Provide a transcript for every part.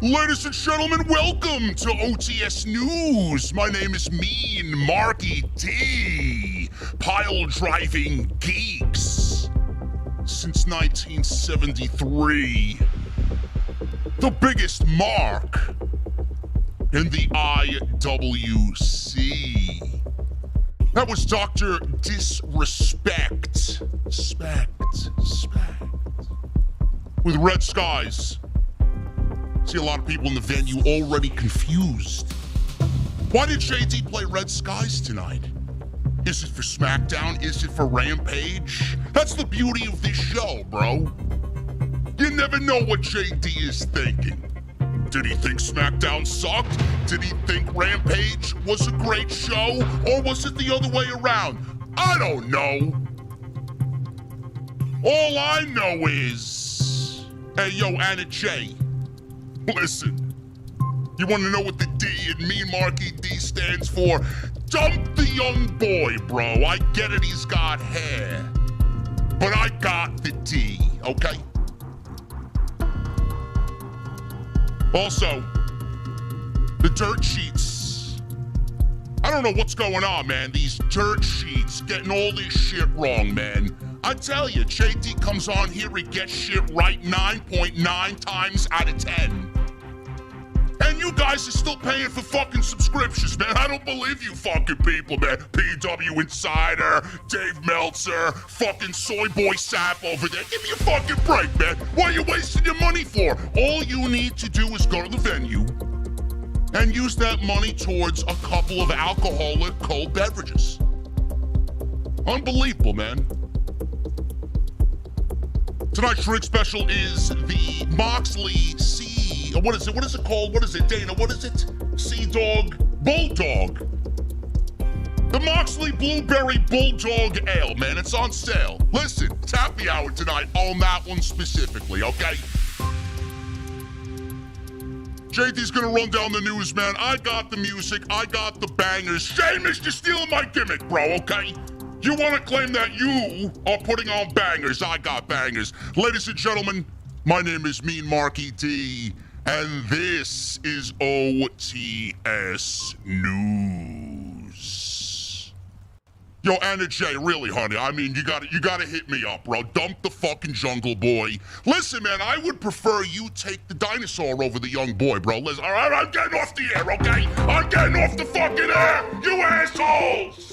Ladies and gentlemen, welcome to OTS News. My name is Mean Marky D. Pile driving geeks. Since 1973. The biggest mark in the IWC. That was Dr. Disrespect. Spect. With Red Skies. See a lot of people in the venue already confused. Why did JD play Red Skies tonight? Is it for SmackDown? Is it for Rampage? That's the beauty of this show, bro. You never know what JD is thinking. Did he think SmackDown sucked? Did he think Rampage was a great show? Or was it the other way around? I don't know. All I know is, hey, yo, Anna J. Listen, you want to know what the D in Mean Marky D stands for? Dump the young boy, bro. I get it, he's got hair. But I got the D, okay? Also, the dirt sheets. I don't know what's going on, man. These dirt sheets getting all this shit wrong, man. I tell you, JD comes on here, he gets shit right 9.9 times out of 10. And you guys are still paying for fucking subscriptions, man. I don't believe you fucking people, man. PW Insider, Dave Meltzer, fucking Soy Boy Sap over there. Give me a fucking break, man. What are you wasting your money for? All you need to do is go to the venue and use that money towards a couple of alcoholic cold beverages. Unbelievable, man. Tonight's drink special is the Moxley what is it called? What is it, Dana? What is it? Sea Dog Bulldog. The Moxley Blueberry Bulldog Ale, man. It's on sale. Listen, it's happy hour tonight on that one specifically, okay? JD's gonna run down the news, man. I got the music. I got the bangers. Sheamus, you're stealing my gimmick, bro, okay? You want to claim that you are putting on bangers. I got bangers. Ladies and gentlemen, my name is Mean Marky D, and this is OTS News. Yo, Anna J, really, honey, I mean, you gotta hit me up, bro. Dump the fucking Jungle Boy. Listen, man, I would prefer you take the dinosaur over the young boy, bro. Listen, all right, I'm getting off the air, okay? I'm getting off the fucking air, you assholes!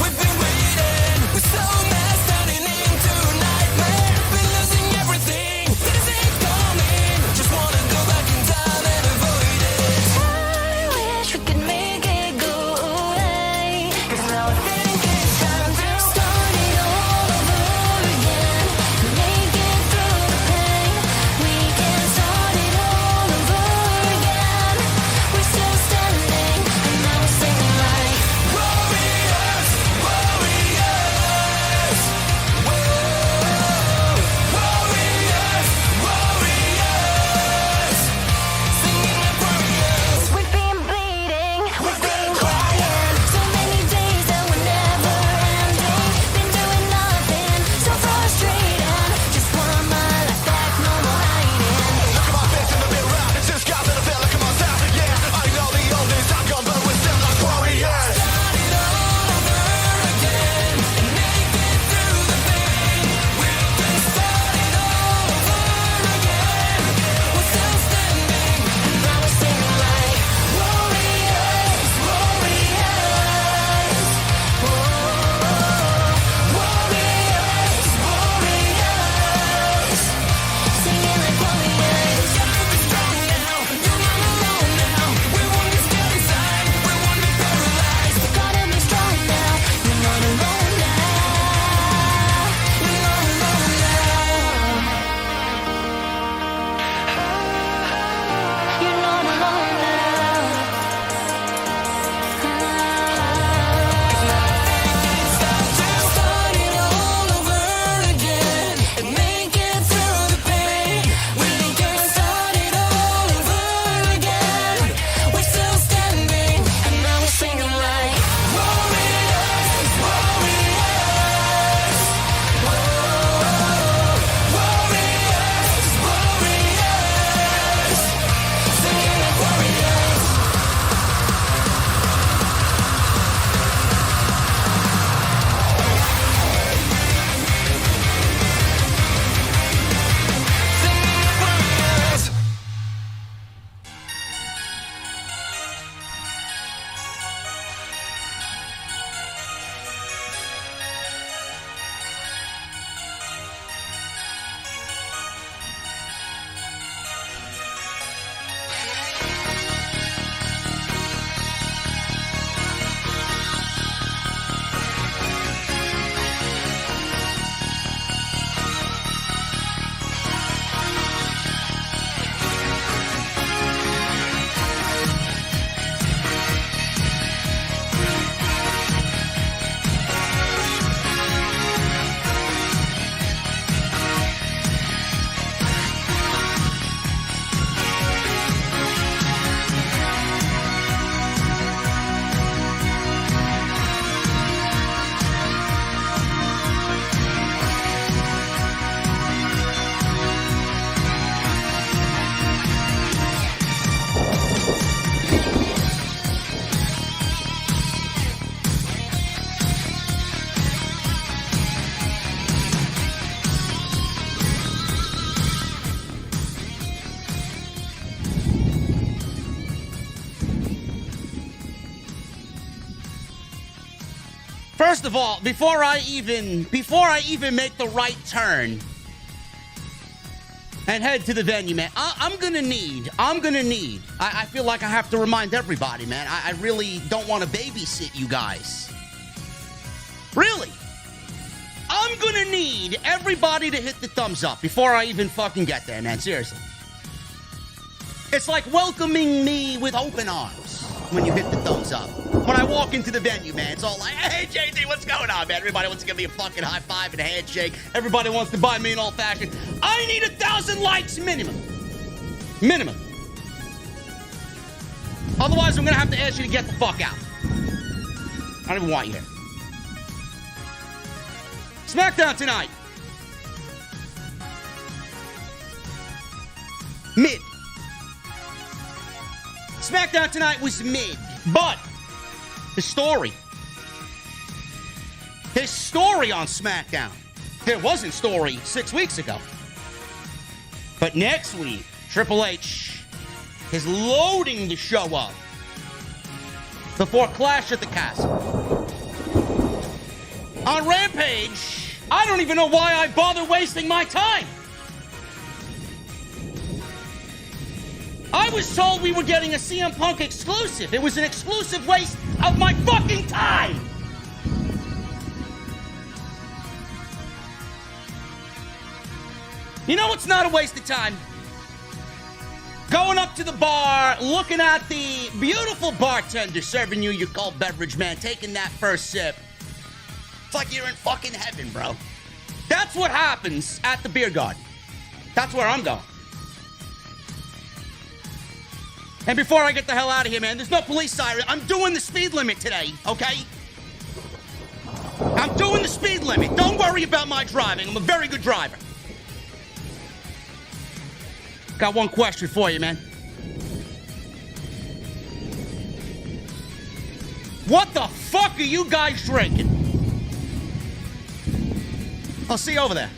We've been waiting, we're so messed up and into nightmares. First of all, before I even make the right turn and head to the venue, man, I'm gonna need. I feel like I have to remind everybody, man. I really don't want to babysit you guys. Really. I'm gonna need everybody to hit the thumbs up before I even fucking get there, man. Seriously. It's like welcoming me with open arms when you hit the thumbs up. When I walk into the venue, man, it's all like, hey, JD, what's going on, man? Everybody wants to give me a fucking high five and a handshake. Everybody wants to buy me an old fashioned. I need 1,000 likes minimum. Minimum. Otherwise, I'm going to have to ask you to get the fuck out. I don't even want you here. Smackdown tonight. Mid. Smackdown tonight was mid, but his story on Smackdown, there wasn't story 6 weeks ago. But next week, Triple H is loading the show up before Clash at the Castle. On Rampage, I don't even know why I bother wasting my time. I was told we were getting a CM Punk exclusive. It was an exclusive waste of my fucking time. You know what's not a waste of time? Going up to the bar, looking at the beautiful bartender serving you your cold beverage, man, taking that first sip. It's like you're in fucking heaven, bro. That's what happens at the beer garden. That's where I'm going. And before I get the hell out of here, man, there's no police siren. I'm doing the speed limit today, okay? I'm doing the speed limit. Don't worry about my driving. I'm a very good driver. Got one question for you, man. What the fuck are you guys drinking? I'll see you over there.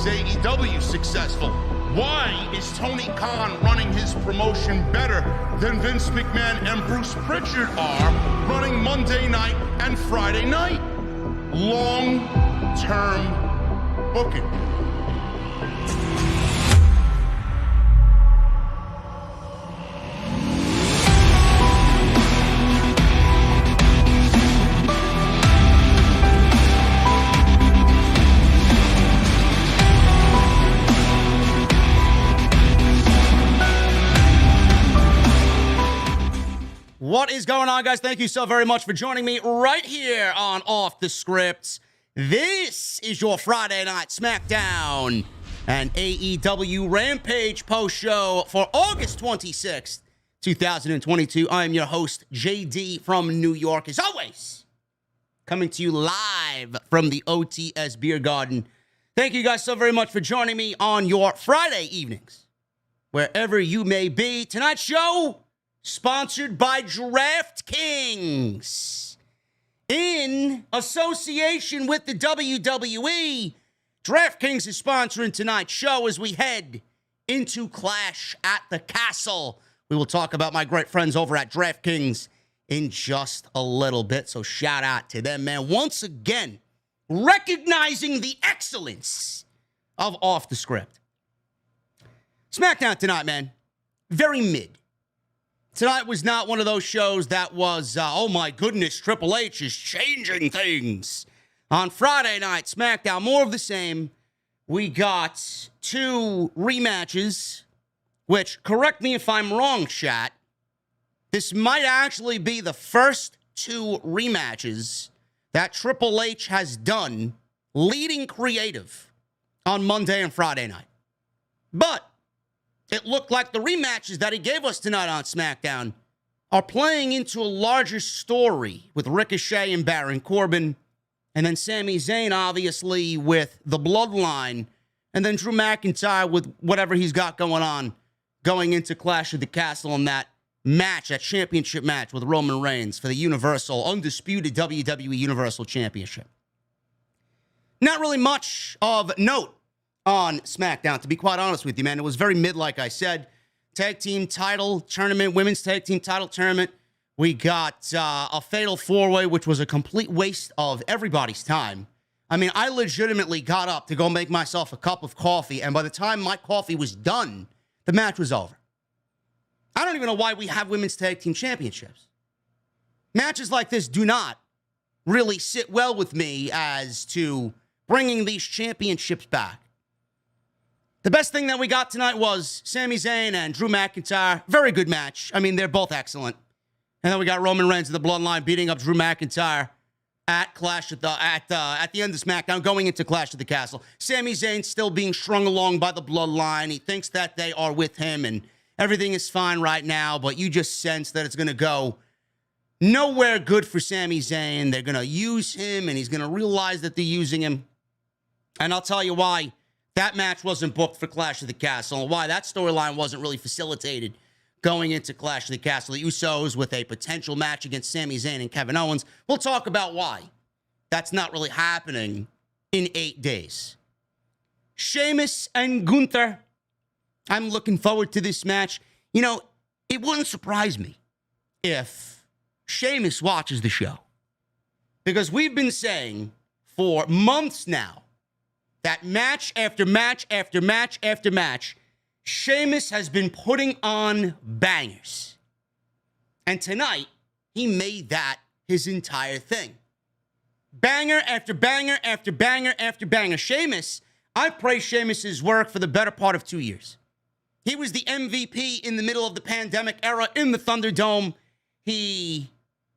AEW successful? Why is Tony Khan running his promotion better than Vince McMahon and Bruce Pritchard are running Monday night and Friday night? Long-term booking. What is going on, guys? Thank you so very much for joining me right here on Off the Script. This is your Friday Night SmackDown and AEW Rampage post-show for August 26th, 2022. I am your host, JD from New York, as always, coming to you live from the OTS Beer Garden. Thank you guys so very much for joining me on your Friday evenings, wherever you may be. Tonight's show, sponsored by DraftKings. In association with the WWE, DraftKings is sponsoring tonight's show as we head into Clash at the Castle. We will talk about my great friends over at DraftKings in just a little bit, so shout out to them, man. Once again, recognizing the excellence of Off the Script. SmackDown tonight, man, very mid. Tonight was not one of those shows that was, oh my goodness, Triple H is changing things. On Friday night, SmackDown, more of the same. We got 2 rematches, which, correct me if I'm wrong, chat, this might actually be the first 2 rematches that Triple H has done leading creative on Monday and Friday night. But it looked like the rematches that he gave us tonight on SmackDown are playing into a larger story with Ricochet and Baron Corbin, and then Sami Zayn, obviously, with the Bloodline, and then Drew McIntyre with whatever he's got going on going into Clash of the Castle in that match, that championship match with Roman Reigns for the Universal, undisputed WWE Universal Championship. Not really much of note on SmackDown, to be quite honest with you, man. It was very mid, like I said. Tag team title tournament, women's tag team title tournament. We got a fatal 4-way, which was a complete waste of everybody's time. I mean, I legitimately got up to go make myself a cup of coffee, and by the time my coffee was done, the match was over. I don't even know why we have women's tag team championships. Matches like this do not really sit well with me as to bringing these championships back. The best thing that we got tonight was Sami Zayn and Drew McIntyre. Very good match. I mean, they're both excellent. And then we got Roman Reigns and the Bloodline beating up Drew McIntyre at Clash at the end of SmackDown, going into Clash of the Castle. Sami Zayn still being strung along by the Bloodline. He thinks that they are with him and everything is fine right now, but you just sense that it's going to go nowhere good for Sami Zayn. They're going to use him, and he's going to realize that they're using him. And I'll tell you why that match wasn't booked for Clash of the Castle, and why that storyline wasn't really facilitated going into Clash of the Castle. The Usos with a potential match against Sami Zayn and Kevin Owens. We'll talk about why that's not really happening in 8 days. Sheamus and Gunther. I'm looking forward to this match. You know, it wouldn't surprise me if Sheamus watches the show, because we've been saying for months now that match after match after match after match, Sheamus has been putting on bangers. And tonight, he made that his entire thing. Banger after banger after banger after banger. Sheamus, I praised Sheamus's work for the better part of 2 years. He was the MVP in the middle of the pandemic era in the Thunderdome. He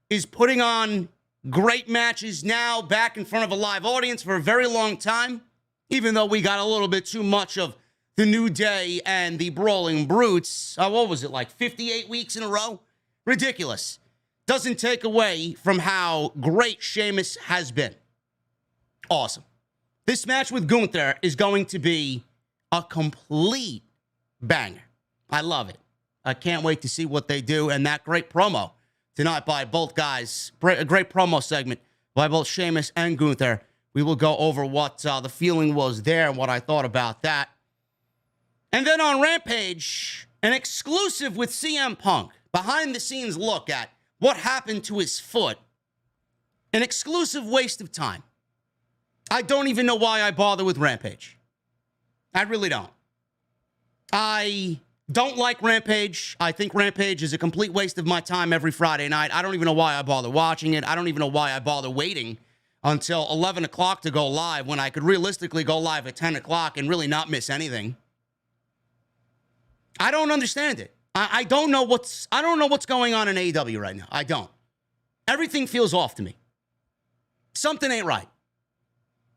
is putting on great matches now back in front of a live audience for a very long time, even though we got a little bit too much of the New Day and the Brawling Brutes. What was it, like 58 weeks in a row? Ridiculous. Doesn't take away from how great Sheamus has been. Awesome. This match with Gunther is going to be a complete banger. I love it. I can't wait to see what they do. And that great promo tonight by both guys, a great promo segment by both Sheamus and Gunther. We will go over what the feeling was there and what I thought about that. And then on Rampage, an exclusive with CM Punk. Behind-the-scenes look at what happened to his foot. An exclusive waste of time. I don't even know why I bother with Rampage. I really don't. I don't like Rampage. I think Rampage is a complete waste of my time every Friday night. I don't even know why I bother watching it. I don't even know why I bother waiting until 11 o'clock to go live when I could realistically go live at 10 o'clock and really not miss anything. I don't understand it. I don't know what's going on in AEW right now. I don't. Everything feels off to me. Something ain't right.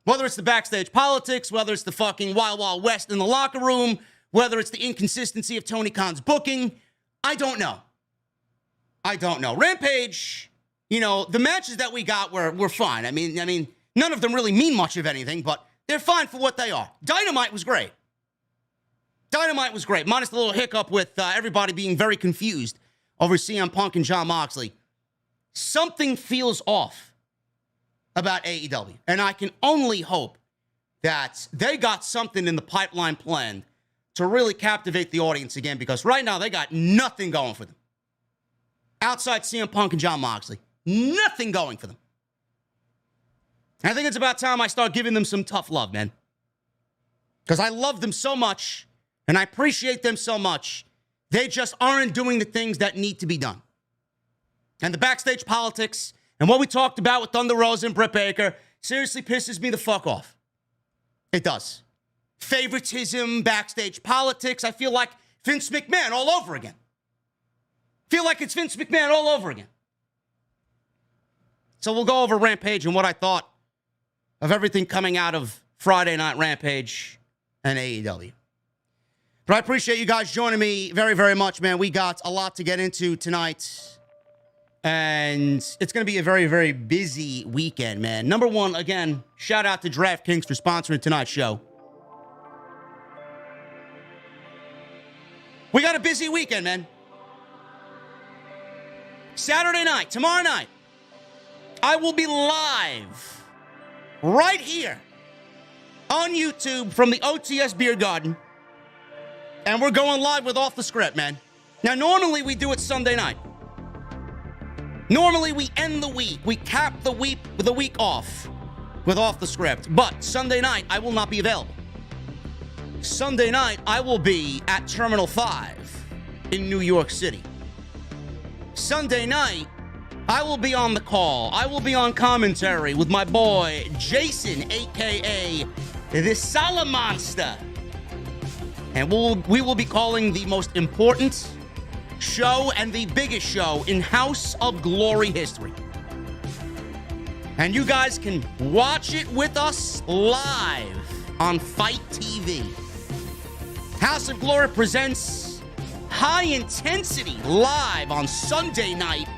Whether it's the backstage politics, whether it's the fucking Wild Wild West in the locker room, whether it's the inconsistency of Tony Khan's booking, I don't know. Rampage, you know, the matches that we got were fine. I mean, none of them really mean much of anything, but they're fine for what they are. Dynamite was great. Minus the little hiccup with everybody being very confused over CM Punk and Jon Moxley. Something feels off about AEW. And I can only hope that they got something in the pipeline planned to really captivate the audience again, because right now they got nothing going for them. Outside CM Punk and Jon Moxley, nothing going for them. And I think it's about time I start giving them some tough love, man. Because I love them so much, and I appreciate them so much. They just aren't doing the things that need to be done. And the backstage politics and what we talked about with Thunder Rosa and Britt Baker seriously pisses me the fuck off. It does. Favoritism, backstage politics. I feel like Vince McMahon all over again. Feel like it's Vince McMahon all over again. So we'll go over Rampage and what I thought of everything coming out of Friday Night Rampage and AEW. But I appreciate you guys joining me very, very much, man. We got a lot to get into tonight. And it's going to be a very, very busy weekend, man. Number one, again, shout out to DraftKings for sponsoring tonight's show. We got a busy weekend, man. Saturday night, tomorrow night, I will be live right here on YouTube from the OTS Beer Garden. And we're going live with Off the Script, man. Now, normally we do it Sunday night. Normally we end the week. We cap the week off with Off the Script. But Sunday night, I will not be available. Sunday night, I will be at Terminal 5 in New York City. Sunday night, I will be on the call. I will be on commentary with my boy, Jason, a.k.a. the Salamonster. And we will be calling the most important show and the biggest show in House of Glory history. And you guys can watch it with us live on Fight TV. House of Glory presents High Intensity live on Sunday night,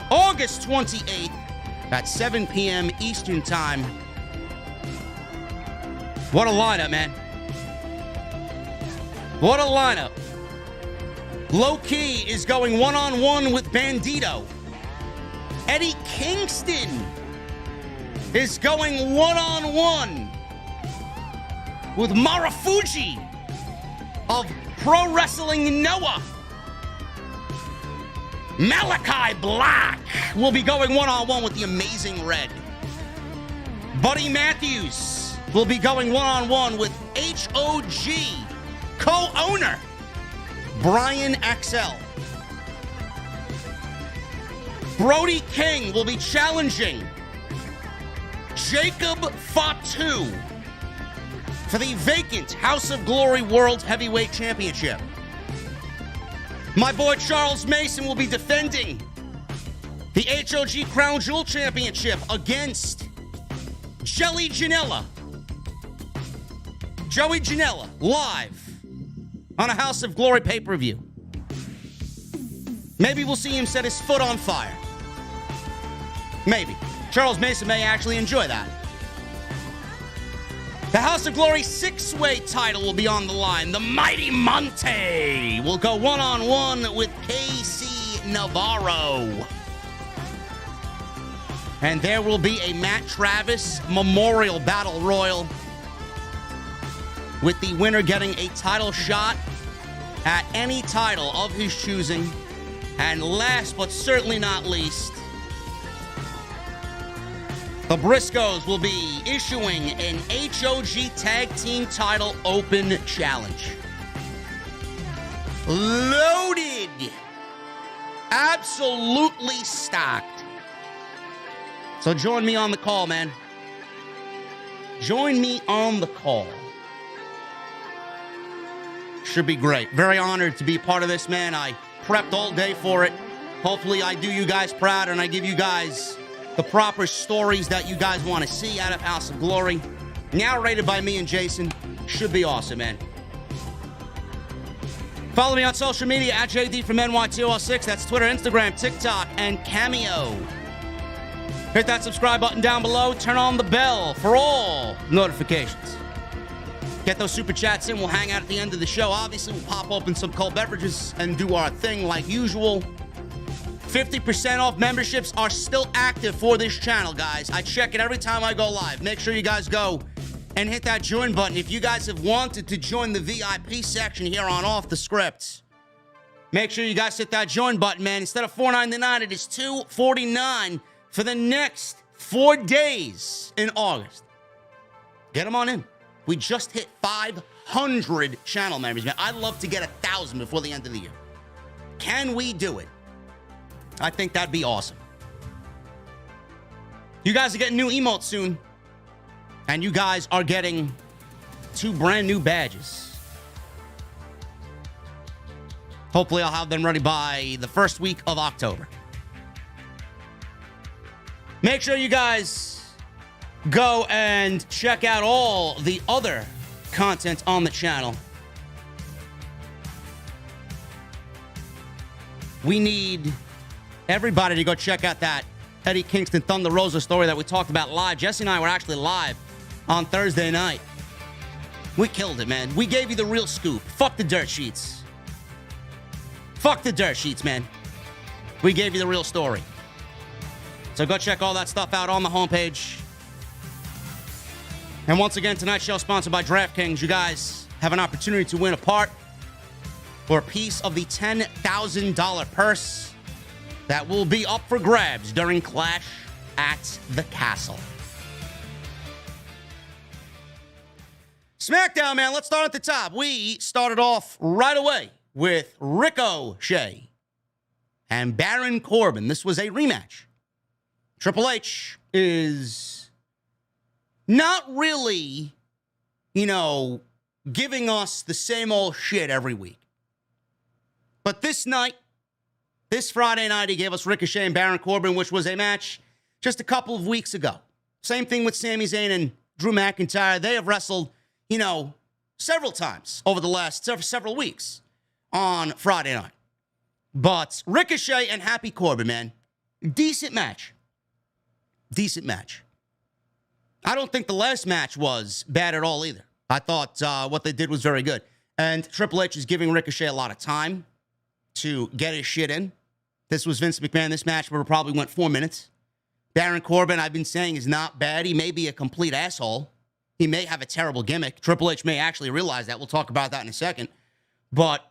August 28th at 7 p.m. Eastern Time. What a lineup, man. What a lineup. Low Key is going one-on-one with Bandito. Eddie Kingston is going one-on-one with Marufuji of Pro Wrestling Noah. Malachi Black will be going one-on-one with the Amazing Red. Buddy Matthews will be going one-on-one with HOG co-owner Brian XL. Brody King will be challenging Jacob Fatu for the vacant House of Glory World Heavyweight Championship. My boy Charles Mason will be defending the HOG Crown Jewel Championship against Joey Janela. Joey Janela, live on a House of Glory pay-per-view. Maybe we'll see him set his foot on fire. Maybe. Charles Mason may actually enjoy that. The House of Glory six-way title will be on the line. The Mighty Monte will go one-on-one with KC Navarro. And there will be a Matt Travis Memorial Battle Royal, with the winner getting a title shot at any title of his choosing. And last but certainly not least, the Briscoes will be issuing an HOG Tag Team Title Open Challenge. Loaded. Absolutely stocked. So join me on the call, man. Join me on the call. Should be great. Very honored to be a part of this, man. I prepped all day for it. Hopefully I do you guys proud and I give you guys the proper stories that you guys want to see out of House of Glory. Narrated by me and Jason. Should be awesome, man. Follow me on social media at JDfromNY206. That's Twitter, Instagram, TikTok, and Cameo. Hit that subscribe button down below. Turn on the bell for all notifications. Get those super chats in. We'll hang out at the end of the show. Obviously, we'll pop open some cold beverages and do our thing like usual. 50% off memberships are still active for this channel, guys. I check it every time I go live. Make sure you guys go and hit that join button. If you guys have wanted to join the VIP section here on Off the Script, make sure you guys hit that join button, man. Instead of $4.99, it is $2.49 for the next 4 days in August. Get them on in. We just hit 500 channel members, man. I'd love to get 1,000 before the end of the year. Can we do it? I think that'd be awesome. You guys are getting new emotes soon. And you guys are getting 2 brand new badges. Hopefully I'll have them ready by the first week of October. Make sure you guys go and check out all the other content on the channel. We need everybody to go check out that Eddie Kingston Thunder Rosa story that we talked about live. Jesse and I were actually live on Thursday night. We killed it, man. We gave you the real scoop. Fuck the dirt sheets. Fuck the dirt sheets, man. We gave you the real story. So go check all that stuff out on the homepage. And once again, tonight's show sponsored by DraftKings. You guys have an opportunity to win a part or a piece of the $10,000 purse that will be up for grabs during Clash at the Castle. SmackDown, man, let's start at the top. We started off right away with Ricochet and Baron Corbin. This was a rematch. Triple H is not really, giving us the same old shit every week. But this night, this Friday night, he gave us Ricochet and Baron Corbin, which was a match just a couple of weeks ago. Same thing with Sami Zayn and Drew McIntyre. They have wrestled, several times over the last several weeks on Friday night. But Ricochet and Happy Corbin, man, decent match. Decent match. I don't think the last match was bad at all either. I thought what they did was very good. And Triple H is giving Ricochet a lot of time to get his shit in. This was Vince McMahon. This match would have probably went 4 minutes. Baron Corbin, I've been saying, is not bad. He may be a complete asshole. He may have a terrible gimmick. Triple H may actually realize that. We'll talk about that in a second. But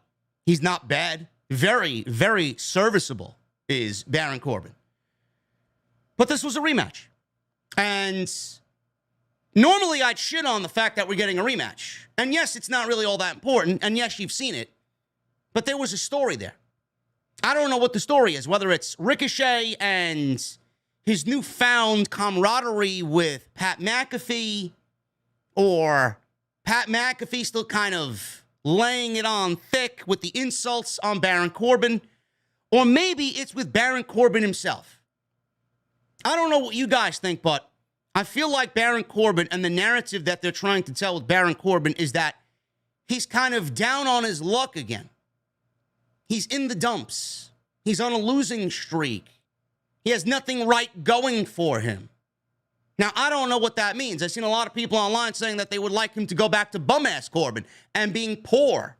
he's not bad. Very, very serviceable is Baron Corbin. But this was a rematch. And normally I'd shit on the fact that we're getting a rematch. And yes, it's not really all that important. And yes, you've seen it. But there was a story there. I don't know what the story is, whether it's Ricochet and his newfound camaraderie with Pat McAfee, or Pat McAfee still kind of laying it on thick with the insults on Baron Corbin, or maybe it's with Baron Corbin himself. I don't know what you guys think, but I feel like Baron Corbin and the narrative that they're trying to tell with Baron Corbin is that he's kind of down on his luck again. He's in the dumps. He's on a losing streak. He has nothing right going for him. Now, I don't know what that means. I've seen a lot of people online saying that they would like him to go back to bum-ass Corbin and being poor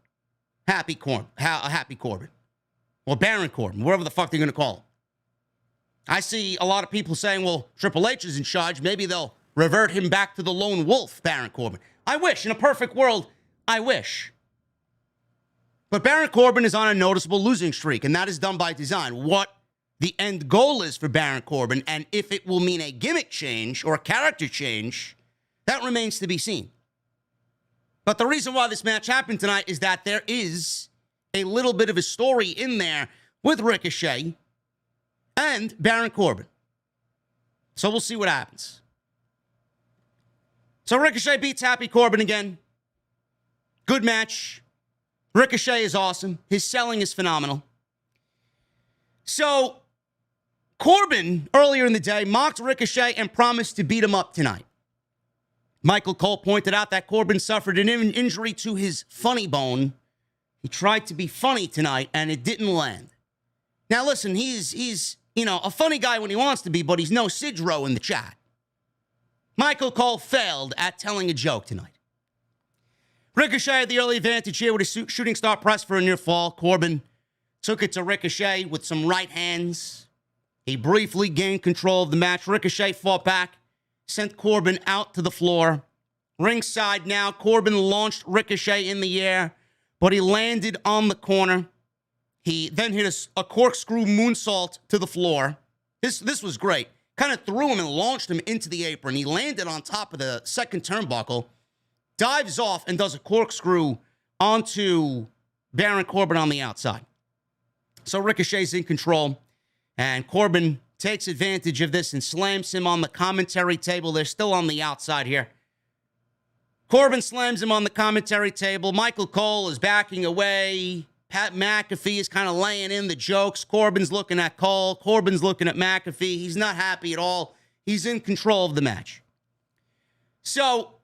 Happy Corbin. Or Baron Corbin, whatever the fuck they're going to call him. I see a lot of people saying, well, Triple H is in charge. Maybe they'll revert him back to the lone wolf, Baron Corbin. I wish. In a perfect world, I wish. But Baron Corbin is on a noticeable losing streak, and that is done by design. What the end goal is for Baron Corbin, and if it will mean a gimmick change or a character change, that remains to be seen. But the reason why this match happened tonight is that there is a little bit of a story in there with Ricochet and Baron Corbin. So we'll see what happens. So Ricochet beats Happy Corbin again. Good match. Ricochet is awesome. His selling is phenomenal. So Corbin, earlier in the day, mocked Ricochet and promised to beat him up tonight. Michael Cole pointed out that Corbin suffered an injury to his funny bone. He tried to be funny tonight, and it didn't land. Now, listen, he's a funny guy when he wants to be, but he's no Sidro in the chat. Michael Cole failed at telling a joke tonight. Ricochet had the early advantage here with a shooting star press for a near fall. Corbin took it to Ricochet with some right hands. He briefly gained control of the match. Ricochet fought back, sent Corbin out to the floor. Ringside now, Corbin launched Ricochet in the air, but he landed on the corner. He then hit a corkscrew moonsault to the floor. This was great. Kind of threw him and launched him into the apron. He landed on top of the second turnbuckle, dives off, and does a corkscrew onto Baron Corbin on the outside. So Ricochet's in control, and Corbin takes advantage of this and slams him on the commentary table. They're still on the outside here. Corbin slams him on the commentary table. Michael Cole is backing away. Pat McAfee is kind of laying in the jokes. Corbin's looking at Cole. Corbin's looking at McAfee. He's not happy at all. He's in control of the match. So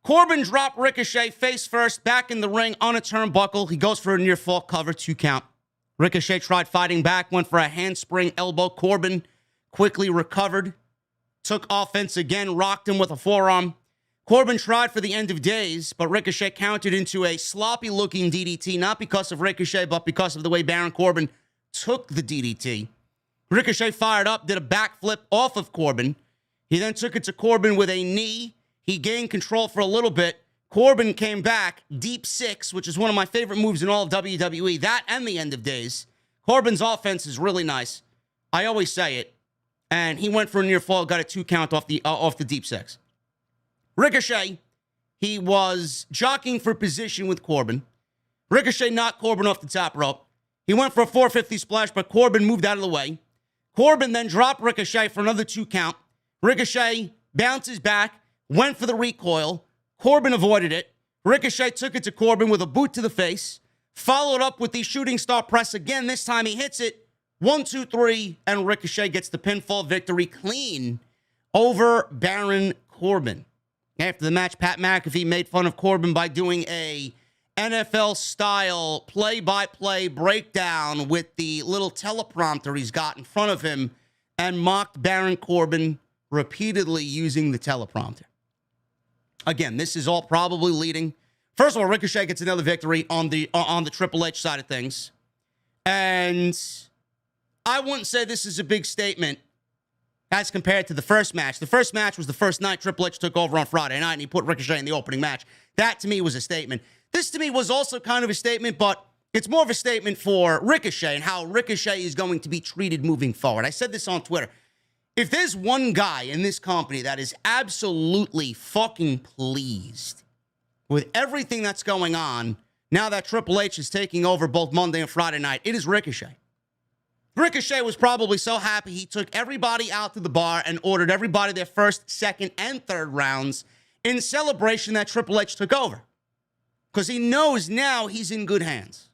Corbin dropped Ricochet face first back in the ring on a turnbuckle. He goes for a near fall cover, 2 count. Ricochet tried fighting back, went for a handspring elbow. Corbin quickly recovered, took offense again, rocked him with a forearm. Corbin tried for the end of days, but Ricochet countered into a sloppy-looking DDT, not because of Ricochet, but because of the way Baron Corbin took the DDT. Ricochet fired up, did a backflip off of Corbin. He then took it to Corbin with a knee. He gained control for a little bit. Corbin came back, deep six, which is one of my favorite moves in all of WWE, that and the end of days. Corbin's offense is really nice. I always say it. And he went for a near fall, got a 2 count off the deep six. Ricochet, he was jockeying for position with Corbin. Ricochet knocked Corbin off the top rope. He went for a 450 splash, but Corbin moved out of the way. Corbin then dropped Ricochet for another 2 count. Ricochet bounces back, went for the recoil. Corbin avoided it. Ricochet took it to Corbin with a boot to the face. Followed up with the shooting star press again. This time he hits it. 1, 2, 3, and Ricochet gets the pinfall victory clean over Baron Corbin. After the match, Pat McAfee made fun of Corbin by doing a NFL-style play-by-play breakdown with the little teleprompter he's got in front of him and mocked Baron Corbin repeatedly using the teleprompter. Again, this is all probably leading. First of all, Ricochet gets another victory on the Triple H side of things. And I wouldn't say this is a big statement as compared to the first match. The first match was the first night Triple H took over on Friday night, and he put Ricochet in the opening match. That, to me, was a statement. This, to me, was also kind of a statement, but it's more of a statement for Ricochet and how Ricochet is going to be treated moving forward. I said this on Twitter. If there's one guy in this company that is absolutely fucking pleased with everything that's going on now that Triple H is taking over both Monday and Friday night, it is Ricochet. Ricochet was probably so happy he took everybody out to the bar and ordered everybody their first, second, and third rounds in celebration that Triple H took over. Because he knows now he's in good hands.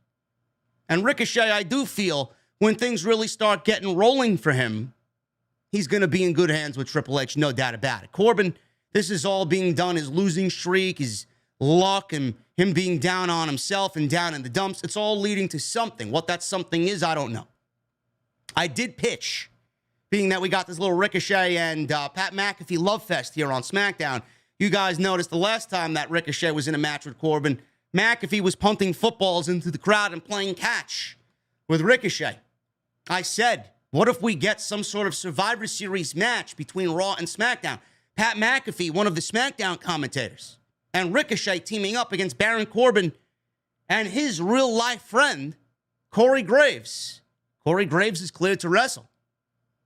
And Ricochet, I do feel, when things really start getting rolling for him, he's going to be in good hands with Triple H, no doubt about it. Corbin, this is all being done, his losing streak, his luck, and him being down on himself and down in the dumps. It's all leading to something. What that something is, I don't know. I did pitch, being that we got this little Ricochet and Pat McAfee love fest here on SmackDown. You guys noticed the last time that Ricochet was in a match with Corbin, McAfee was punting footballs into the crowd and playing catch with Ricochet. I said, what if we get some sort of Survivor Series match between Raw and SmackDown? Pat McAfee, one of the SmackDown commentators, and Ricochet teaming up against Baron Corbin and his real-life friend, Corey Graves. Corey Graves is cleared to wrestle.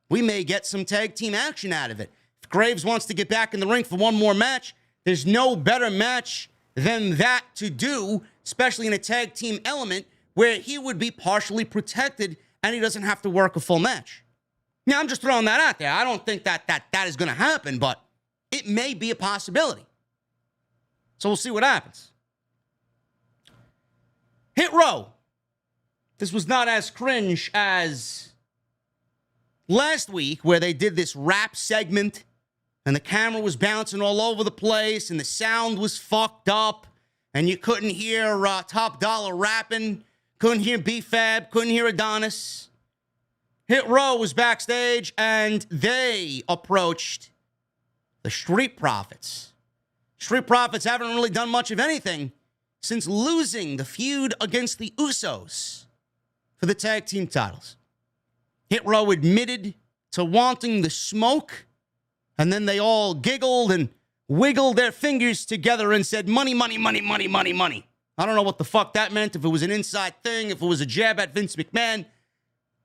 We may get some tag team action out of it. If Graves wants to get back in the ring for one more match, there's no better match than that to do, especially in a tag team element where he would be partially protected and he doesn't have to work a full match. Now, I'm just throwing that out there. I don't think that is going to happen, but it may be a possibility. So we'll see what happens. Hit Row. This was not as cringe as last week where they did this rap segment and the camera was bouncing all over the place and the sound was fucked up and you couldn't hear Top Dollar rapping, couldn't hear B-Fab, couldn't hear Adonis. Hit Row was backstage and they approached the Street Profits. Street Profits haven't really done much of anything since losing the feud against the Usos for the tag team titles. Hit Row admitted to wanting the smoke, and then they all giggled and wiggled their fingers together and said, money, money, money, money, money, money. I don't know what the fuck that meant, if it was an inside thing, if it was a jab at Vince McMahon.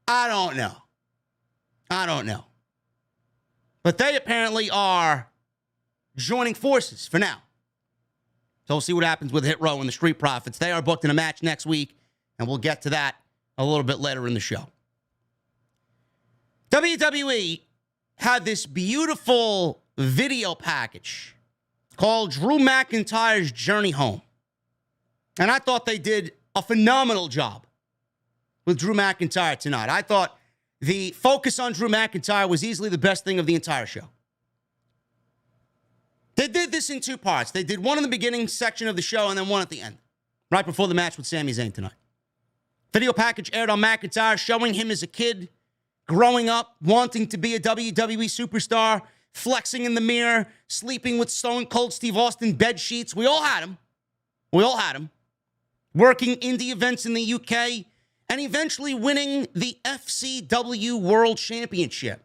I don't know. But they apparently are joining forces for now. So we'll see what happens with Hit Row and the Street Profits. They are booked in a match next week, and we'll get to that a little bit later in the show. WWE had this beautiful video package called Drew McIntyre's Journey Home. And I thought they did a phenomenal job with Drew McIntyre tonight. I thought the focus on Drew McIntyre was easily the best thing of the entire show. They did this in two parts. They did one in the beginning section of the show and then one at the end, right before the match with Sami Zayn tonight. Video package aired on McIntyre, showing him as a kid, growing up, wanting to be a WWE superstar, flexing in the mirror, sleeping with Stone Cold Steve Austin bed sheets. We all had him. Working indie events in the UK, and eventually winning the FCW World Championship.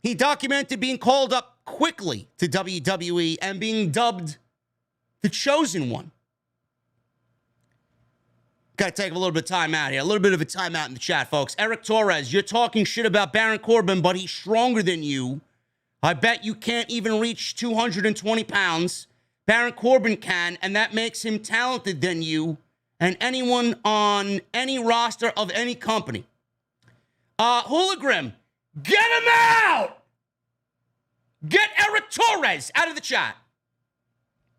He documented being called up quickly to WWE and being dubbed the Chosen One. Got to take a little bit of time out here. A little bit of a timeout in the chat, folks. Eric Torres, you're talking shit about Baron Corbin, but he's stronger than you. I bet you can't even reach 220 pounds. Baron Corbin can, and that makes him talented than you and anyone on any roster of any company. Hooligram, get him out! Get Eric Torres out of the chat.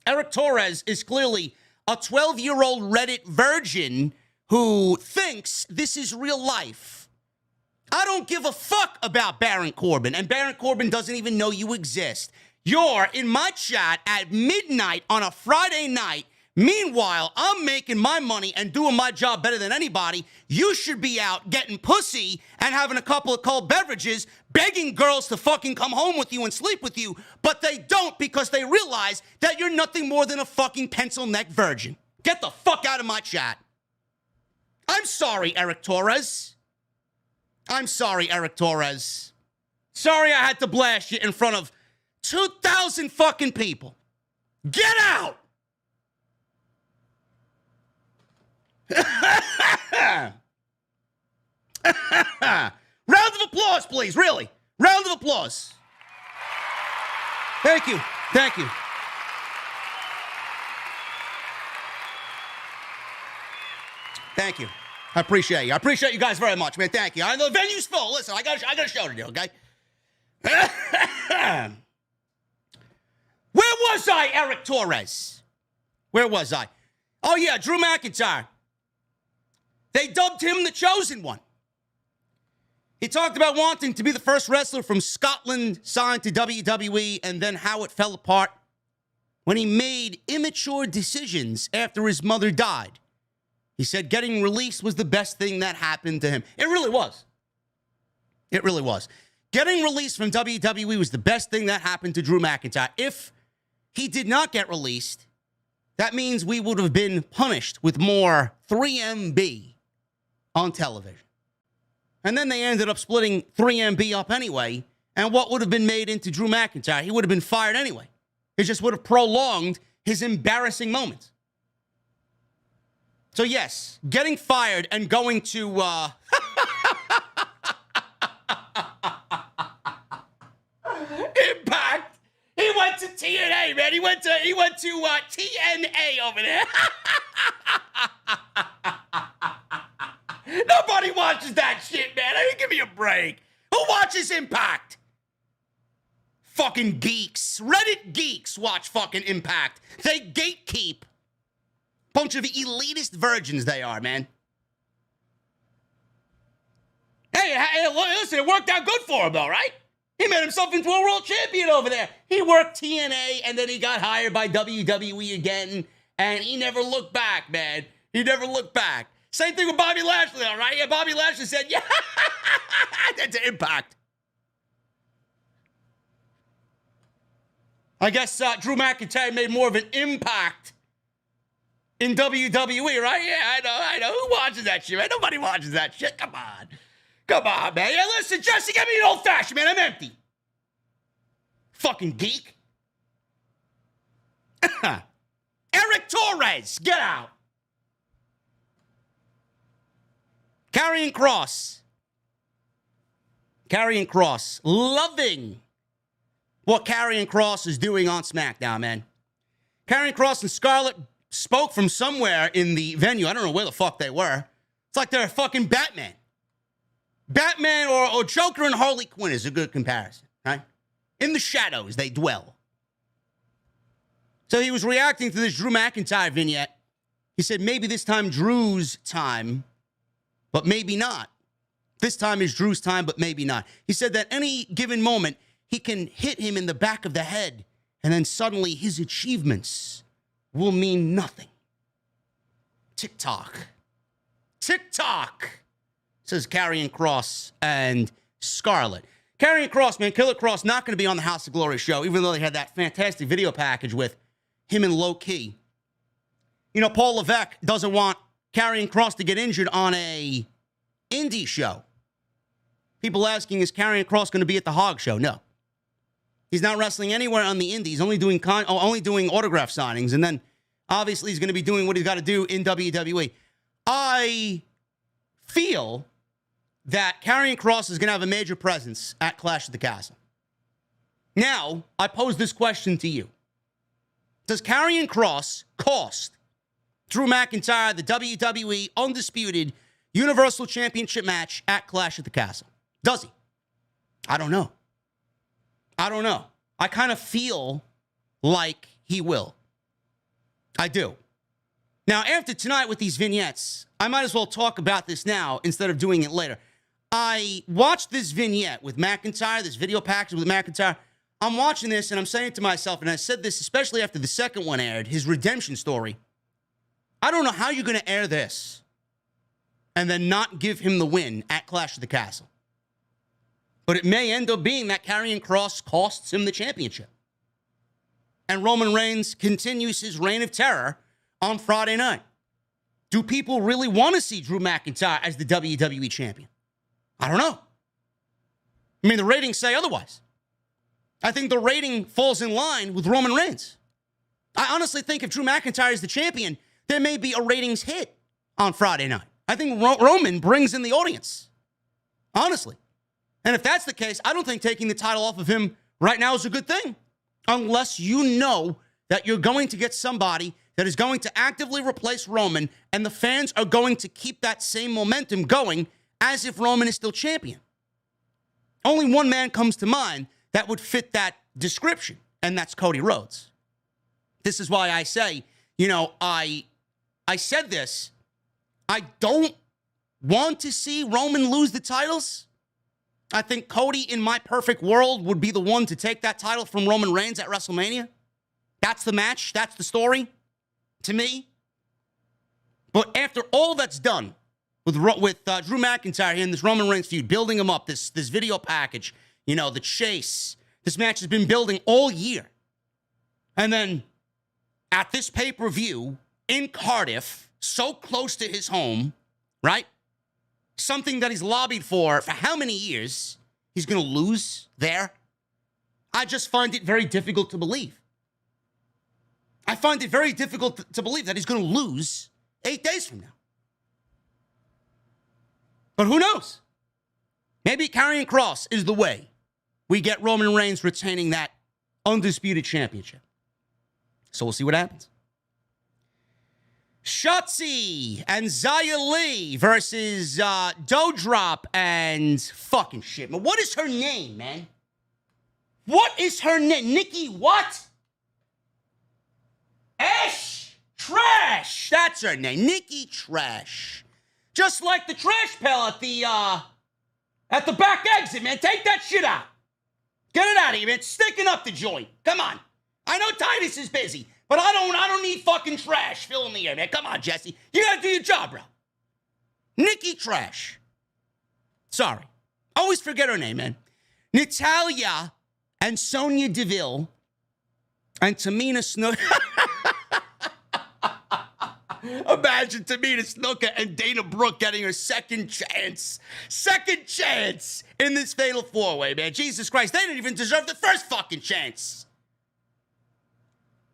Eric Torres is clearly a 12-year-old Reddit virgin who thinks this is real life. I don't give a fuck about Baron Corbin, and Baron Corbin doesn't even know you exist. You're in my chat at midnight on a Friday night. Meanwhile, I'm making my money and doing my job better than anybody. You should be out getting pussy and having a couple of cold beverages, begging girls to fucking come home with you and sleep with you, but they don't because they realize that you're nothing more than a fucking pencil-neck virgin. Get the fuck out of my chat. I'm sorry, Eric Torres. Sorry I had to blast you in front of 2,000 fucking people. Get out! Round of applause, please. Really. Round of applause. Thank you. Thank you. Thank you. I appreciate you. I appreciate you guys very much, man. Thank you. I know the venue's full. Listen, I got a show to do, okay? Where was I, Eric Torres? Where was I? Oh, yeah, Drew McIntyre. They dubbed him the Chosen One. He talked about wanting to be the first wrestler from Scotland signed to WWE and then how it fell apart when he made immature decisions after his mother died. He said getting released was the best thing that happened to him. It really was. It really was. Getting released from WWE was the best thing that happened to Drew McIntyre. If he did not get released, that means we would have been punished with more 3MB on television. And then they ended up splitting 3MB up anyway, and what would have been made into Drew McIntyre? He would have been fired anyway. It just would have prolonged his embarrassing moments. So yes, getting fired and going to Impact. He went to TNA, man. He went to TNA over there. Nobody watches that shit, man. I mean, give me a break. Who watches Impact? Fucking geeks. Reddit geeks watch fucking Impact. They gatekeep. Bunch of elitist virgins they are, man. Hey, listen, it worked out good for him, though, right? He made himself into a world champion over there. He worked TNA, and then he got hired by WWE again, and he never looked back, man. He never looked back. Same thing with Bobby Lashley, all right? Yeah, Bobby Lashley said, yeah, that's Impact. I guess Drew McIntyre made more of an impact in WWE, right? Yeah, I know. Who watches that shit, man? Nobody watches that shit. Come on, man. Yeah, listen, Jesse, get me an old-fashioned, man. I'm empty. Fucking geek. Eric Torres, get out. Karrion Kross, loving what Karrion Kross is doing on SmackDown, man. Karrion Kross and Scarlett spoke from somewhere in the venue. I don't know where the fuck they were. It's like they're fucking Batman. Batman or Joker and Harley Quinn is a good comparison, right? In the shadows, they dwell. So he was reacting to this Drew McIntyre vignette. He said, maybe this time Drew's time, but maybe not. This time is Drew's time, but maybe not. He said that any given moment, he can hit him in the back of the head, and then suddenly his achievements will mean nothing. TikTok, says Karrion Kross and Scarlett. Karrion Kross, man, Killer Kross, not going to be on the House of Glory show, even though they had that fantastic video package with him and Low Key. You know, Paul Levesque doesn't want Karrion Kross to get injured on a indie show. People asking, is Karrion Kross going to be at the Hog show? No. He's not wrestling anywhere on the indies, only doing autograph signings, and then obviously he's going to be doing what he's got to do in WWE. I feel that Karrion Kross is going to have a major presence at Clash of the Castle. Now, I pose this question to you. Does Karrion Kross cost Drew McIntyre the WWE Undisputed Universal Championship match at Clash of the Castle? Does he? I don't know. I kind of feel like he will. I do. Now, after tonight with these vignettes, I might as well talk about this now instead of doing it later. I watched this vignette with McIntyre, this video package with McIntyre. I'm watching this and I'm saying to myself, and I said this especially after the second one aired, his redemption story. I don't know how you're going to air this and then not give him the win at Clash of the Castle. But it may end up being that Karrion Kross costs him the championship. And Roman Reigns continues his reign of terror on Friday night. Do people really want to see Drew McIntyre as the WWE champion? I don't know. I mean, the ratings say otherwise. I think the rating falls in line with Roman Reigns. I honestly think if Drew McIntyre is the champion, there may be a ratings hit on Friday night. I think Roman brings in the audience. Honestly. And if that's the case, I don't think taking the title off of him right now is a good thing. Unless you know that you're going to get somebody that is going to actively replace Roman and the fans are going to keep that same momentum going as if Roman is still champion. Only one man comes to mind that would fit that description, and that's Cody Rhodes. This is why I say, you know, I said this. I don't want to see Roman lose the titles. I think Cody, in my perfect world, would be the one to take that title from Roman Reigns at WrestleMania. That's the match. That's the story to me. But after all that's done with Drew McIntyre here in this Roman Reigns feud, building him up, this video package, you know, the chase, this match has been building all year. And then at this pay-per-view in Cardiff, so close to his home, right? Something that he's lobbied for how many years, he's going to lose there? I just find it very difficult to believe. I find it very difficult to believe that he's going to lose 8 days from now. But who knows? Maybe Karrion Kross is the way we get Roman Reigns retaining that undisputed championship. So we'll see what happens. Shotzi and Xia Li versus Doudrop and fucking shit. Man, what is her name, man? What is her name? Nikki what? Ash Trash. That's her name. Nikki Trash. Just like the trash pail at the back exit, man. Take that shit out. Get it out of here, man. It's sticking up the joint. Come on. I know Titus is busy. But I don't need fucking trash filling the air, man. Come on, Jesse. You gotta do your job, bro. Nikki Trash. Sorry. Always forget her name, man. Natalya and Sonya Deville and Tamina Snuka. Imagine Tamina Snuka and Dana Brooke getting her second chance in this fatal four-way, man. Jesus Christ, they didn't even deserve the first fucking chance.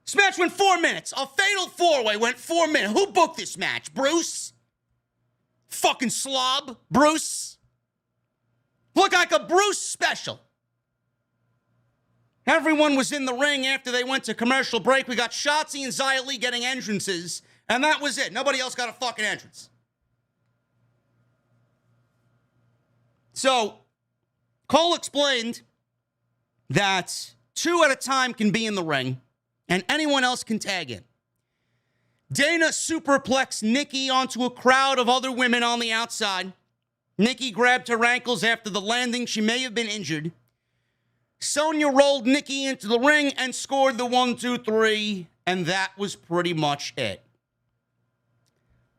This match went 4 minutes. A fatal four-way went 4 minutes. Who booked this match? Bruce? Fucking slob, Bruce. Look like a Bruce special. Everyone was in the ring after they went to commercial break. We got Shotzi and Xia Li getting entrances, and that was it. Nobody else got a fucking entrance. So, Cole explained that 2 at a time can be in the ring, and anyone else can tag in. Dana superplexed Nikki onto a crowd of other women on the outside. Nikki grabbed her ankles after the landing. She may have been injured. Sonya rolled Nikki into the ring and scored the 1, 2, 3, and that was pretty much it.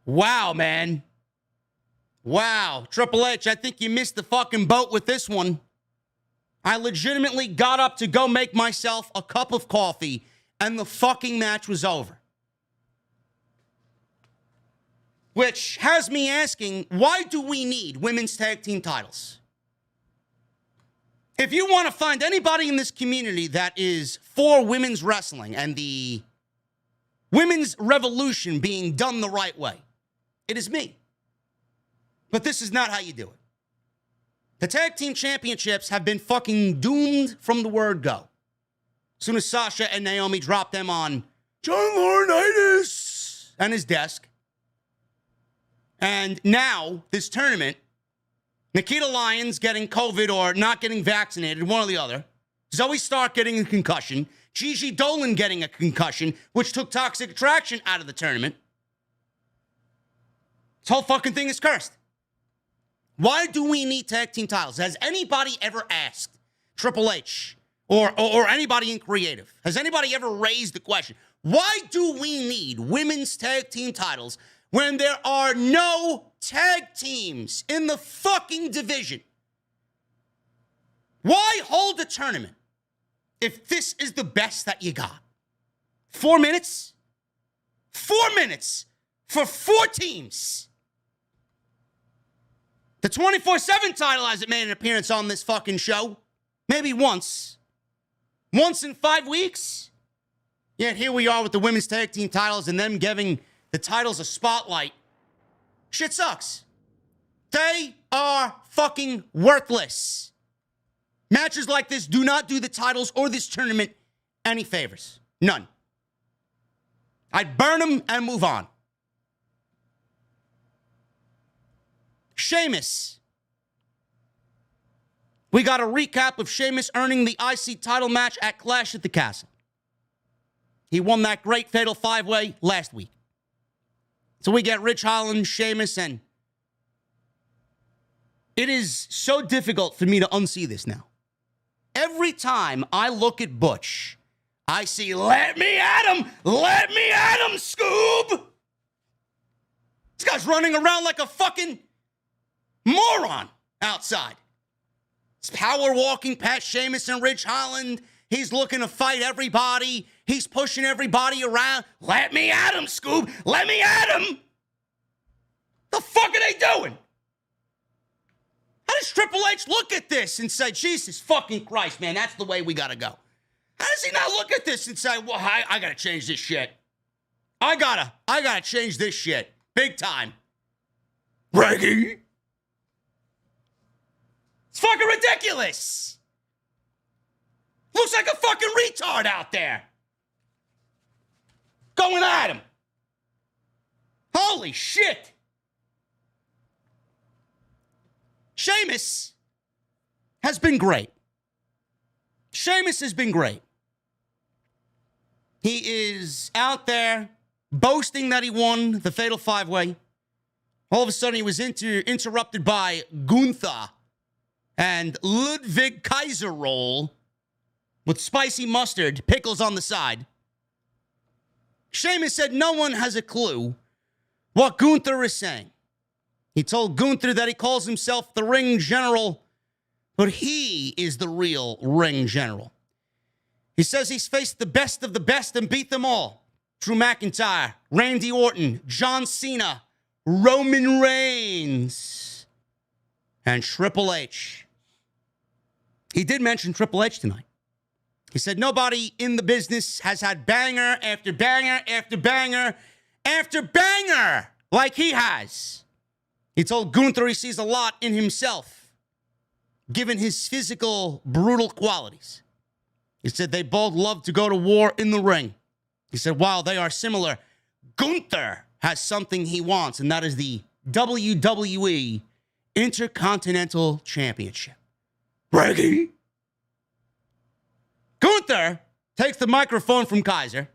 Wow, man. Wow. Triple H, I think you missed the fucking boat with this one. I legitimately got up to go make myself a cup of coffee, and the fucking match was over. Which has me asking, why do we need women's tag team titles? If you want to find anybody in this community that is for women's wrestling and the women's revolution being done the right way, it is me. But this is not how you do it. The tag team championships have been fucking doomed from the word go. As soon as Sasha and Naomi dropped them on John Laurinaitis and his desk. And now, this tournament, Nikita Lyons getting COVID or not getting vaccinated, one or the other. Zoe Stark getting a concussion. Gigi Dolan getting a concussion, which took Toxic Attraction out of the tournament. This whole fucking thing is cursed. Why do we need tag team titles? Has anybody ever asked Triple H or anybody in creative? Has anybody ever raised the question? Why do we need women's tag team titles when there are no tag teams in the fucking division? Why hold a tournament if this is the best that you got? 4 minutes? 4 minutes for 4 teams. The 24/7 title hasn't made an appearance on this fucking show. Maybe once. Once in 5 weeks. Yet here we are with the women's tag team titles and them giving the titles a spotlight. Shit sucks. They are fucking worthless. Matches like this do not do the titles or this tournament any favors. None. I'd burn them and move on. Sheamus. We got a recap of Sheamus earning the IC title match at Clash at the Castle. He won that great fatal 5-way last week. So we get Rich Holland, Sheamus, and it is so difficult for me to unsee this now. Every time I look at Butch, I see, let me at him, Scoob. This guy's running around like a fucking moron outside. He's power walking past Sheamus and Rich Holland. He's looking to fight everybody. He's pushing everybody around. Let me at him, Scoob. Let me at him. The fuck are they doing? How does Triple H look at this and say, Jesus fucking Christ, man, that's the way we gotta go? How does he not look at this and say, well, I gotta change this shit. I gotta change this shit. Big time. Reggie. It's fucking ridiculous. Looks like a fucking retard out there. Going at him. Holy shit. Sheamus has been great. Sheamus has been great. He is out there boasting that he won the Fatal 5-Way. All of a sudden, he was interrupted by Gunther and Ludwig Kaiser roll with spicy mustard, pickles on the side. Sheamus said no one has a clue what Gunther is saying. He told Gunther that he calls himself the ring general, but he is the real ring general. He says he's faced the best of the best and beat them all. Drew McIntyre, Randy Orton, John Cena, Roman Reigns, and Triple H. He did mention Triple H tonight. He said nobody in the business has had banger after banger after banger after banger like he has. He told Gunther he sees a lot in himself, given his physical, brutal qualities. He said they both love to go to war in the ring. He said, while they are similar, Gunther has something he wants, and that is the WWE Intercontinental Championship. Reggie. Gunther takes the microphone from Kaiser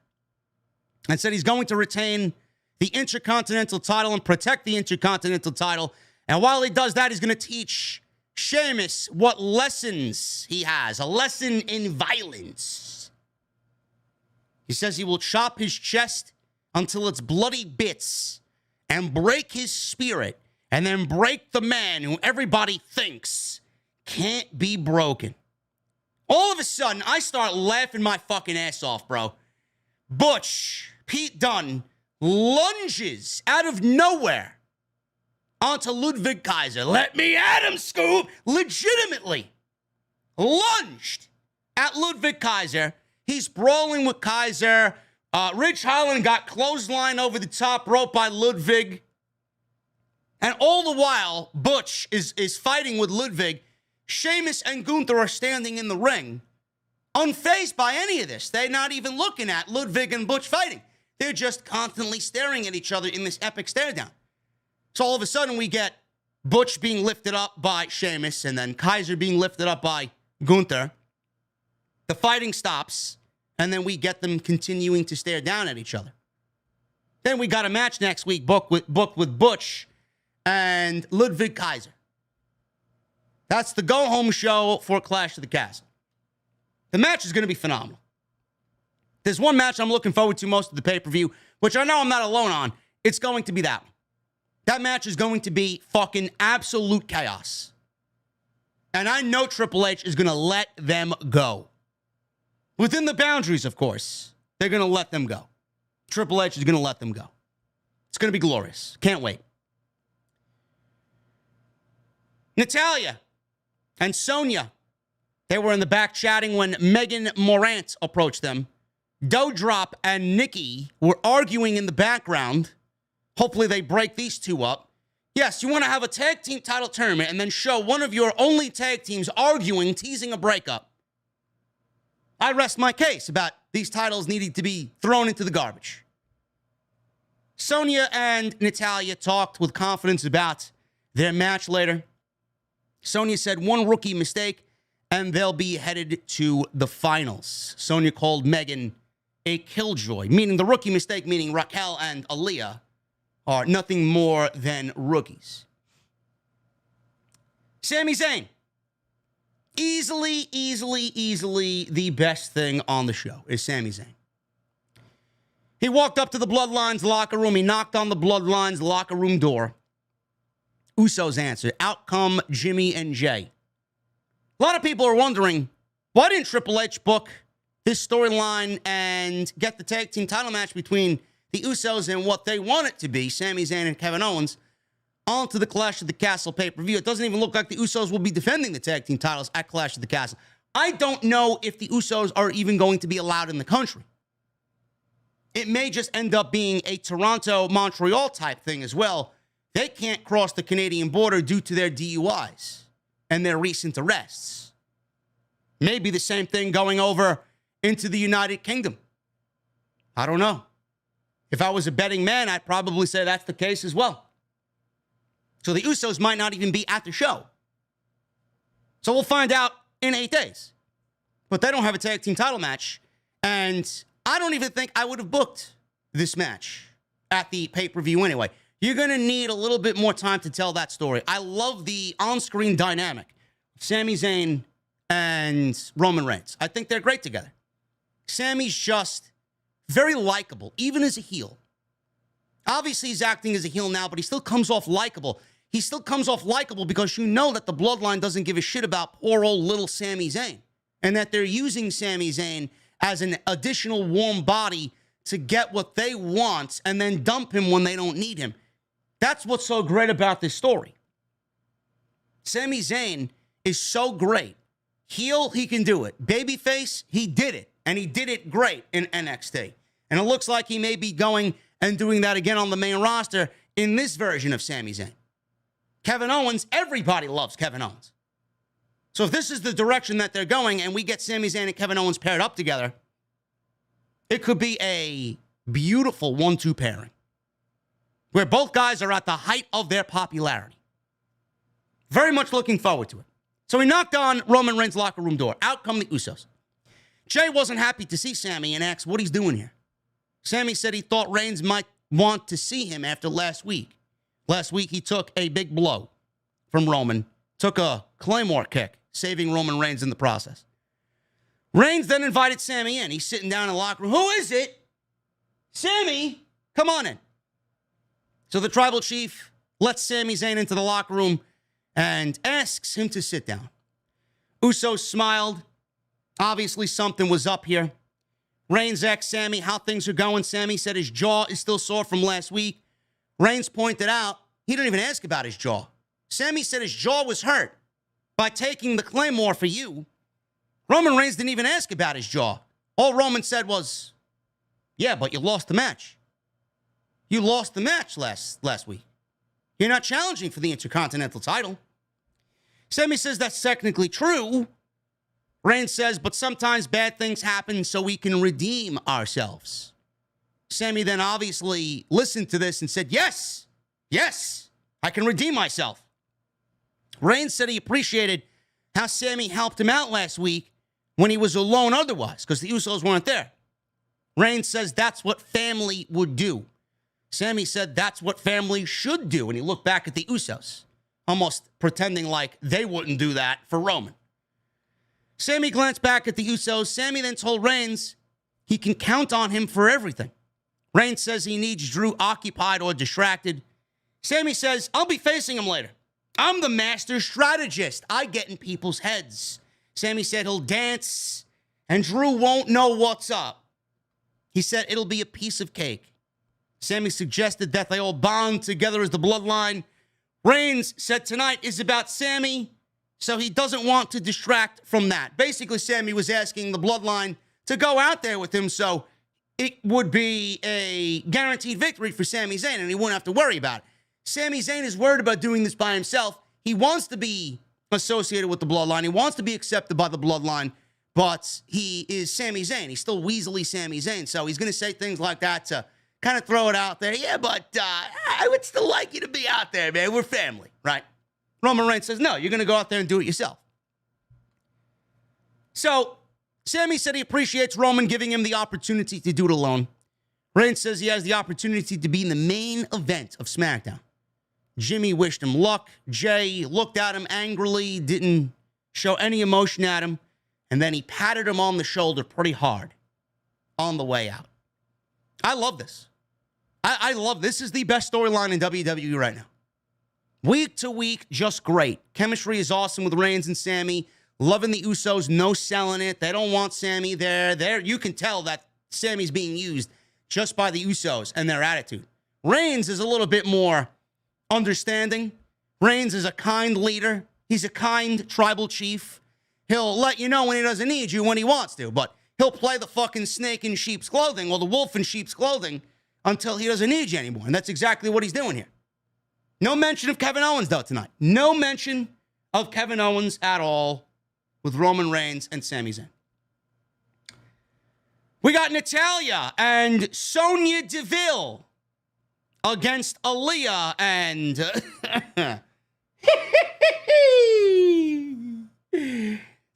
and said he's going to retain the Intercontinental title and protect the Intercontinental title. And while he does that, he's going to teach Sheamus what lessons he has, a lesson in violence. He says he will chop his chest until it's bloody bits and break his spirit and then break the man who everybody thinks can't be broken. All of a sudden, I start laughing my fucking ass off, bro. Butch, Pete Dunne, lunges out of nowhere onto Ludwig Kaiser. Let me at him, Scoop! Legitimately lunged at Ludwig Kaiser. He's brawling with Kaiser. Ridge Holland got clotheslined over the top rope by Ludwig. And all the while, Butch is fighting with Ludwig. Sheamus and Gunther are standing in the ring, unfazed by any of this. They're not even looking at Ludwig and Butch fighting. They're just constantly staring at each other in this epic stare down. So all of a sudden, we get Butch being lifted up by Sheamus and then Kaiser being lifted up by Gunther. The fighting stops, and then we get them continuing to stare down at each other. Then we got a match next week booked with Butch and Ludwig Kaiser. That's the go-home show for Clash of the Castle. The match is going to be phenomenal. There's one match I'm looking forward to most of the pay-per-view, which I know I'm not alone on. It's going to be that one. That match is going to be fucking absolute chaos. And I know Triple H is going to let them go. Within the boundaries, of course. They're going to let them go. Triple H is going to let them go. It's going to be glorious. Can't wait. Natalya and Sonya, they were in the back chatting when Megan Morant approached them. Doudrop and Nikki were arguing in the background. Hopefully they break these two up. Yes, you want to have a tag team title tournament and then show one of your only tag teams arguing, teasing a breakup. I rest my case about these titles needing to be thrown into the garbage. Sonya and Natalya talked with confidence about their match later. Sonya said one rookie mistake, and they'll be headed to the finals. Sonya called Megan a killjoy, meaning the rookie mistake, meaning Raquel and Aaliyah are nothing more than rookies. Sami Zayn. Easily the best thing on the show is Sami Zayn. He walked up to the Bloodline's locker room. He knocked on the Bloodline's locker room door. Usos answered. Out come Jimmy and Jay. A lot of people are wondering, why didn't Triple H book this storyline and get the tag team title match between the Usos and what they want it to be, Sami Zayn and Kevin Owens, onto the Clash of the Castle pay-per-view? It doesn't even look like the Usos will be defending the tag team titles at Clash of the Castle. I don't know if the Usos are even going to be allowed in the country. It may just end up being a Toronto-Montreal type thing as well. They can't cross the Canadian border due to their DUIs and their recent arrests. Maybe the same thing going over into the United Kingdom. I don't know. If I was a betting man, I'd probably say that's the case as well. So the Usos might not even be at the show. So we'll find out in 8 days. But they don't have a tag team title match. And I don't even think I would have booked this match at the pay-per-view anyway. You're going to need a little bit more time to tell that story. I love the on-screen dynamic of Sami Zayn and Roman Reigns. I think they're great together. Sammy's just very likable, even as a heel. Obviously, he's acting as a heel now, but he still comes off likable. He still comes off likable because you know that the Bloodline doesn't give a shit about poor old little Sami Zayn, and that they're using Sami Zayn as an additional warm body to get what they want and then dump him when they don't need him. That's what's so great about this story. Sami Zayn is so great. Heel, he can do it. Babyface, he did it. And he did it great in NXT. And it looks like he may be going and doing that again on the main roster in this version of Sami Zayn. Kevin Owens, everybody loves Kevin Owens. So if this is the direction that they're going and we get Sami Zayn and Kevin Owens paired up together, it could be a beautiful 1-2 pairing where both guys are at the height of their popularity. Very much looking forward to it. So he knocked on Roman Reigns' locker room door. Out come the Usos. Jay wasn't happy to see Sammy and asked what he's doing here. Sammy said he thought Reigns might want to see him after last week. Last week, he took a big blow from Roman, took a Claymore kick, saving Roman Reigns in the process. Reigns then invited Sammy in. He's sitting down in the locker room. Who is it? Sammy, come on in. So the tribal chief lets Sami Zayn into the locker room and asks him to sit down. Usos smiled. Obviously, something was up here. Reigns asked Sammy how things are going. Sammy said his jaw is still sore from last week. Reigns pointed out he didn't even ask about his jaw. Sammy said his jaw was hurt by taking the Claymore for you. Roman Reigns didn't even ask about his jaw. All Roman said was, yeah, but you lost the match. You lost the match last week. You're not challenging for the Intercontinental title. Sammy says that's technically true. Reigns says, but sometimes bad things happen so we can redeem ourselves. Sammy then obviously listened to this and said, yes, I can redeem myself. Reigns said he appreciated how Sammy helped him out last week when he was alone otherwise, because the Usos weren't there. Reigns says that's what family would do. Sammy said that's what family should do, and he looked back at the Usos, almost pretending like they wouldn't do that for Roman. Sammy glanced back at the Usos. Sammy then told Reigns he can count on him for everything. Reigns says he needs Drew occupied or distracted. Sammy says, I'll be facing him later. I'm the master strategist. I get in people's heads. Sammy said he'll dance, and Drew won't know what's up. He said it'll be a piece of cake. Sammy suggested that they all bond together as the Bloodline. Reigns said tonight is about Sammy, so he doesn't want to distract from that. Basically, Sammy was asking the Bloodline to go out there with him so it would be a guaranteed victory for Sami Zayn, and he wouldn't have to worry about it. Sami Zayn is worried about doing this by himself. He wants to be associated with the Bloodline. He wants to be accepted by the Bloodline, but he is Sami Zayn. He's still weaselly Sami Zayn, so he's going to say things like that to kind of throw it out there. Yeah, but I would still like you to be out there, man. We're family, right? Roman Reigns says, no, you're going to go out there and do it yourself. So Sammy said he appreciates Roman giving him the opportunity to do it alone. Reigns says he has the opportunity to be in the main event of SmackDown. Jimmy wished him luck. Jay looked at him angrily, didn't show any emotion at him, and then he patted him on the shoulder pretty hard on the way out. I love this. I love this. Is the best storyline in WWE right now. Week to week, just great. Chemistry is awesome with Reigns and Sammy. Loving the Usos, no selling it. They don't want Sammy there. You can tell that Sammy's being used just by the Usos and their attitude. Reigns is a little bit more understanding. Reigns is a kind leader. He's a kind tribal chief. He'll let you know when he doesn't need you when he wants to, but he'll play the fucking snake in sheep's clothing or the wolf in sheep's clothing until he doesn't need you anymore. And that's exactly what he's doing here. No mention of Kevin Owens, though, tonight. No mention of Kevin Owens at all with Roman Reigns and Sami Zayn. We got Natalya and Sonya Deville against Aaliyah and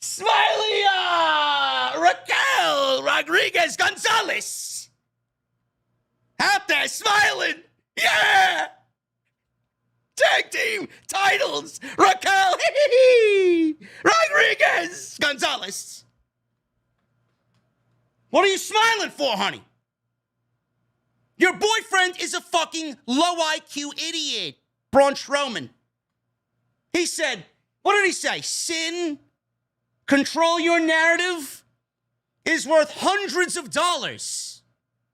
Smiley Raquel Rodriguez Gonzalez. Out there smiling. Yeah. Tag team titles. Raquel Rodriguez Gonzalez. What are you smiling for, honey? Your boyfriend is a fucking low IQ idiot, Braun Strowman. He said, what did he say? Sin, control your narrative, is worth hundreds of dollars.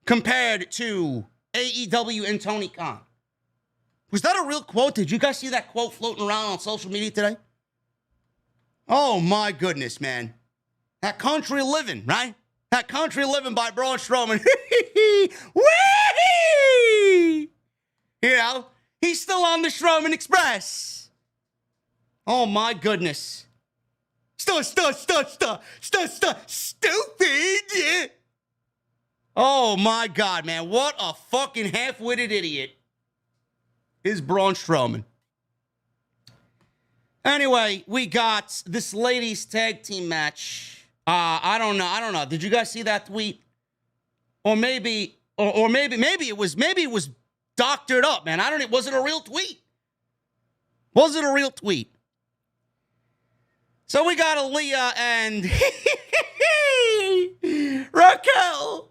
compared to AEW and Tony Khan. Was that a real quote? Did you guys see that quote floating around on social media today? Oh, my goodness, man. That country living, right? That country living by Braun Strowman. Whee! You know, he's still on the Strowman Express. Oh, my goodness. Stupid. Oh, my God, man. What a fucking half-witted idiot is Braun Strowman. Anyway, we got this ladies' tag team match. I don't know. Did you guys see that tweet? Or maybe it was doctored up, man. Was it a real tweet? Was it a real tweet? So we got Aaliyah and Raquel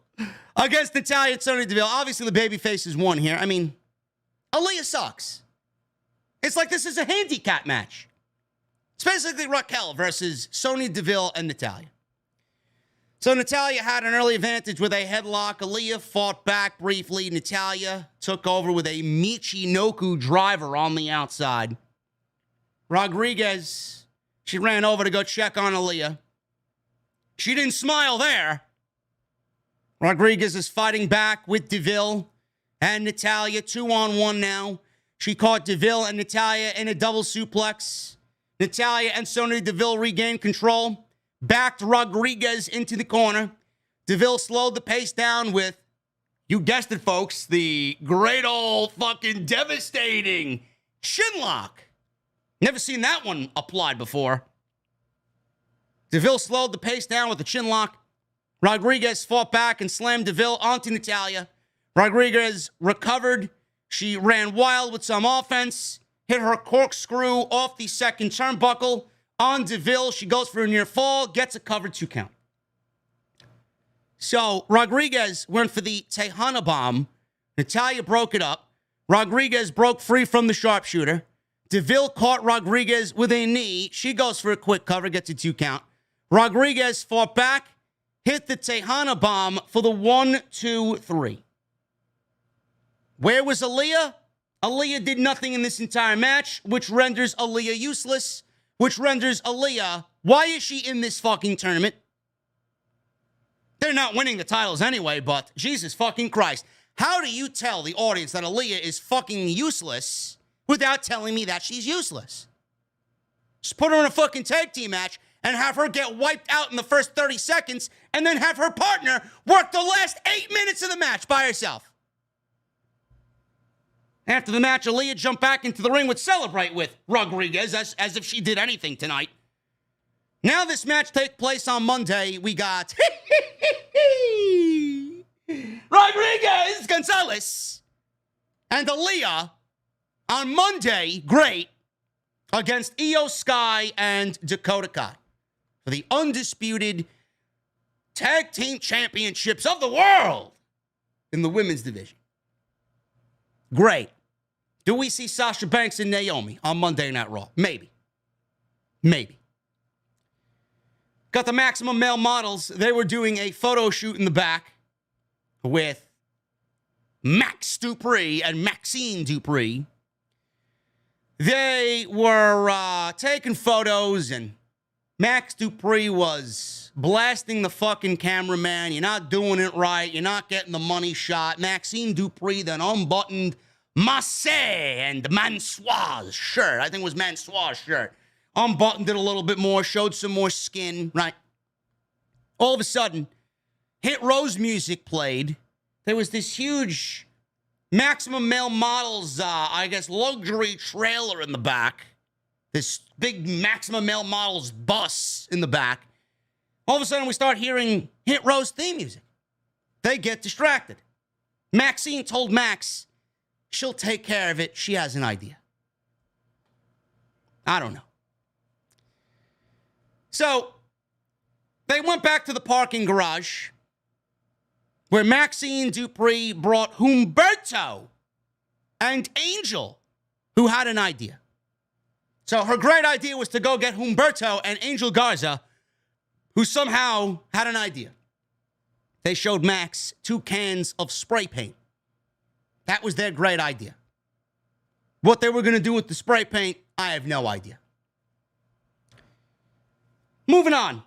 against Natalya and Sonya Deville. Obviously, the baby faces won here. I mean, Aaliyah sucks. It's like this is a handicap match. It's basically Raquel versus Sonya Deville and Natalya. So Natalya had an early advantage with a headlock. Aaliyah fought back briefly. Natalya took over with a Michinoku driver on the outside. Rodriguez, she ran over to go check on Aaliyah. She didn't smile there. Rodriguez is fighting back with Deville and Natalya, 2-on-1 now. She caught Deville and Natalya in a double suplex. Natalya and Sonya Deville regained control. Backed Rodriguez into the corner. Deville slowed the pace down with, you guessed it, folks, the great old fucking devastating chinlock. Never seen that one applied before. Deville slowed the pace down with the chinlock. Rodriguez fought back and slammed Deville onto Natalya. Rodriguez recovered. She ran wild with some offense. Hit her corkscrew off the second turnbuckle on Deville. She goes for a near fall, gets a cover 2 count. So Rodriguez went for the Tejana bomb. Natalya broke it up. Rodriguez broke free from the sharpshooter. Deville caught Rodriguez with a knee. She goes for a quick cover, gets a 2 count. Rodriguez fought back, hit the Tejana bomb for the 1-2-3. Where was Aaliyah? Aaliyah did nothing in this entire match, which renders Aaliyah useless, which renders Aaliyah, why is she in this fucking tournament? They're not winning the titles anyway, but Jesus fucking Christ. How do you tell the audience that Aaliyah is fucking useless without telling me that she's useless? Just put her in a fucking tag team match and have her get wiped out in the first 30 seconds and then have her partner work the last 8 minutes of the match by herself. After the match, Aaliyah jumped back into the ring with Celebrate with Rodriguez as if she did anything tonight. Now this match takes place on Monday. We got Rodriguez, Gonzalez, and Aaliyah on Monday, great, against Io Sky and Dakota Kai for the undisputed tag team championships of the world in the women's division. Great. Do we see Sasha Banks and Naomi on Monday Night Raw? Maybe. Got the Maximum Male Models. They were doing a photo shoot in the back with Max Dupree and Maxine Dupree. They were taking photos, and Max Dupree was blasting the fucking cameraman. You're not doing it right. You're not getting the money shot. Maxine Dupree then unbuttoned Massé and Mansoir's shirt. I think it was Mansoir's shirt. Unbuttoned it a little bit more, showed some more skin, right? All of a sudden, Hit Rose music played. There was this huge Maximum Male Models, luxury trailer in the back. This big Maximum Male Models bus in the back. All of a sudden, we start hearing Hit Rose theme music. They get distracted. Maxine told Max she'll take care of it. She has an idea. I don't know. So, they went back to the parking garage where Maxine Dupree brought Humberto and Angel, who had an idea. So her great idea was to go get Humberto and Angel Garza, who somehow had an idea. They showed Max 2 cans of spray paint. That was their great idea. What they were going to do with the spray paint, I have no idea. Moving on.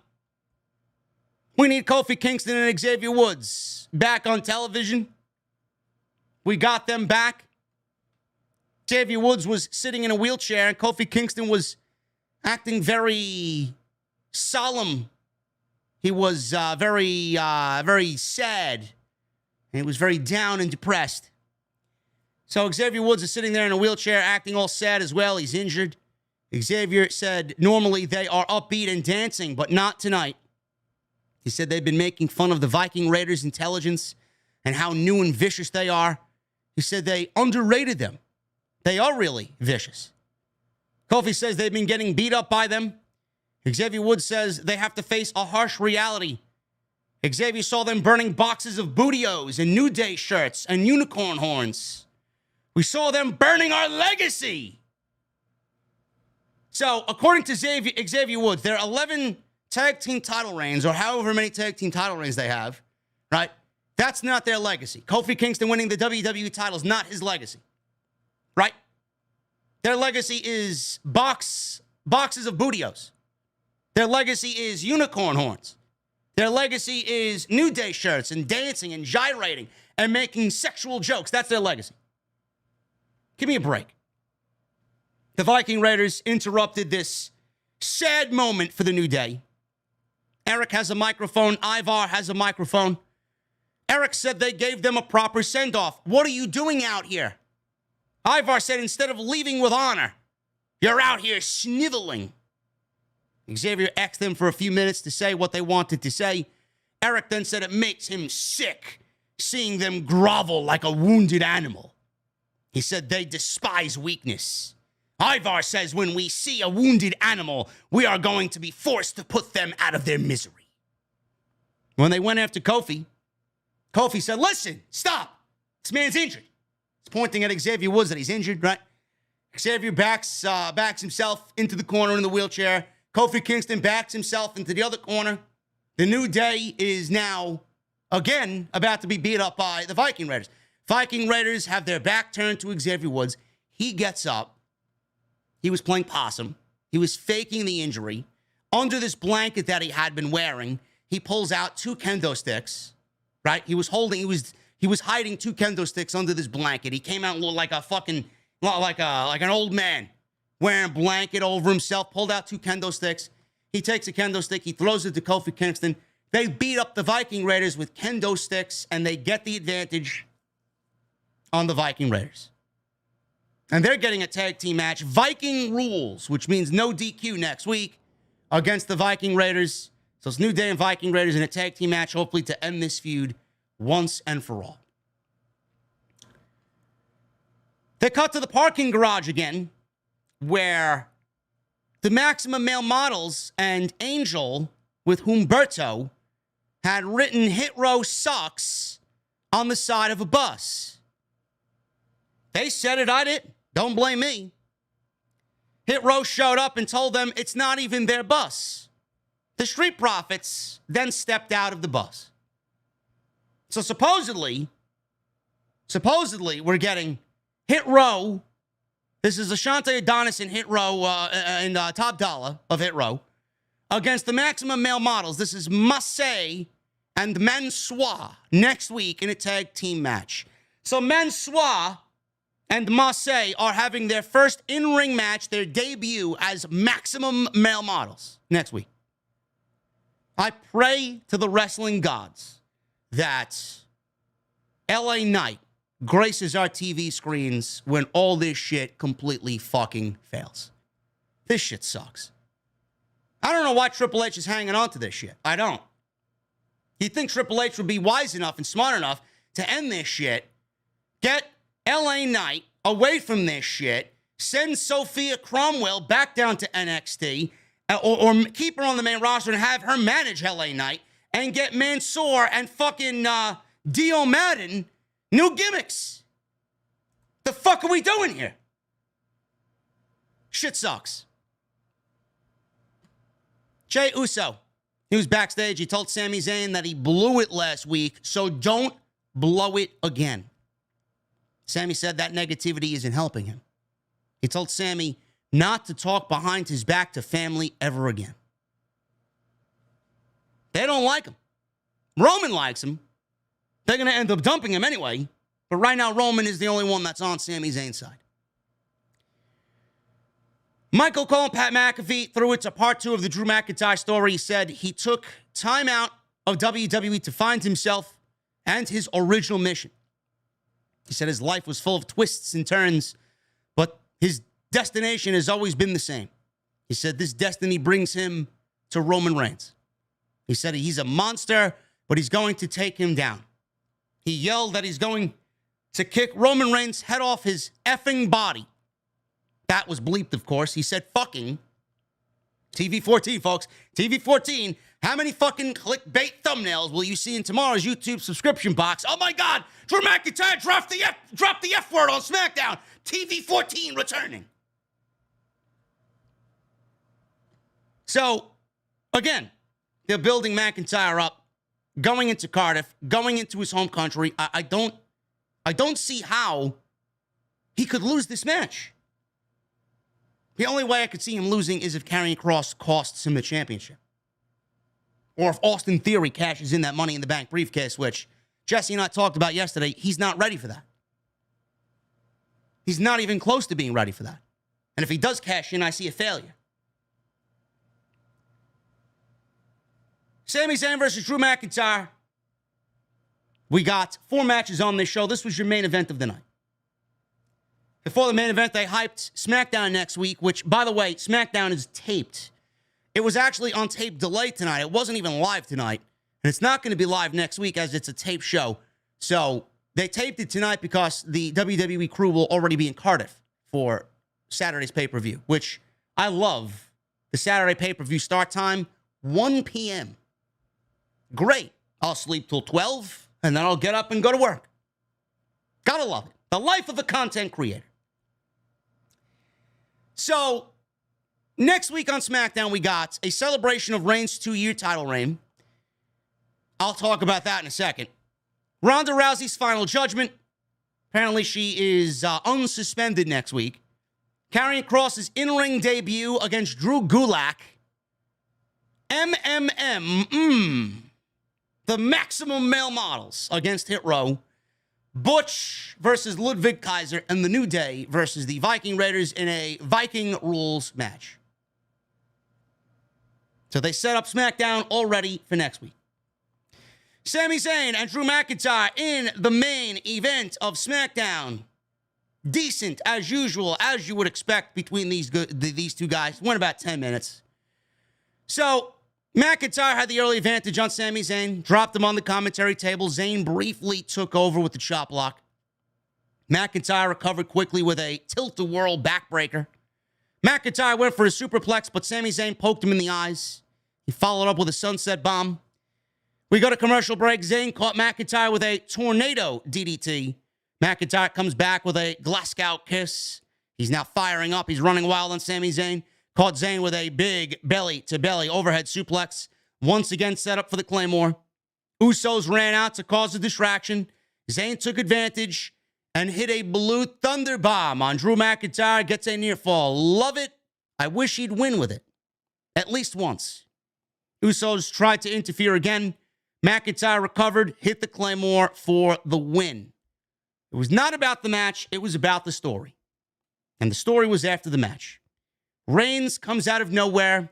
We need Kofi Kingston and Xavier Woods back on television. We got them back. Xavier Woods was sitting in a wheelchair, and Kofi Kingston was acting very solemn. He was very sad. And he was very down and depressed. So Xavier Woods is sitting there in a wheelchair, acting all sad as well. He's injured. Xavier said normally they are upbeat and dancing, but not tonight. He said they've been making fun of the Viking Raiders' intelligence and how new and vicious they are. He said they underrated them. They are really vicious. Kofi says they've been getting beat up by them. Xavier Woods says they have to face a harsh reality. Xavier saw them burning boxes of Bootios and New Day shirts and unicorn horns. We saw them burning our legacy. So, according to Xavier Woods, there are 11 tag team title reigns, or however many tag team title reigns they have, right? That's not their legacy. Kofi Kingston winning the WWE title is not his legacy, right? Their legacy is boxes of Bootios. Their legacy is unicorn horns. Their legacy is New Day shirts and dancing and gyrating and making sexual jokes. That's their legacy. Give me a break. The Viking Raiders interrupted this sad moment for the New Day. Eric has a microphone. Ivar has a microphone. Eric said they gave them a proper send-off. What are you doing out here? Ivar said instead of leaving with honor, you're out here sniveling. Xavier asked them for a few minutes to say what they wanted to say. Eric then said it makes him sick seeing them grovel like a wounded animal. He said they despise weakness. Ivar says when we see a wounded animal, we are going to be forced to put them out of their misery. When they went after Kofi, Kofi said, listen, stop. This man's injured. He's pointing at Xavier Woods that he's injured, right? Xavier backs himself into the corner in the wheelchair. Kofi Kingston backs himself into the other corner. The New Day is now, again, about to be beat up by the Viking Raiders. Viking Raiders have their back turned to Xavier Woods. He gets up. He was playing possum. He was faking the injury. Under this blanket that he had been wearing, he pulls out 2 kendo sticks, right? He was hiding 2 kendo sticks under this blanket. He came out like a fucking, like an old man wearing a blanket over himself, pulled out 2 kendo sticks. He takes a kendo stick. He throws it to Kofi Kingston. They beat up the Viking Raiders with kendo sticks, and they get the advantage on the Viking Raiders. And they're getting a tag team match. Viking rules, which means no DQ next week against the Viking Raiders. So it's New Day and Viking Raiders in a tag team match, hopefully to end this feud once and for all. They cut to the parking garage again, where the Maximum Male Models and Angel with Humberto had written "Hit Row Sucks" on the side of a bus. They said it, I didn't. Don't blame me. Hit Row showed up and told them it's not even their bus. The Street Profits then stepped out of the bus. So supposedly we're getting Hit Row. This is Ashante Adonis and Hit Row, and Top Dollar of Hit Row against the Maximum Male Models. This is Massey and Mansois next week in a tag team match. So Mansois and Massey are having their first in-ring match, their debut as Maximum Male Models next week. I pray to the wrestling gods that LA Knight graces our TV screens when all this shit completely fucking fails. This shit sucks. I don't know why Triple H is hanging on to this shit. I don't. You'd think Triple H would be wise enough and smart enough to end this shit, get LA Knight away from this shit, send Sophia Cromwell back down to NXT, or keep her on the main roster and have her manage LA Knight, and get Mansoor and fucking Dio Madden new gimmicks. The fuck are we doing here? Shit sucks. Jey Uso He was backstage. He told Sami Zayn that he blew it last week, so don't blow it again. Sammy said that negativity isn't helping him. He told Sammy not to talk behind his back to family ever again. They don't like him. Roman likes him. They're going to end up dumping him anyway. But right now, Roman is the only one that's on Sami Zayn's side. Michael Cole and Pat McAfee threw it to part 2 of the Drew McIntyre story. He said he took time out of WWE to find himself and his original mission. He said his life was full of twists and turns, but his destination has always been the same. He said this destiny brings him to Roman Reigns. He said he's a monster, but he's going to take him down. He yelled that he's going to kick Roman Reigns' head off his effing body. That was bleeped, of course. He said fucking. TV14, folks. TV14. How many fucking clickbait thumbnails will you see in tomorrow's YouTube subscription box? Oh my God, Drew McIntyre dropped the F word on SmackDown. TV14 returning. So, again, they're building McIntyre up, going into Cardiff, going into his home country. I don't see how he could lose this match. The only way I could see him losing is if Karrion Kross costs him the championship. Or if Austin Theory cashes in that Money in the Bank briefcase, which Jesse and I talked about yesterday. He's not ready for that. He's not even close to being ready for that. And if he does cash in, I see a failure. Sami Zayn versus Drew McIntyre. We got 4 matches on this show. This was your main event of the night. Before the main event, they hyped SmackDown next week, which, by the way, SmackDown is taped. It was actually on tape delay tonight. It wasn't even live tonight. And it's not going to be live next week as it's a tape show. So they taped it tonight because the WWE crew will already be in Cardiff for Saturday's pay-per-view, which I love. The Saturday pay-per-view start time, 1 p.m. Great. I'll sleep till 12, and then I'll get up and go to work. Gotta love it. The life of a content creator. So, next week on SmackDown, we got a celebration of Reigns' 2-year title reign. I'll talk about that in a second. Ronda Rousey's final judgment. Apparently, she is unsuspended next week. Karrion Kross' in-ring debut against Drew Gulak. The Maximum Male Models against Hit Row. Butch versus Ludwig Kaiser, and The New Day versus the Viking Raiders in a Viking rules match. So they set up SmackDown already for next week. Sami Zayn and Drew McIntyre in the main event of SmackDown. Decent, as usual, as you would expect between these two guys. Went about 10 minutes. So McIntyre had the early advantage on Sami Zayn, dropped him on the commentary table. Zayn briefly took over with the chop block. McIntyre recovered quickly with a tilt-a-whirl backbreaker. McIntyre went for a superplex, but Sami Zayn poked him in the eyes. He followed up with a sunset bomb. We go to commercial break. Zayn caught McIntyre with a tornado DDT. McIntyre comes back with a Glasgow kiss. He's now firing up. He's running wild on Sami Zayn. Caught Zayn with a big belly-to-belly overhead suplex. Once again set up for the Claymore. Usos ran out to cause a distraction. Zayn took advantage and hit a blue thunder bomb on Drew McIntyre. Gets a near fall. Love it. I wish he'd win with it. At least once. Usos tried to interfere again. McIntyre recovered, hit the Claymore for the win. It was not about the match. It was about the story. And the story was after the match. Reigns comes out of nowhere,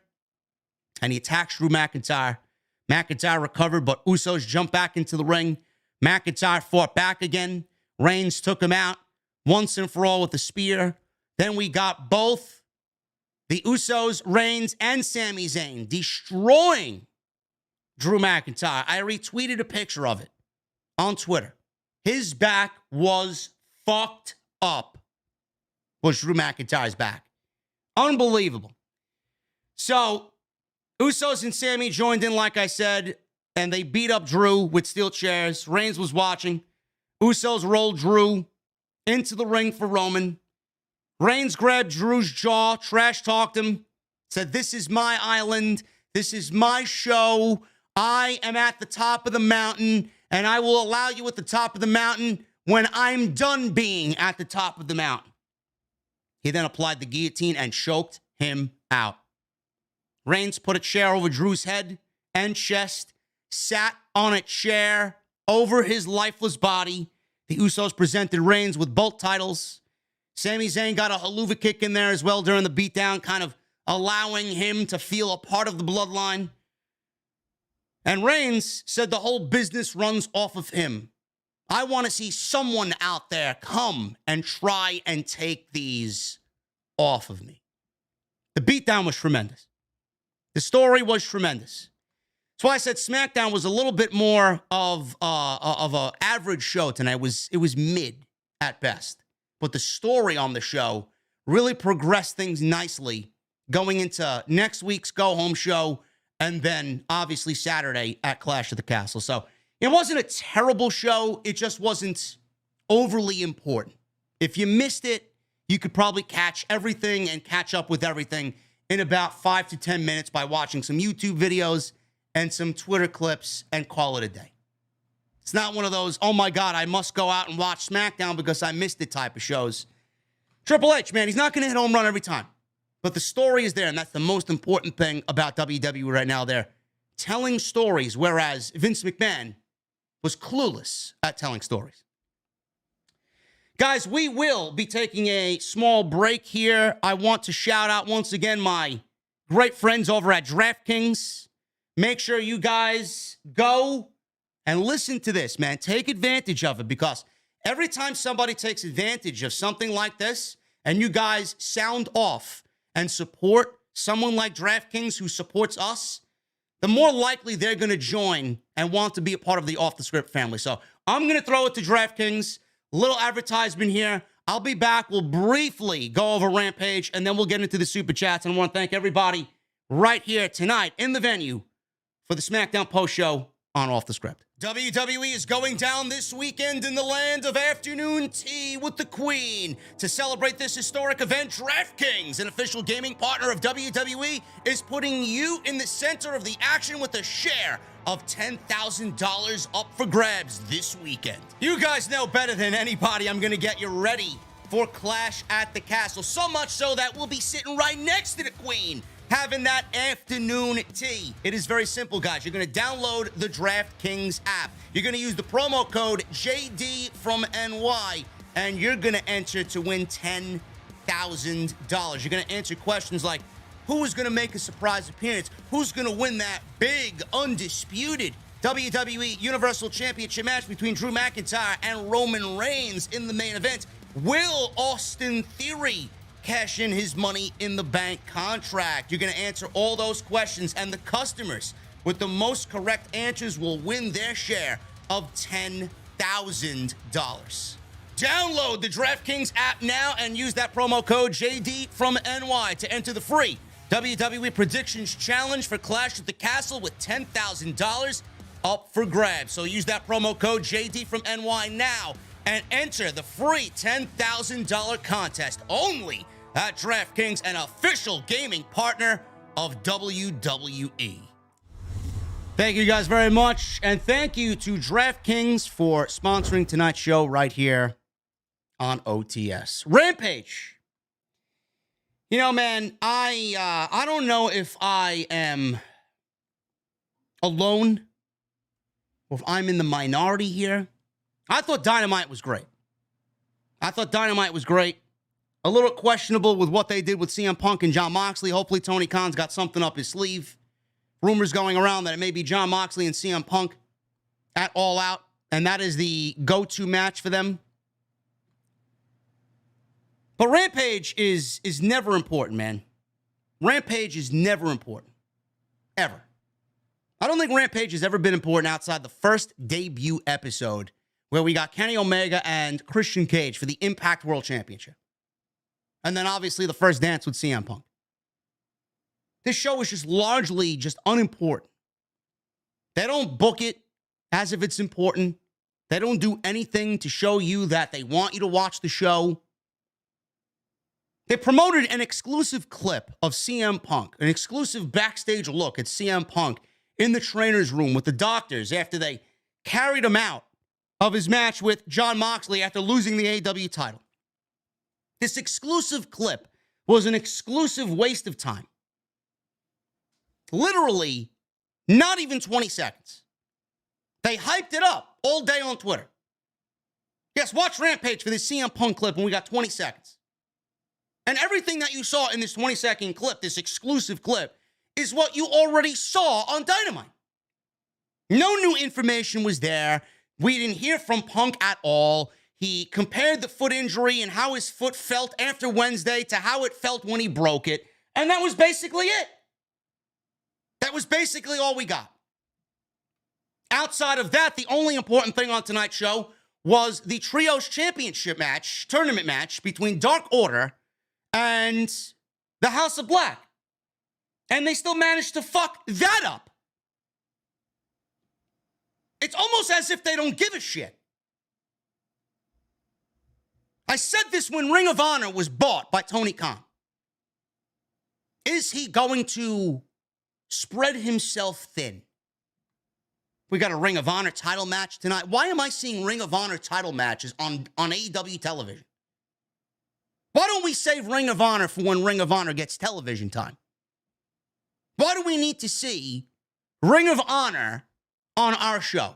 and he attacks Drew McIntyre. McIntyre recovered, but Usos jumped back into the ring. McIntyre fought back again. Reigns took him out once and for all with a spear. Then we got both the Usos, Reigns, and Sami Zayn destroying Drew McIntyre. I retweeted a picture of it on Twitter. His back was fucked up. Was Drew McIntyre's back. Unbelievable. So, Usos and Sammy joined in, like I said, and they beat up Drew with steel chairs. Reigns was watching. Usos rolled Drew into the ring for Roman. Reigns grabbed Drew's jaw, trash-talked him, said, "This is my island. This is my show. I am at the top of the mountain, and I will allow you at the top of the mountain when I'm done being at the top of the mountain. He then applied the guillotine and choked him out. Reigns put a chair over Drew's head and chest, sat on a chair over his lifeless body. The Usos presented Reigns with both titles. Sami Zayn got a haluva kick in there as well during the beatdown, kind of allowing him to feel a part of the bloodline. And Reigns said the whole business runs off of him. I want to see someone out there come and try and take these off of me. The beatdown was tremendous. The story was tremendous. That's why I said SmackDown was a little bit more of an average show tonight. It was mid at best. But the story on the show really progressed things nicely going into next week's go-home show and then, obviously, Saturday at Clash of the Castle. So it wasn't a terrible show. It just wasn't overly important. If you missed it, you could probably catch everything and catch up with everything in about 5 to 10 minutes by watching some YouTube videos and some Twitter clips and call it a day. It's not one of those, oh my God, I must go out and watch SmackDown because I missed it type of shows. Triple H, man, he's not going to hit home run every time. But the story is there, and that's the most important thing about WWE right now. They're telling stories, whereas Vince McMahon was clueless at telling stories. Guys, we will be taking a small break here. I want to shout out once again my great friends over at DraftKings. Make sure you guys go and listen to this, man. Take advantage of it, because every time somebody takes advantage of something like this and you guys sound off and support someone like DraftKings who supports us, the more likely they're going to join and want to be a part of the Off the Script family. So I'm going to throw it to DraftKings. Little advertisement here. I'll be back. We'll briefly go over Rampage, and then we'll get into the Super Chats. And I want to thank everybody right here tonight in the venue for the SmackDown post show on Off the Script. WWE is going down this weekend in the land of afternoon tea with the Queen. To celebrate this historic event, DraftKings, an official gaming partner of WWE, is putting you in the center of the action with a share of $10,000 up for grabs this weekend. You guys know better than anybody I'm going to get you ready for Clash at the Castle. So much so that we'll be sitting right next to the Queen, having that afternoon tea. It is very simple, guys. You're going to download the DraftKings app. You're going to use the promo code JDfromNY, and you're going to enter to win $10,000. You're going to answer questions like, who is going to make a surprise appearance? Who's going to win that big, undisputed WWE Universal Championship match between Drew McIntyre and Roman Reigns in the main event? Will Austin Theory cash in his Money in the Bank contract? You're going to answer all those questions, and the customers with the most correct answers will win their share of $10,000. Download the DraftKings app now and use that promo code JDfromNY to enter the free WWE Predictions Challenge for Clash at the Castle with $10,000 up for grabs. So use that promo code JDfromNY now and enter the free $10,000 contest only at DraftKings, an official gaming partner of WWE. Thank you guys very much, and thank you to DraftKings for sponsoring tonight's show right here on OTS. Rampage. You know, man, I don't know if I am alone or if I'm in the minority here. I thought Dynamite was great. A little questionable with what they did with CM Punk and Jon Moxley. Hopefully Tony Khan's got something up his sleeve. Rumors going around that it may be Jon Moxley and CM Punk at All Out, and that is the go-to match for them. But Rampage is never important, man. Rampage is never important. Ever. I don't think Rampage has ever been important outside the first debut episode where we got Kenny Omega and Christian Cage for the Impact World Championship. And then obviously the first dance with CM Punk. This show is just largely just unimportant. They don't book it as if it's important. They don't do anything to show you that they want you to watch the show. They promoted an exclusive clip of CM Punk, an exclusive backstage look at CM Punk in the trainer's room with the doctors after they carried him out of his match with Jon Moxley after losing the AEW title. This exclusive clip was an exclusive waste of time. Literally, not even 20 seconds. They hyped it up all day on Twitter. Yes, watch Rampage for this CM Punk clip when we got 20 seconds. And everything that you saw in this 20-second clip, this exclusive clip, is what you already saw on Dynamite. No new information was there. We didn't hear from Punk at all. He compared the foot injury and how his foot felt after Wednesday to how it felt when he broke it. And that was basically it. That was basically all we got. Outside of that, the only important thing on tonight's show was the Trios Championship match, tournament match between Dark Order and the House of Black. And they still managed to fuck that up. It's almost as if they don't give a shit. I said this when Ring of Honor was bought by Tony Khan. Is he going to spread himself thin? We got a Ring of Honor title match tonight. Why am I seeing Ring of Honor title matches on AEW television? Why don't we save Ring of Honor for when Ring of Honor gets television time? Why do we need to see Ring of Honor on our show?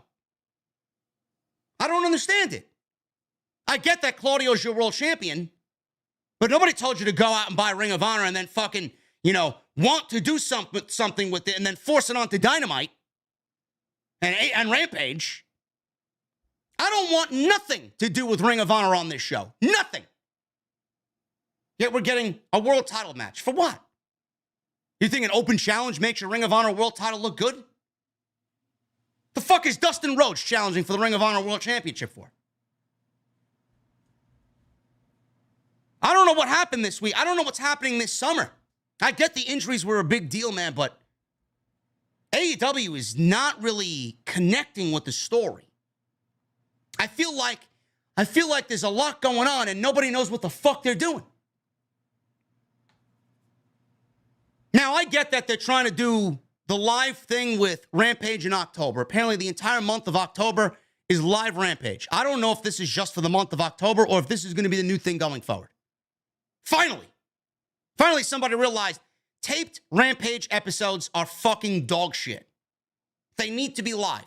I don't understand it. I get that Claudio's your world champion, but nobody told you to go out and buy Ring of Honor and then fucking, want to do something with it and then force it onto Dynamite and Rampage. I don't want nothing to do with Ring of Honor on this show. Nothing. Yet we're getting a world title match. For what? You think an open challenge makes your Ring of Honor world title look good? The fuck is Dustin Rhodes challenging for the Ring of Honor World Championship for? I don't know what happened this week. I don't know what's happening this summer. I get the injuries were a big deal, man, but AEW is not really connecting with the story. I feel like there's a lot going on and nobody knows what the fuck they're doing. Now, I get that they're trying to do the live thing with Rampage in October. Apparently, the entire month of October is live Rampage. I don't know if this is just for the month of October or if this is going to be the new thing going forward. Finally, somebody realized taped Rampage episodes are fucking dog shit. They need to be live.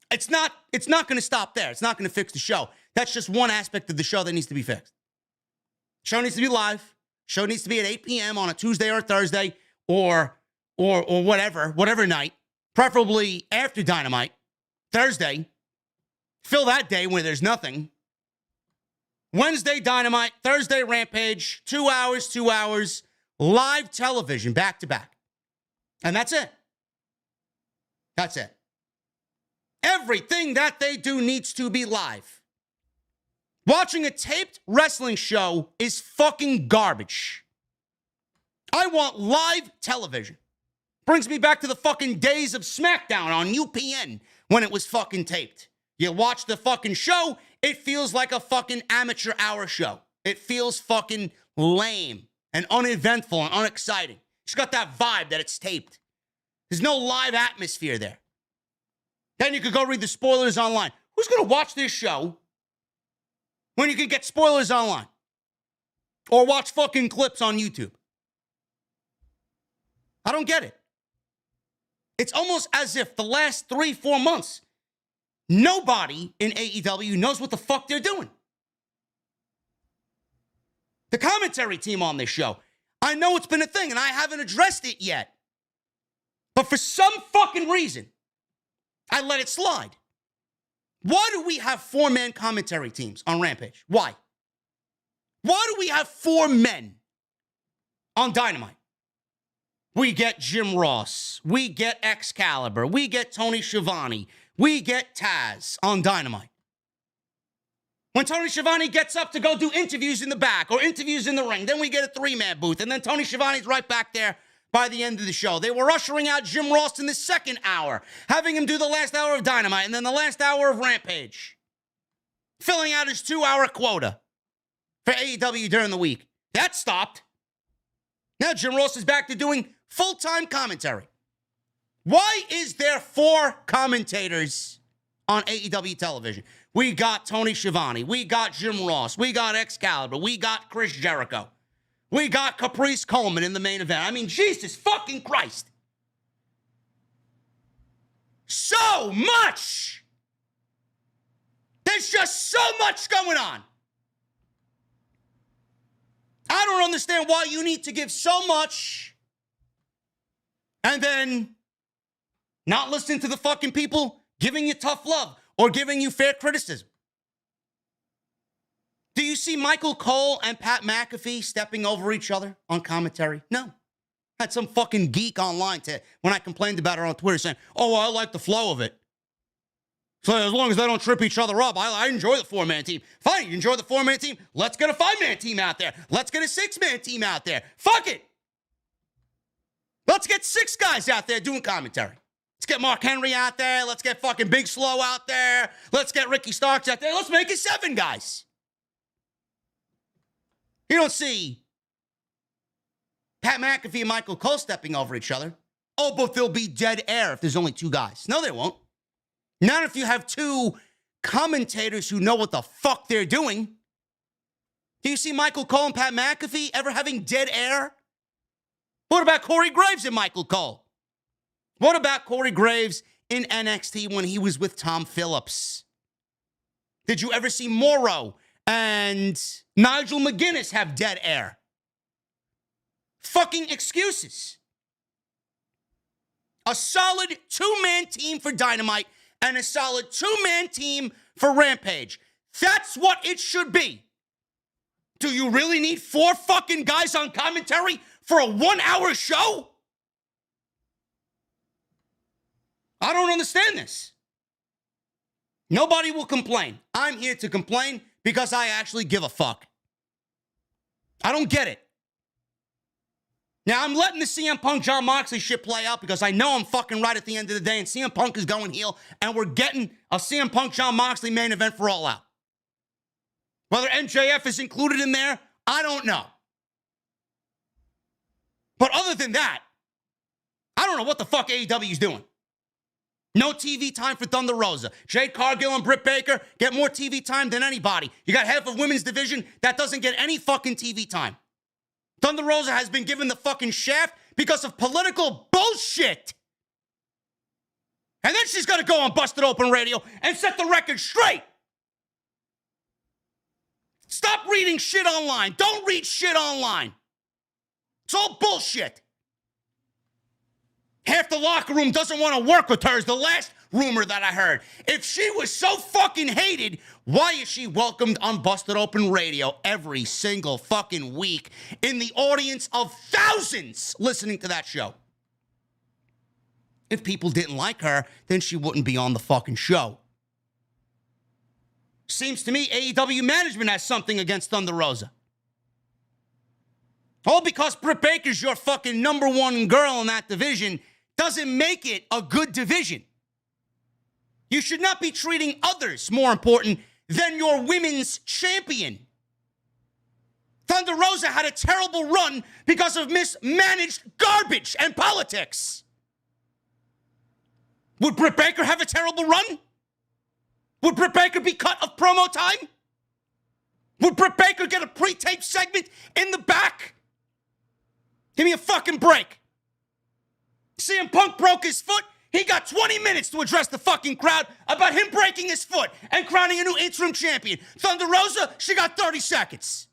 It's not going to stop there. It's not going to fix the show. That's just one aspect of the show that needs to be fixed. Show needs to be live. Show needs to be at 8 p.m. on a Tuesday or a Thursday or whatever night, preferably after Dynamite. Thursday, fill that day where there's nothing. Wednesday, Dynamite. Thursday, Rampage. 2 hours, live television, back to back. And that's it. That's it. Everything that they do needs to be live. Watching a taped wrestling show is fucking garbage. I want live television. Brings me back to the fucking days of SmackDown on UPN when it was fucking taped. You watch the fucking show, it feels like a fucking amateur hour show. It feels fucking lame and uneventful and unexciting. It's got that vibe that it's taped. There's no live atmosphere there. Then you could go read the spoilers online. Who's going to watch this show when you can get spoilers online? Or watch fucking clips on YouTube? I don't get it. It's almost as if the last 3-4 months, nobody in AEW knows what the fuck they're doing. The commentary team on this show, I know it's been a thing and I haven't addressed it yet. But for some fucking reason, I let it slide. Why do we have 4-man commentary teams on Rampage? Why? Why do we have 4 men on Dynamite? We get Jim Ross. We get Excalibur. We get Tony Schiavone. We get Taz on Dynamite. When Tony Schiavone gets up to go do interviews in the back or interviews in the ring, then we get a 3-man booth, and then Tony Schiavone's right back there by the end of the show. They were ushering out Jim Ross in the second hour, having him do the last hour of Dynamite and then the last hour of Rampage, filling out his 2-hour quota. for AEW during the week. That stopped. Now Jim Ross is back to doing full-time commentary. Why is there 4 commentators on AEW television? We got Tony Schiavone. We got Jim Ross. We got Excalibur. We got Chris Jericho. We got Caprice Coleman in the main event. I mean, Jesus fucking Christ. So much. There's just so much going on. I don't understand why you need to give so much and then not listen to the fucking people giving you tough love or giving you fair criticism. Do you see Michael Cole and Pat McAfee stepping over each other on commentary? No. Had some fucking geek online when I complained about it on Twitter saying, oh, well, I like the flow of it. So as long as they don't trip each other up, I enjoy the 4-man team. Fine, you enjoy the 4-man team. Let's get a 5-man team out there. Let's get a 6-man team out there. Fuck it. Let's get 6 guys out there doing commentary. Let's get Mark Henry out there. Let's get fucking Big Slow out there. Let's get Ricky Starks out there. Let's make it 7 guys. You don't see Pat McAfee and Michael Cole stepping over each other. Oh, but there'll be dead air if there's only 2 guys. No, there won't. Not if you have 2 commentators who know what the fuck they're doing. Do you see Michael Cole and Pat McAfee ever having dead air? What about Corey Graves and Michael Cole? What about Corey Graves in NXT when he was with Tom Phillips? Did you ever see Morrow and Nigel McGuinness have dead air? Fucking excuses. A solid 2-man team for Dynamite and a solid 2-man team for Rampage. That's what it should be. Do you really need 4 fucking guys on commentary for a 1-hour show? I don't understand this. Nobody will complain. I'm here to complain because I actually give a fuck. I don't get it. Now, I'm letting the CM Punk Jon Moxley shit play out because I know I'm fucking right at the end of the day, and CM Punk is going heel, and we're getting a CM Punk Jon Moxley main event for All Out. Whether MJF is included in there, I don't know. But other than that, I don't know what the fuck AEW is doing. No TV time for Thunder Rosa. Jade Cargill and Britt Baker get more TV time than anybody. You got half of women's division that doesn't get any fucking TV time. Thunder Rosa has been given the fucking shaft because of political bullshit. And then she's going to go on Busted Open Radio and set the record straight. Stop reading shit online. Don't read shit online. It's all bullshit. Half the locker room doesn't want to work with her is the last rumor that I heard. If she was so fucking hated, why is she welcomed on Busted Open Radio every single fucking week in the audience of thousands listening to that show? If people didn't like her, then she wouldn't be on the fucking show. Seems to me AEW management has something against Thunder Rosa. All because Britt Baker's your fucking number 1 girl in that division doesn't make it a good division. You should not be treating others more important than your women's champion. Thunder Rosa had a terrible run because of mismanaged garbage and politics. Would Britt Baker have a terrible run? Would Britt Baker be cut of promo time? Would Britt Baker get a pre-taped segment in the back? Give me a fucking break. CM Punk broke his foot. He got 20 minutes to address the fucking crowd about him breaking his foot and crowning a new interim champion. Thunder Rosa, she got 30 seconds.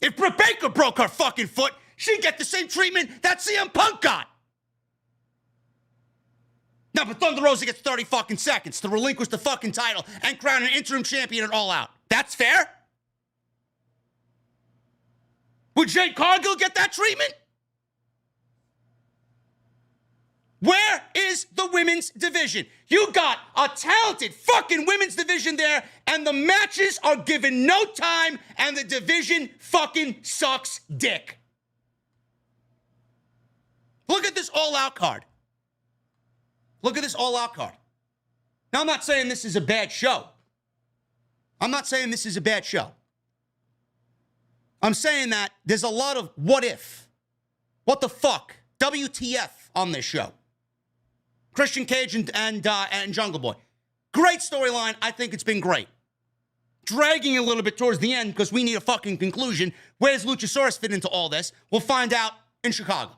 If Britt Baker broke her fucking foot, she'd get the same treatment that CM Punk got. No, but Thunder Rosa gets 30 fucking seconds to relinquish the fucking title and crown an interim champion at All Out. That's fair? Would Jade Cargill get that treatment? Where is the women's division? You got a talented fucking women's division there, and the matches are given no time, and the division fucking sucks dick. Look at this all-out card. Look at this all-out card. Now, I'm not saying this is a bad show. I'm not saying this is a bad show. I'm saying that there's a lot of what if, what the fuck, WTF on this show. Christian Cage and Jungle Boy. Great storyline. I think it's been great. Dragging a little bit towards the end because we need a fucking conclusion. Where does Luchasaurus fit into all this? We'll find out in Chicago.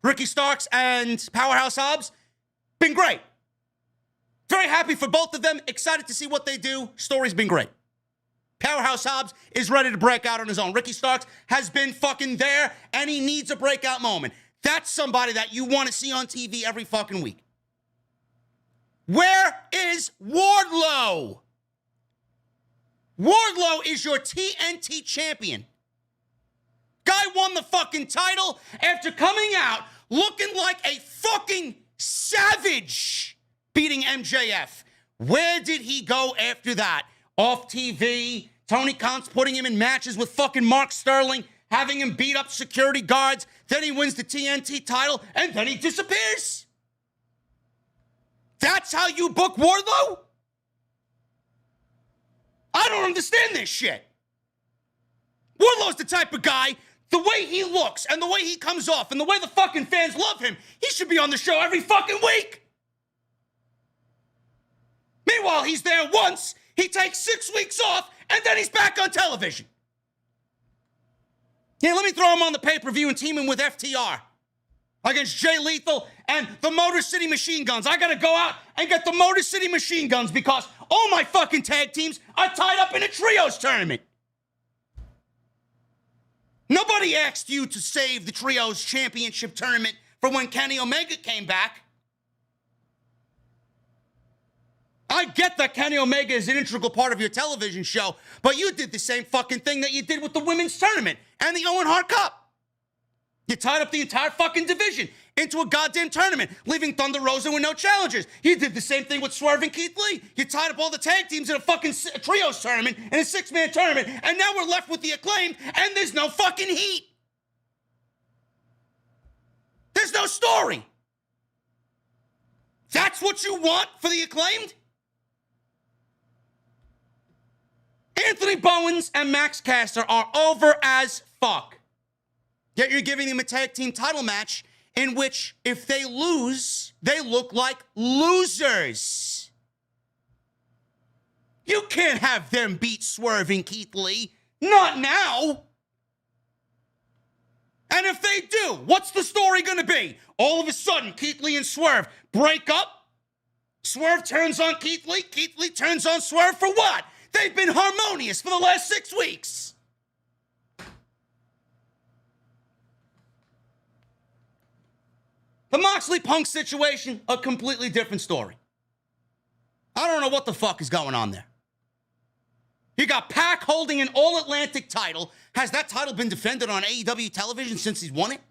Ricky Starks and Powerhouse Hobbs, been great. Very happy for both of them. Excited to see what they do. Story's been great. Powerhouse Hobbs is ready to break out on his own. Ricky Starks has been fucking there, and he needs a breakout moment. That's somebody that you want to see on TV every fucking week. Where is Wardlow? Wardlow is your TNT champion. Guy won the fucking title after coming out looking like a fucking savage beating MJF. Where did he go after that? Off TV, Tony Khan's putting him in matches with fucking Mark Sterling, having him beat up security guards, then he wins the TNT title, and then he disappears. That's how you book Wardlow? I don't understand this shit. Wardlow's the type of guy, the way he looks and the way he comes off and the way the fucking fans love him, he should be on the show every fucking week. Meanwhile, he's there once, he takes 6 weeks off, and then he's back on television. Yeah, let me throw him on the pay-per-view and team him with FTR against Jay Lethal and the Motor City Machine Guns. I gotta go out and get the Motor City Machine Guns because all my fucking tag teams are tied up in a trios tournament. Nobody asked you to save the trios championship tournament for when Kenny Omega came back. I get that Kenny Omega is an integral part of your television show, but you did the same fucking thing that you did with the women's tournament and the Owen Hart Cup. You tied up the entire fucking division into a goddamn tournament, leaving Thunder Rosa with no challengers. You did the same thing with Swerve and Keith Lee. You tied up all the tag teams in a fucking trios tournament, in a 6-man tournament, and now we're left with the Acclaimed, and there's no fucking heat. There's no story. That's what you want for the Acclaimed? Anthony Bowens and Max Caster are over as fuck. Yet you're giving them a tag team title match in which, if they lose, they look like losers. You can't have them beat Swerve and Keith Lee. Not now. And if they do, what's the story gonna be? All of a sudden, Keith Lee and Swerve break up. Swerve turns on Keith Lee turns on Swerve for what? They've been harmonious for the last 6 weeks. The Moxley Punk situation, a completely different story. I don't know what the fuck is going on there. You got Pac holding an All-Atlantic title. Has that title been defended on AEW television since he's won it?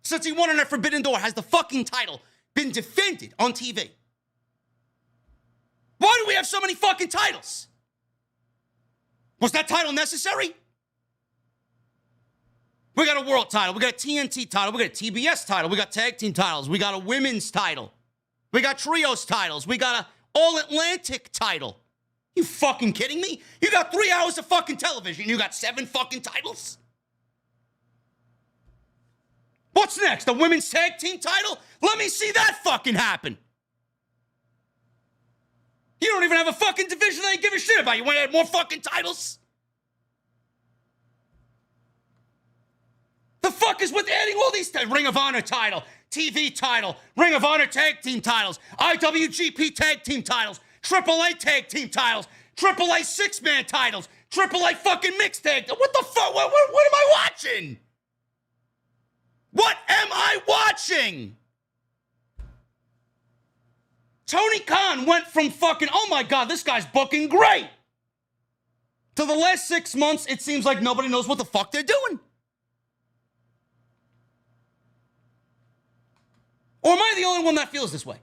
Since he won it at Forbidden Door, has the fucking title been defended on TV? Why do we have so many fucking titles? Was that title necessary? We got a world title. We got a TNT title. We got a TBS title. We got tag team titles. We got a women's title. We got trios titles. We got a All-Atlantic title. You fucking kidding me? You got 3 hours of fucking television. You got 7 fucking titles? What's next? A women's tag team title? Let me see that fucking happen. You don't even have a fucking division that you give a shit about. You want to add more fucking titles? The fuck is with adding all these Ring of Honor title, TV title, Ring of Honor tag team titles, IWGP tag team titles, AAA tag team titles, AAA 6-man titles, AAA fucking mixed tag. What the fuck? What am I watching? What am I watching? Tony Khan went from fucking, oh my God, this guy's booking great, to the last 6 months, it seems like nobody knows what the fuck they're doing. Or am I the only one that feels this way?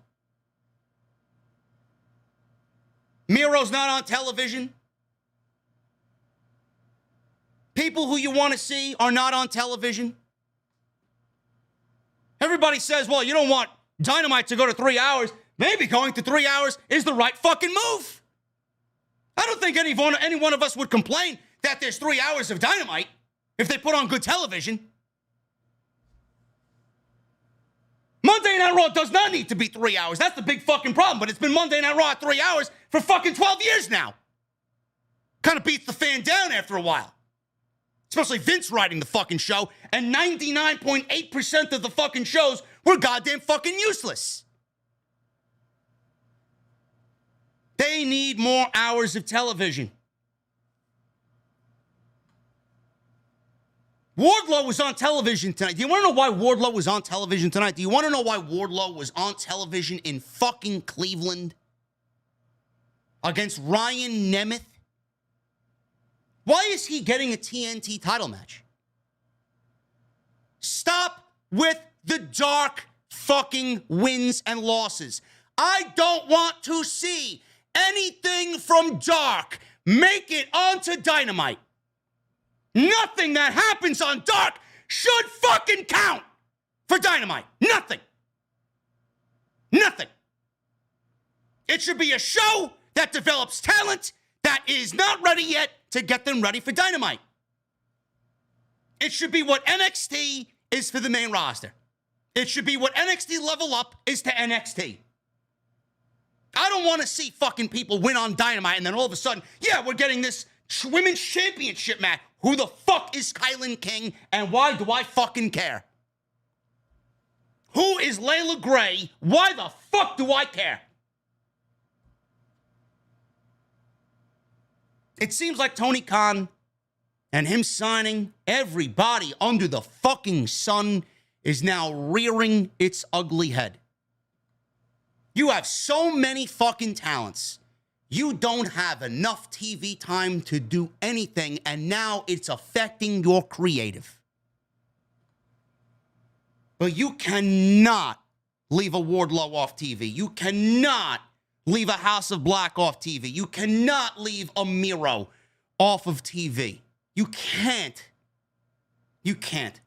Miro's not on television. People who you want to see are not on television. Everybody says, well, you don't want Dynamite to go to 3 hours. Maybe going to 3 hours is the right fucking move. I don't think any one of us would complain that there's 3 hours of Dynamite if they put on good television. Monday Night Raw does not need to be 3 hours. That's the big fucking problem. But it's been Monday Night Raw at 3 hours for fucking 12 years now. Kind of beats the fan down after a while. Especially Vince writing the fucking show. And 99.8% of the fucking shows were goddamn fucking useless. They need more hours of television. Wardlow was on television tonight. Do you want to know why Wardlow was on television tonight? Do you want to know why Wardlow was on television in fucking Cleveland against Ryan Nemeth? Why is he getting a TNT title match? Stop with the dark fucking wins and losses. I don't want to see anything from Dark make it onto Dynamite. Nothing that happens on Dark should fucking count for Dynamite. Nothing. Nothing. It should be a show that develops talent that is not ready yet to get them ready for Dynamite. It should be what NXT is for the main roster. It should be what NXT Level Up is to NXT. I don't want to see fucking people win on Dynamite and then all of a sudden, yeah, we're getting this women's championship match. Who the fuck is Kylan King and why do I fucking care? Who is Layla Gray? Why the fuck do I care? It seems like Tony Khan and him signing everybody under the fucking sun is now rearing its ugly head. You have so many fucking talents. You don't have enough TV time to do anything, and now it's affecting your creative. But you cannot leave a Wardlow off TV. You cannot leave a House of Black off TV. You cannot leave a Miro off of TV. You can't. You can't.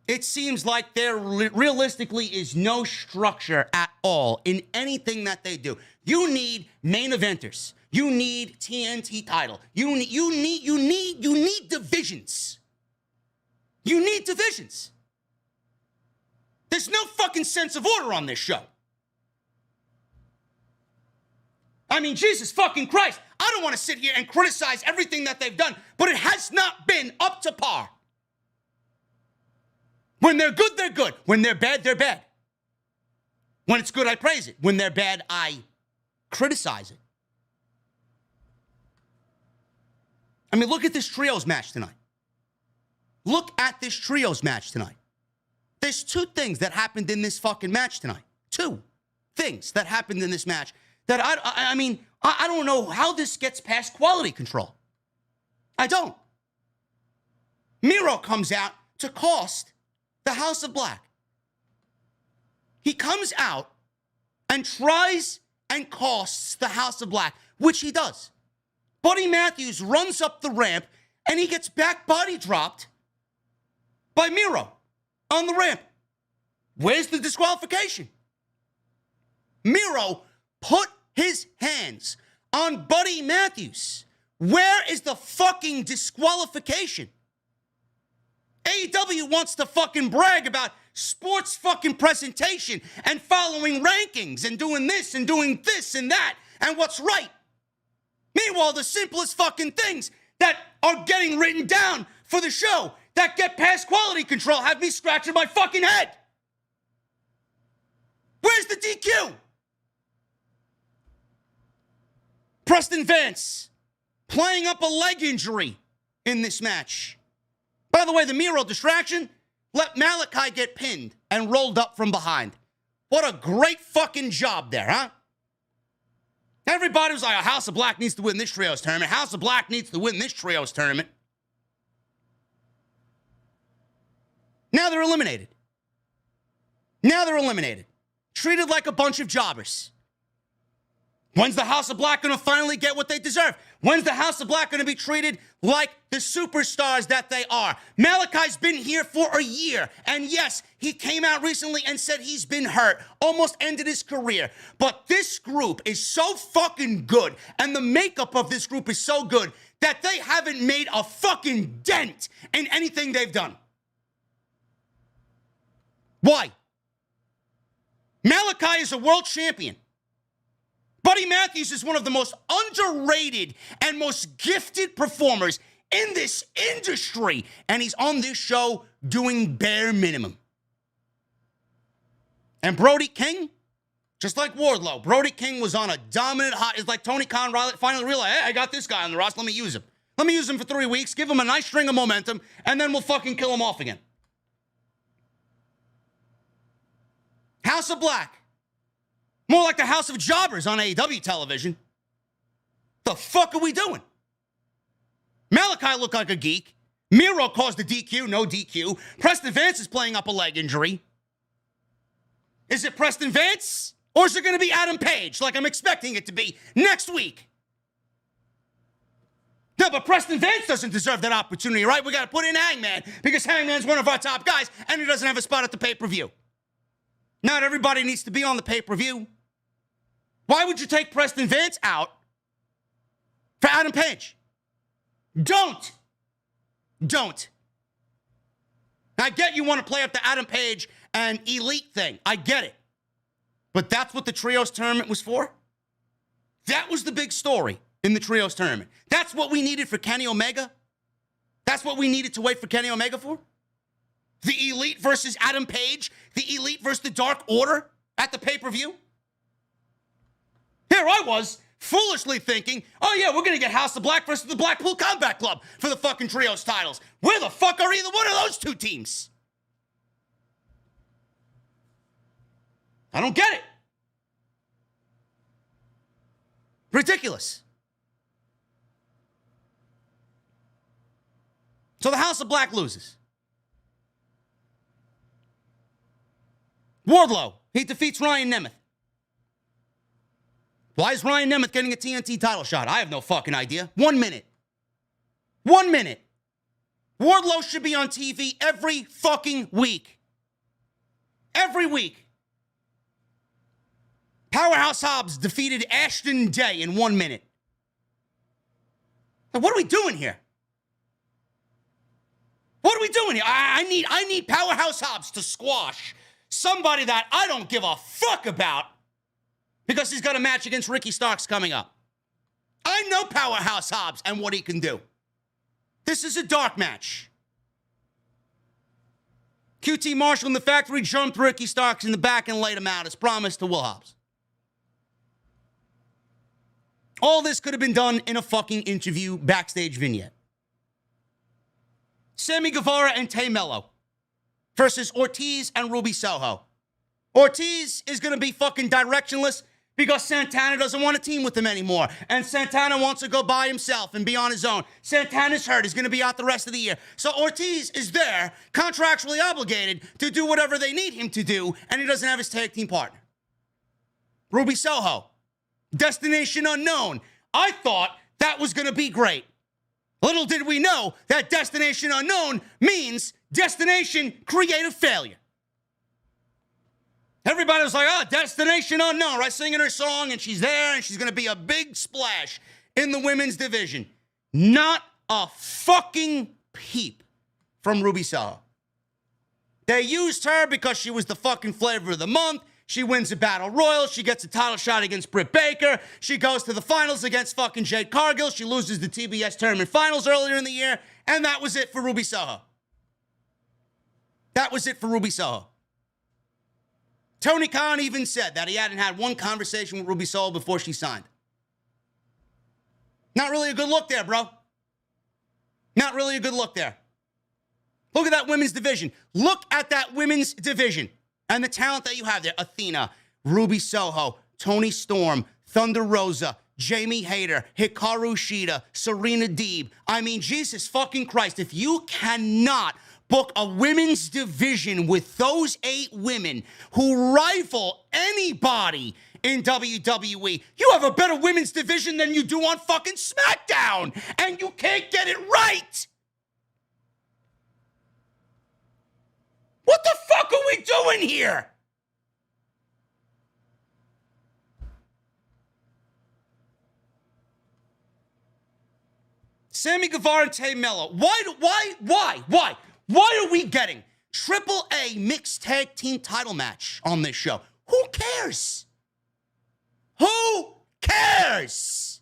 It seems like there realistically is no structure at all in anything that they do. You need main eventers. You need TNT title. You need divisions. You need divisions. There's no fucking sense of order on this show. I mean, Jesus fucking Christ. I don't want to sit here and criticize everything that they've done, but it has not been up to par. When they're good, they're good. When they're bad, they're bad. When it's good, I praise it. When they're bad, I criticize it. I mean, look at this trios match tonight. Look at this trios match tonight. There's two things that happened in this fucking match tonight. Two things that happened in this match that I don't know how this gets past quality control. I don't. Miro comes out to cost the House of Black. He comes out and tries and costs the House of Black, which he does. Buddy Matthews runs up the ramp and he gets back body dropped by Miro on the ramp. Where's the disqualification? Miro put his hands on Buddy Matthews. Where is the fucking disqualification? AEW wants to fucking brag about sports fucking presentation and following rankings and doing this and that and what's right. Meanwhile, the simplest fucking things that are getting written down for the show that get past quality control have me scratching my fucking head. Where's the DQ? Preston Vance playing up a leg injury in this match. By the way, the Miro distraction let Malachi get pinned and rolled up from behind. What a great fucking job there, huh? Everybody was like, House of Black needs to win this trios tournament. House of Black needs to win this trios tournament. Now they're eliminated. Treated like a bunch of jobbers. When's the House of Black going to finally get what they deserve? When's the House of Black going to be treated like the superstars that they are? Malachi's been here for a year. And yes, he came out recently and said he's been hurt, almost ended his career. But this group is so fucking good, and the makeup of this group is so good, that they haven't made a fucking dent in anything they've done. Why? Malachi is a world champion. Buddy Matthews is one of the most underrated and most gifted performers in this industry, and he's on this show doing bare minimum. And Brody King, just like Wardlow, Brody King was on a dominant hot. It's like Tony Khan finally realized, hey, I got this guy on the roster, let me use him. Let me use him for 3 weeks, give him a nice string of momentum, and then we'll fucking kill him off again. House of Black. More like the House of Jobbers on AEW television. The fuck are we doing? Malachi looked like a geek. Miro caused a DQ, no DQ. Preston Vance is playing up a leg injury. Is it Preston Vance? Or is it going to be Adam Page, like I'm expecting it to be next week? No, but Preston Vance doesn't deserve that opportunity, right? We got to put in Hangman, because Hangman's one of our top guys, and he doesn't have a spot at the pay-per-view. Not everybody needs to be on the pay-per-view. Why would you take Preston Vance out for Adam Page? Don't. I get you want to play up the Adam Page and Elite thing. I get it. But that's what the Trios tournament was for? That was the big story in the Trios tournament. That's what we needed for Kenny Omega? That's what we needed to wait for Kenny Omega for? The Elite versus Adam Page? The Elite versus the Dark Order at the pay-per-view? Here I was, foolishly thinking, oh yeah, we're going to get House of Black versus the Blackpool Combat Club for the fucking Trios titles. Where the fuck are either one of those two teams? I don't get it. Ridiculous. So the House of Black loses. Wardlow, he defeats Ryan Nemeth. Why is Ryan Nemeth getting a TNT title shot? I have no fucking idea. 1 minute. 1 minute. Wardlow should be on TV every fucking week. Every week. Powerhouse Hobbs defeated Ashton Day in 1 minute. Now, what are we doing here? What are we doing here? I need Powerhouse Hobbs to squash somebody that I don't give a fuck about, because he's got a match against Ricky Starks coming up. I know Powerhouse Hobbs and what he can do. This is a dark match. QT Marshall in the factory jumped Ricky Starks in the back and laid him out as promised to Will Hobbs. All this could have been done in a fucking interview backstage vignette. Sammy Guevara and Tay Melo versus Ortiz and Ruby Soho. Ortiz is going to be fucking directionless because Santana doesn't want to team with him anymore. And Santana wants to go by himself and be on his own. Santana's hurt. He's going to be out the rest of the year. So Ortiz is there, contractually obligated to do whatever they need him to do, and he doesn't have his tag team partner. Ruby Soho, Destination Unknown. I thought that was going to be great. Little did we know that Destination Unknown means Destination Creative Failure. Everybody was like, oh, Destination Unknown, right? Singing her song, and she's there, and she's going to be a big splash in the women's division. Not a fucking peep from Ruby Soho. They used her because she was the fucking flavor of the month. She wins a battle royal. She gets a title shot against Britt Baker. She goes to the finals against fucking Jade Cargill. She loses the TBS tournament finals earlier in the year. And that was it for Ruby Soho. That was it for Ruby Soho. Tony Khan even said that he hadn't had one conversation with Ruby Soho before she signed. Not really a good look there, bro. Not really a good look there. Look at that women's division. Look at that women's division and the talent that you have there. Athena, Ruby Soho, Toni Storm, Thunder Rosa, Jamie Hayter, Hikaru Shida, Serena Deeb. I mean, Jesus fucking Christ, if you cannot book a women's division with those 8 women who rival anybody in WWE. You have a better women's division than you do on fucking SmackDown, and you can't get it right. What the fuck are we doing here? Sammy Guevara and Melo. Why are we getting Triple A mixed tag team title match on this show? Who cares? Who cares?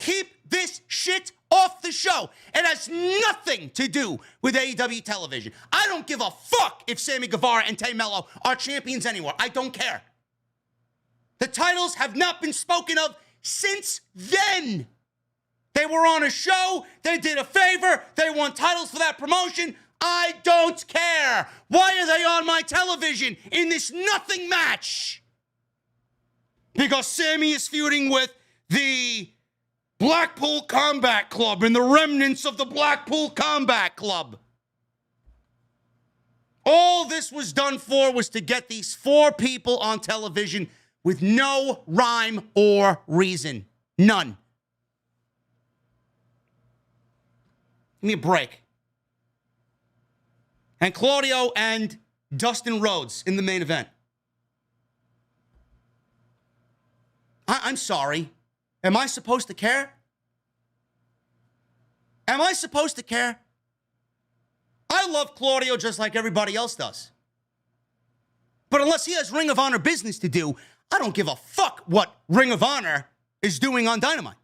Keep this shit off the show. It has nothing to do with AEW television. I don't give a fuck if Sammy Guevara and Melo are champions anymore. I don't care. The titles have not been spoken of since then. They were on a show, they did a favor, they won titles for that promotion. I don't care. Why are they on my television in this nothing match? Because Sammy is feuding with the Blackpool Combat Club and the remnants of the Blackpool Combat Club. All this was done for was to get these 4 people on television with no rhyme or reason. None. Give me a break. And Claudio and Dustin Rhodes in the main event. I'm sorry. Am I supposed to care? Am I supposed to care? I love Claudio just like everybody else does. But unless he has Ring of Honor business to do, I don't give a fuck what Ring of Honor is doing on Dynamite.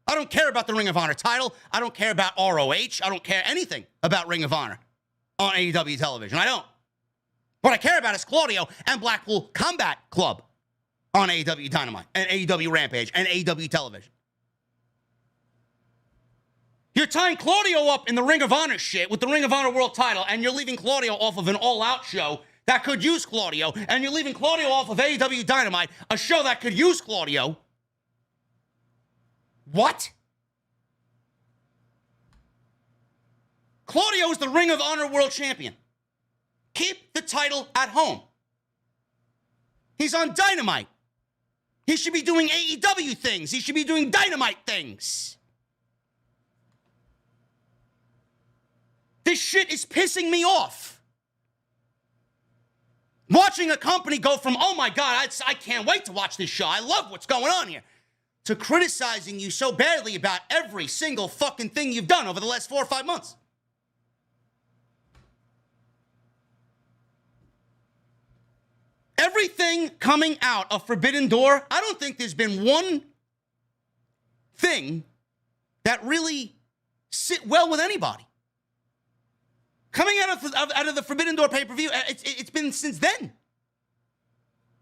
I don't care about the Ring of Honor title. I don't care about ROH. I don't care anything about Ring of Honor on AEW television. I don't. What I care about is Claudio and Blackpool Combat Club on AEW Dynamite and AEW Rampage and AEW television. You're tying Claudio up in the Ring of Honor shit with the Ring of Honor World Title, and you're leaving Claudio off of an all-out show that could use Claudio, and you're leaving Claudio off of AEW Dynamite, a show that could use Claudio. What? Claudio is the Ring of Honor World Champion. Keep the title at home. He's on Dynamite. He should be doing AEW things. He should be doing Dynamite things. This shit is pissing me off. Watching a company go from, oh my God, I can't wait to watch this show. I love what's going on here, to criticizing you so badly about every single fucking thing you've done over the last 4 or 5 months. Everything coming out of Forbidden Door, I don't think there's been one thing that really sit well with anybody. Coming out of the Forbidden Door pay-per-view, it's been since then.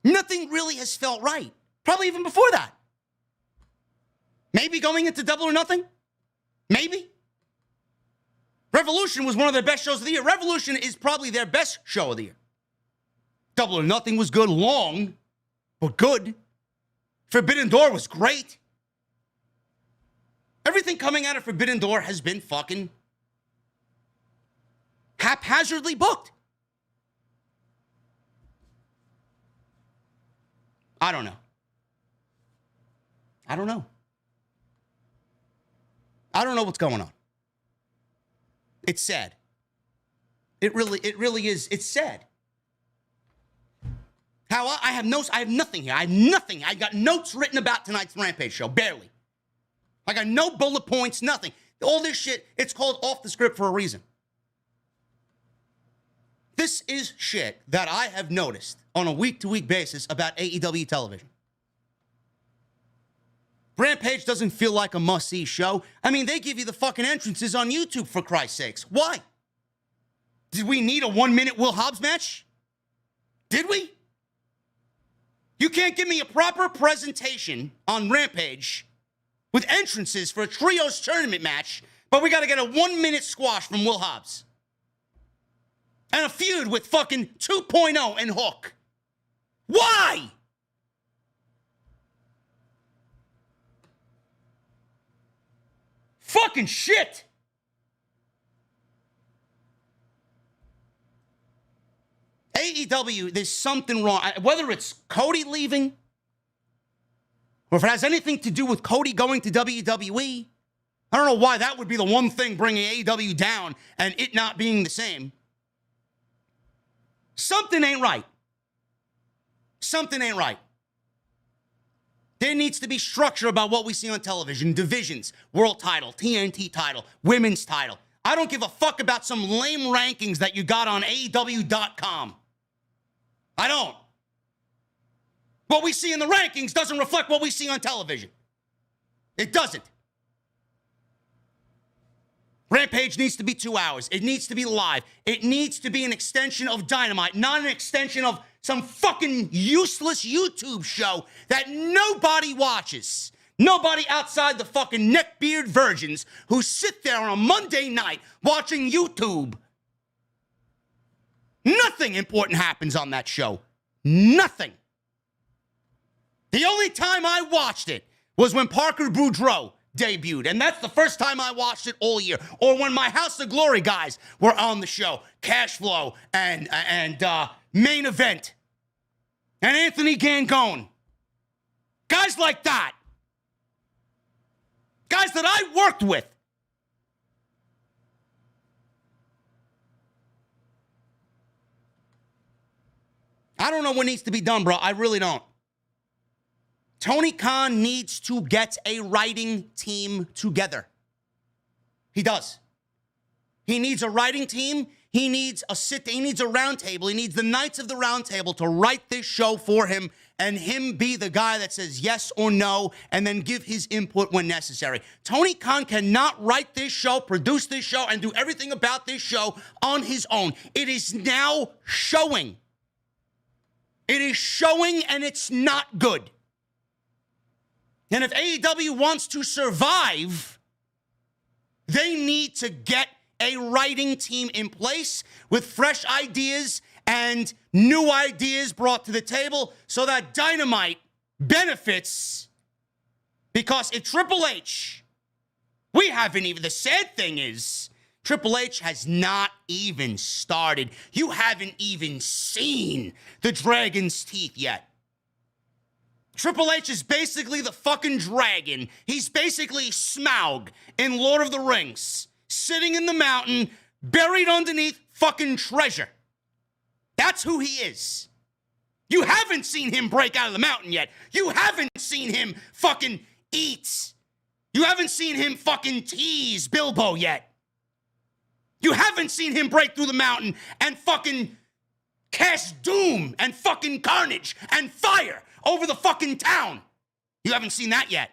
Nothing really has felt right. Probably even before that. Maybe going into Double or Nothing? Maybe. Revolution was one of their best shows of the year. Revolution is probably their best show of the year. Double or Nothing was good, long, but good. Forbidden Door was great. Everything coming out of Forbidden Door has been fucking haphazardly booked. I don't know. I don't know what's going on. It's sad. It really is. It's sad. How I have nothing here. I got notes written about tonight's Rampage show, barely. I got no bullet points, nothing. All this shit, it's called off the script for a reason. This is shit that I have noticed on a week-to-week basis about AEW television. Rampage doesn't feel like a must-see show. I mean, they give you the fucking entrances on YouTube, for Christ's sakes. Why? Did we need a 1-minute Will Hobbs match? Did we? You can't give me a proper presentation on Rampage with entrances for a trios tournament match, but we got to get a 1-minute squash from Will Hobbs. And a feud with fucking 2.0 and Hook. Why? Fucking shit. AEW, there's something wrong. Whether it's Cody leaving, or if it has anything to do with Cody going to WWE, I don't know why that would be the one thing bringing AEW down and it not being the same. Something ain't right. Something ain't right. There needs to be structure about what we see on television. Divisions, world title, TNT title, women's title. I don't give a fuck about some lame rankings that you got on AEW.com. I don't. What we see in the rankings doesn't reflect what we see on television. It doesn't. Rampage needs to be 2 hours. It needs to be live. It needs to be an extension of Dynamite, not an extension of some fucking useless YouTube show that nobody watches. Nobody outside the fucking neckbeard virgins who sit there on a Monday night watching YouTube. Nothing important happens on that show. Nothing. The only time I watched it was when Parker Boudreaux debuted, and that's the first time I watched it all year. Or when my House of Glory guys were on the show, Cash Flow and Main Event, and Anthony Gangone. Guys like that. Guys that I worked with. I don't know what needs to be done, bro. I really don't. Tony Khan needs to get a writing team together. He does. He needs a writing team. He needs he needs a round table. He needs the Knights of the Round Table to write this show for him and him be the guy that says yes or no and then give his input when necessary. Tony Khan cannot write this show, produce this show, and do everything about this show on his own. It is now showing. It is showing, and it's not good. And if AEW wants to survive, they need to get a writing team in place with fresh ideas and new ideas brought to the table so that Dynamite benefits. Because if Triple H, we haven't even, the sad thing is, Triple H has not even started. You haven't even seen the dragon's teeth yet. Triple H is basically the fucking dragon. He's basically Smaug in Lord of the Rings, sitting in the mountain, buried underneath fucking treasure. That's who he is. You haven't seen him break out of the mountain yet. You haven't seen him fucking eat. You haven't seen him fucking tease Bilbo yet. You haven't seen him break through the mountain and fucking cast doom and fucking carnage and fire over the fucking town. You haven't seen that yet.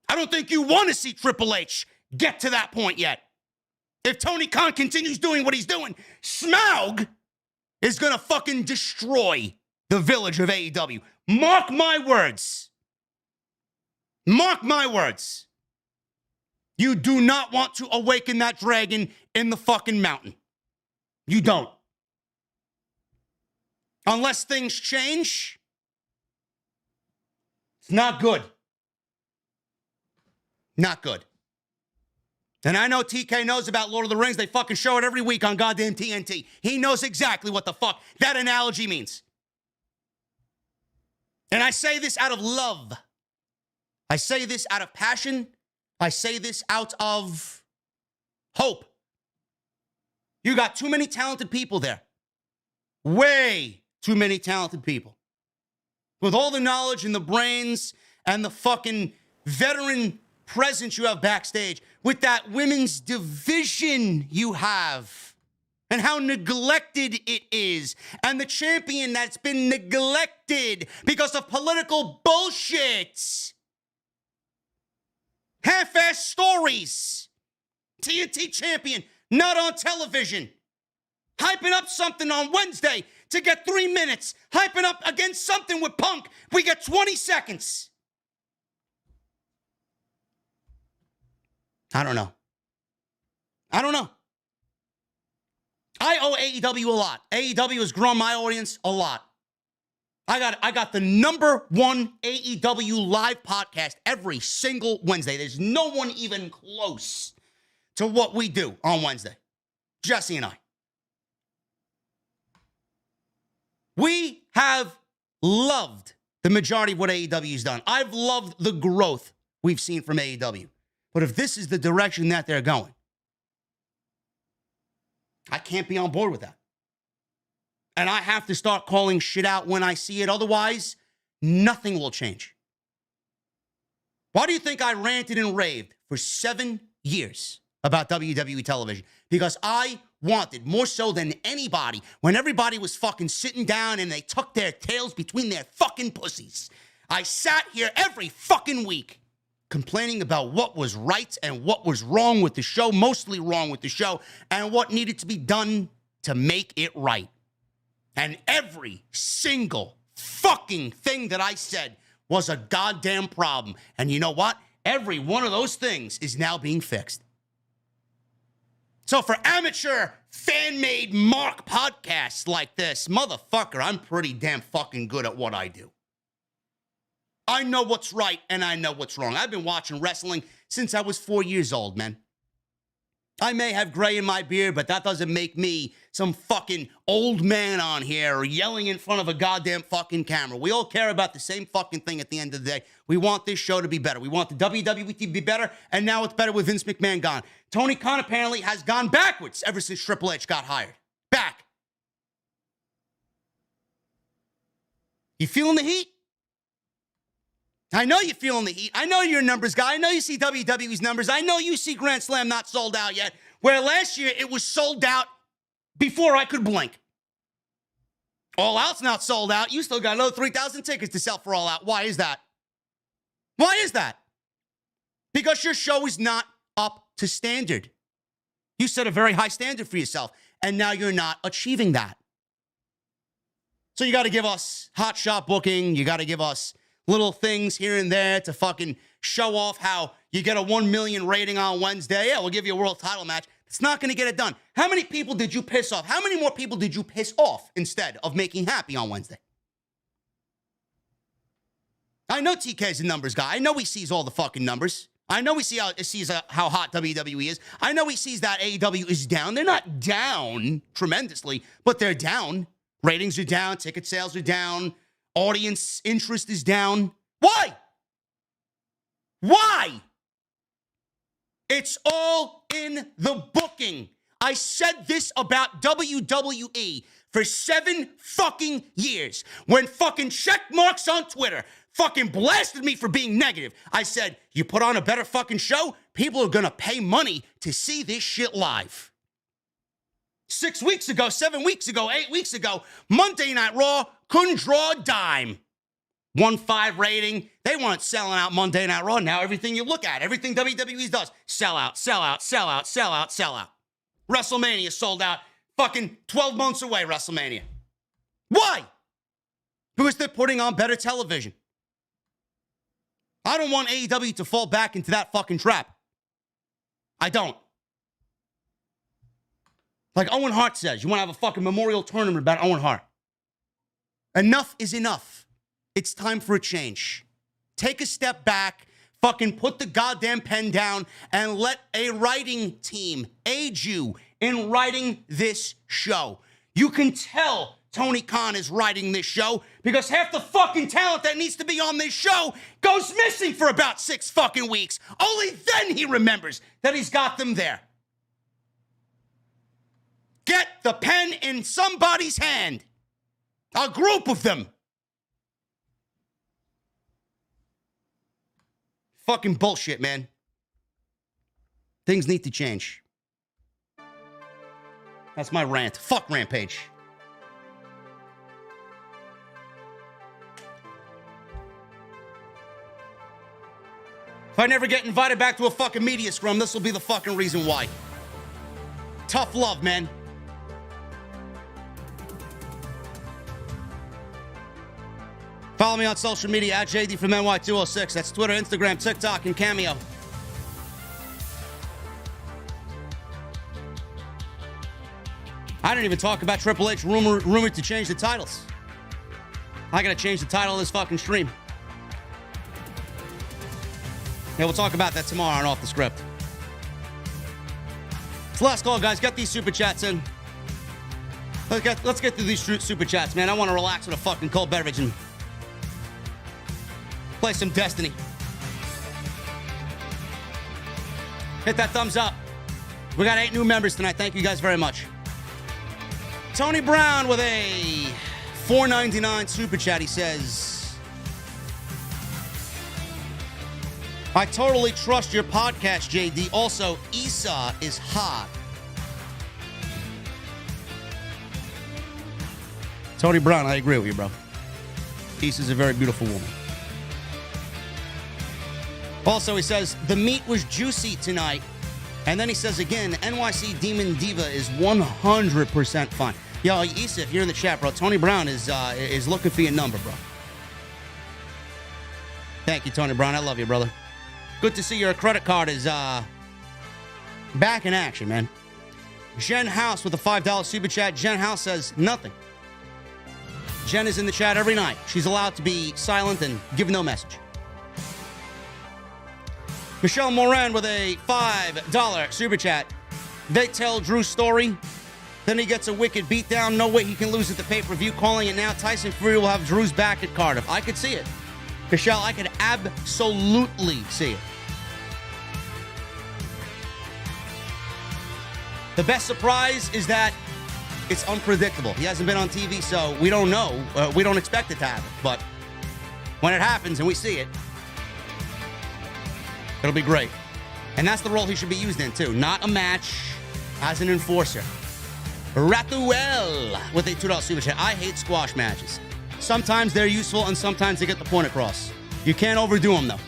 I don't think you want to see Triple H get to that point yet. If Tony Khan continues doing what he's doing, Smaug is going to fucking destroy the village of AEW. Mark my words. Mark my words. You do not want to awaken that dragon in the fucking mountain. You don't. Unless things change, it's not good. Not good. And I know TK knows about Lord of the Rings. They fucking show it every week on goddamn TNT. He knows exactly what the fuck that analogy means. And I say this out of love. I say this out of passion. I say this out of hope. You got too many talented people there. Way too many talented people. With all the knowledge and the brains and the fucking veteran presence you have backstage, with that women's division you have, and how neglected it is, and the champion that's been neglected because of political bullshit. Half-ass stories. TNT champion, not on television. Hyping up something on Wednesday to get 3 minutes. Hyping up against something with Punk, we get 20 seconds. I don't know. I owe AEW a lot. AEW has grown my audience a lot. I got the number one AEW live podcast every single Wednesday. There's no one even close to what we do on Wednesday. Jesse and I. We have loved the majority of what AEW's done. I've loved the growth we've seen from AEW. But if this is the direction that they're going, I can't be on board with that. And I have to start calling shit out when I see it. Otherwise, nothing will change. Why do you think I ranted and raved for 7 years about WWE television? Because I wanted, more so than anybody, when everybody was fucking sitting down and they tucked their tails between their fucking pussies, I sat here every fucking week complaining about what was right and what was wrong with the show, mostly wrong with the show, and what needed to be done to make it right. And every single fucking thing that I said was a goddamn problem. And you know what? Every one of those things is now being fixed. So for amateur, fan-made mark podcasts like this, motherfucker, I'm pretty damn fucking good at what I do. I know what's right and I know what's wrong. I've been watching wrestling since I was 4 years old, man. I may have gray in my beard, but that doesn't make me some fucking old man on here or yelling in front of a goddamn fucking camera. We all care about the same fucking thing at the end of the day. We want this show to be better. We want the WWE to be better, and now it's better with Vince McMahon gone. Tony Khan apparently has gone backwards ever since Triple H got hired. Back. You feeling the heat? I know you're feeling the heat. I know you're a numbers guy. I know you see WWE's numbers. I know you see Grand Slam not sold out yet, where last year it was sold out before I could blink. All Out's not sold out. You still got another 3,000 tickets to sell for All Out. Why is that? Why is that? Because your show is not up to standard. You set a very high standard for yourself, and now you're not achieving that. So you got to give us hot shot booking. You got to give us little things here and there to fucking show off how you get a 1 million rating on Wednesday. Yeah, we'll give you a world title match. It's not going to get it done. How many people did you piss off? How many more people did you piss off instead of making happy on Wednesday? I know TK's a numbers guy. I know he sees all the fucking numbers. I know he sees how hot WWE is. I know he sees that AEW is down. They're not down tremendously, but they're down. Ratings are down. Ticket sales are down. Audience interest is down. Why? Why? It's all in the booking. I said this about WWE for 7 fucking years. When fucking check marks on Twitter fucking blasted me for being negative, I said, you put on a better fucking show, people are gonna pay money to see this shit live. 6 weeks ago, 7 weeks ago, 8 weeks ago, Monday Night Raw couldn't draw a dime. 1.5 rating. They weren't selling out Monday Night Raw. Now everything you look at, everything WWE does, sell out, sell out, sell out, sell out, sell out. WrestleMania sold out fucking 12 months away, WrestleMania. Why? Because they're putting on better television. I don't want AEW to fall back into that fucking trap. I don't. Like Owen Hart says, you want to have a fucking memorial tournament about Owen Hart. Enough is enough. It's time for a change. Take a step back, fucking put the goddamn pen down, and let a writing team aid you in writing this show. You can tell Tony Khan is writing this show because half the fucking talent that needs to be on this show goes missing for about 6 fucking weeks. Only then he remembers that he's got them there. Get the pen in somebody's hand. A group of them. Fucking bullshit, man. Things need to change. That's my rant. Fuck Rampage. If I never get invited back to a fucking media scrum, this will be the fucking reason why. Tough love, man. Follow me on social media at JDfromNY206. That's Twitter, Instagram, TikTok, and Cameo. I didn't even talk about Triple H rumored to change the titles. I gotta change the title of this fucking stream. Yeah, we'll talk about that tomorrow on Off the Script. It's the last call, guys. Get these super chats in. Let's get through these super chats, man. I want to relax with a fucking cold beverage and play some Destiny. Hit that thumbs up. We got 8 new members tonight. Thank you guys very much. Tony Brown with a $4.99 super chat. He says, I totally trust your podcast, JD. Also, Issa is hot. Tony Brown, I agree with you, bro. Issa's a very beautiful woman. Also, he says, the meat was juicy tonight. And then he says again, NYC Demon Diva is 100% fine. Yo, Issa, if you're in the chat, bro, Tony Brown is looking for your number, bro. Thank you, Tony Brown. I love you, brother. Good to see your credit card is back in action, man. Jen House with a $5 super chat. Jen House says nothing. Jen is in the chat every night. She's allowed to be silent and give no message. Michelle Moran with a $5 super chat. They tell Drew's story. Then he gets a wicked beatdown. No way he can lose at the pay-per-view. Calling it now. Tyson Fury will have Drew's back at Cardiff. I could see it. Michelle, I could absolutely see it. The best surprise is that it's unpredictable. He hasn't been on TV, so we don't know. We don't expect it to happen. But when it happens and we see it, it'll be great. And that's the role he should be used in, too. Not a match, as an enforcer. Ratuel with a $2 super chat. I hate squash matches. Sometimes they're useful and sometimes they get the point across. You can't overdo them, though.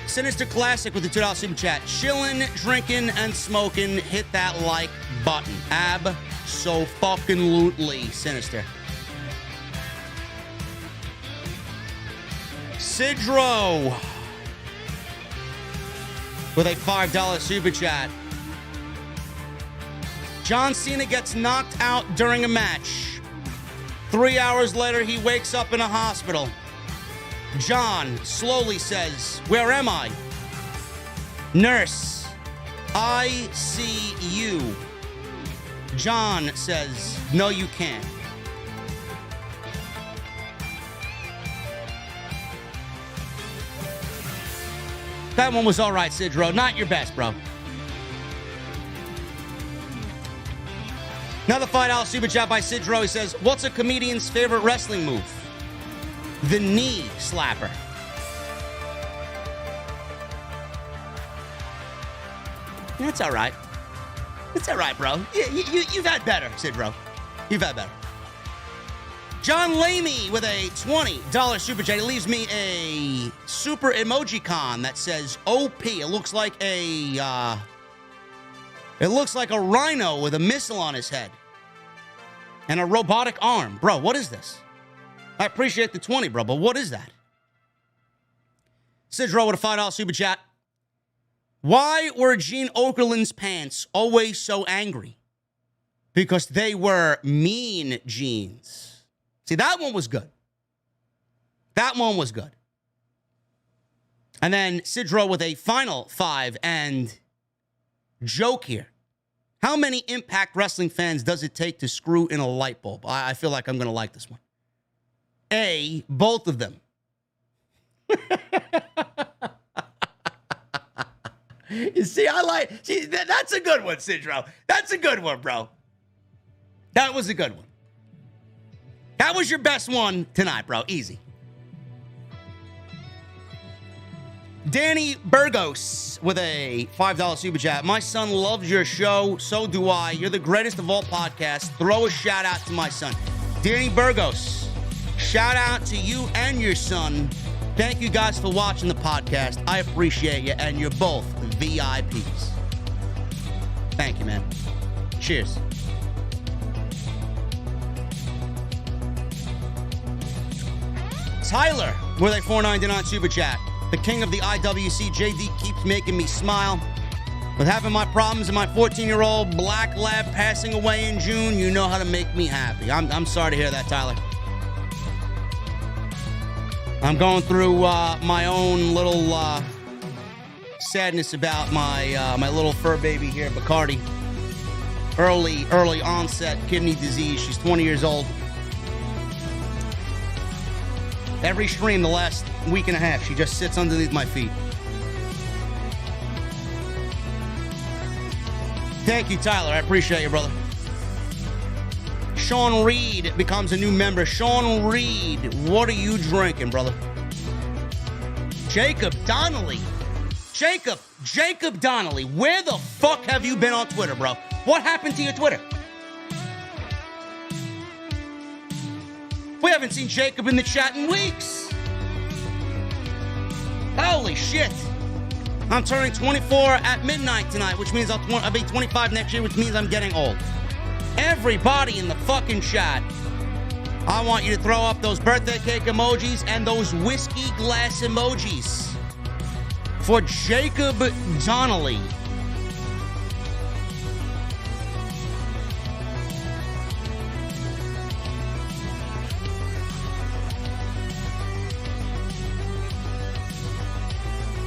Sinister Classic with the $2 super chat. Chillin', drinking, and smoking. Hit that like button. Ab-so-fucking-lutely Sinister. Sidro with a $5 super chat. John Cena gets knocked out during a match. 3 hours later, he wakes up in a hospital. John slowly says, "Where am I?" Nurse, "I see you." John says, "No, you can't." That one was all right, Sidro. Not your best, bro. Another $5 super chat by Sidro. He says, what's a comedian's favorite wrestling move? The knee slapper. That's all right. It's all right, bro. You've had better, Sidro. You've had better. John Lamey with a $20 super chat. He leaves me a super emoji con that says OP. It looks like a rhino with a missile on his head and a robotic arm. Bro, what is this? I appreciate the 20, bro, but what is that? Sidro with a $5 super chat. Why were Gene Okerlund's pants always so angry? Because they were mean jeans. See, that one was good. That one was good. And then Sidro with a final 5 and joke here. How many Impact Wrestling fans does it take to screw in a light bulb? I feel like I'm going to like this one. A, both of them. You see, that's a good one, Sidro. That's a good one, bro. That was a good one. That was your best one tonight, bro. Easy. Danny Burgos with a $5 super chat. My son loves your show. So do I. You're the greatest of all podcasts. Throw a shout out to my son. Danny Burgos, shout out to you and your son. Thank you guys for watching the podcast. I appreciate you, and you're both VIPs. Thank you, man. Cheers. Tyler with a $4.99 super chat. The king of the IWC, JD, keeps making me smile. With having my problems and my 14-year-old black lab passing away in June, you know how to make me happy. I'm sorry to hear that, Tyler. I'm going through my own little sadness about my little fur baby here, Bacardi. Early onset kidney disease. She's 20 years old. Every stream the last week and a half, she just sits underneath my feet. Thank you, Tyler. I appreciate you, brother. Sean Reed becomes a new member. Sean Reed, what are you drinking, brother? Jacob Donnelly. Jacob Donnelly, where the fuck have you been on Twitter, bro? What happened to your Twitter? We haven't seen Jacob in the chat in weeks. Holy shit. I'm turning 24 at midnight tonight, which means I'll be 25 next year, which means I'm getting old. Everybody in the fucking chat, I want you to throw up those birthday cake emojis and those whiskey glass emojis for Jacob Donnelly.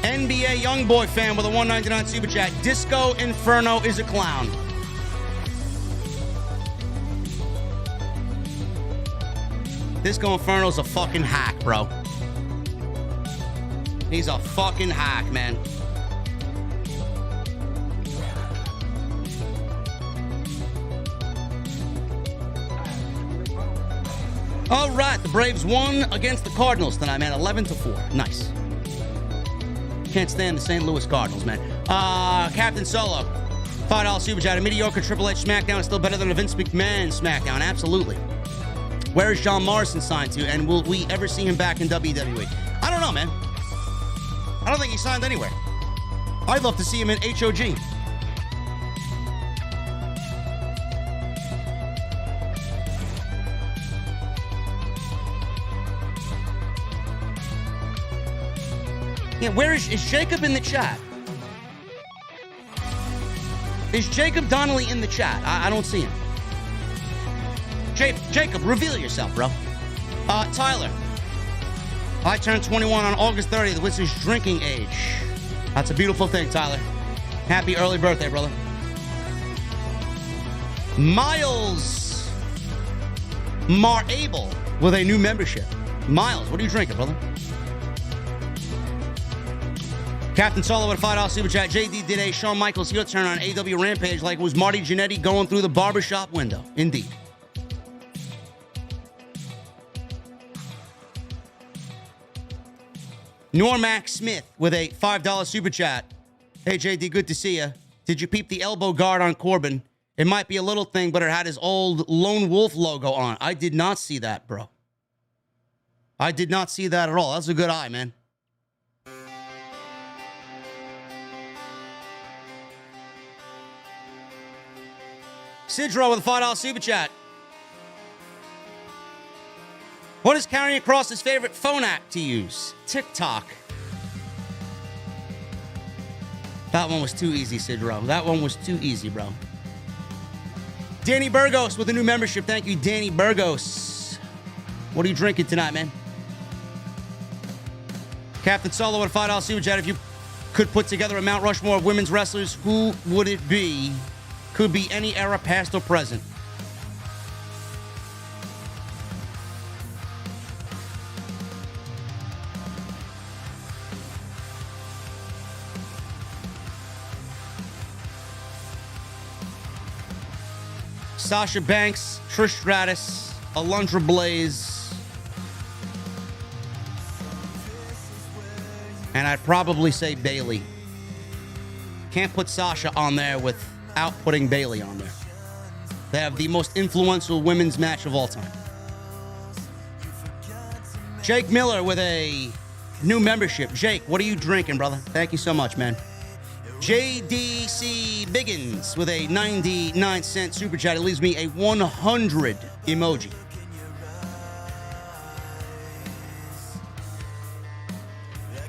NBA Youngboy fan with a $1.99 super chat. Disco Inferno is a clown. Disco Inferno's a fucking hack, bro. He's a fucking hack, man. All right, the Braves won against the Cardinals tonight, man. 11-4. Nice. Can't stand the St. Louis Cardinals, man. Captain Solo, $5 super chat. A mediocre Triple H SmackDown is still better than a Vince McMahon SmackDown. Absolutely. Where is John Morrison signed to, and will we ever see him back in WWE? I don't know, man. I don't think he signed anywhere. I'd love to see him in HOG. Yeah, where is Jacob in the chat? Is Jacob Donnelly in the chat? I don't see him. Jacob, reveal yourself, bro. Tyler. I turned 21 on August 30th, which is drinking age. That's a beautiful thing, Tyler. Happy early birthday, brother. Miles Marable with a new membership. Miles, what are you drinking, brother? Captain Solo with a $5 super chat. JD did a Shawn Michaels heel turn on AEW Rampage like it was Marty Jannetty going through the barbershop window. Indeed. Normac Smith with a $5 super chat. Hey, JD, good to see you. Did you peep the elbow guard on Corbin? It might be a little thing, but it had his old Lone Wolf logo on. I did not see that, bro. I did not see that at all. That's a good eye, man. Sidro with a $5 super chat. What is Karrion Kross's favorite phone app to use? TikTok. That one was too easy, Sidro. That one was too easy, bro. Danny Burgos with a new membership. Thank you, Danny Burgos. What are you drinking tonight, man? Captain Solo with a $5 super chat. If you could put together a Mount Rushmore of women's wrestlers, who would it be? Could be any era, past or present. Sasha Banks, Trish Stratus, Alundra Blaze. And I'd probably say Bayley. Can't put Sasha on there without putting Bayley on there. They have the most influential women's match of all time. Jake Miller with a new membership. Jake, what are you drinking, brother? Thank you so much, man. JDC Biggins with a 99-cent super chat. It leaves me a 100 emoji.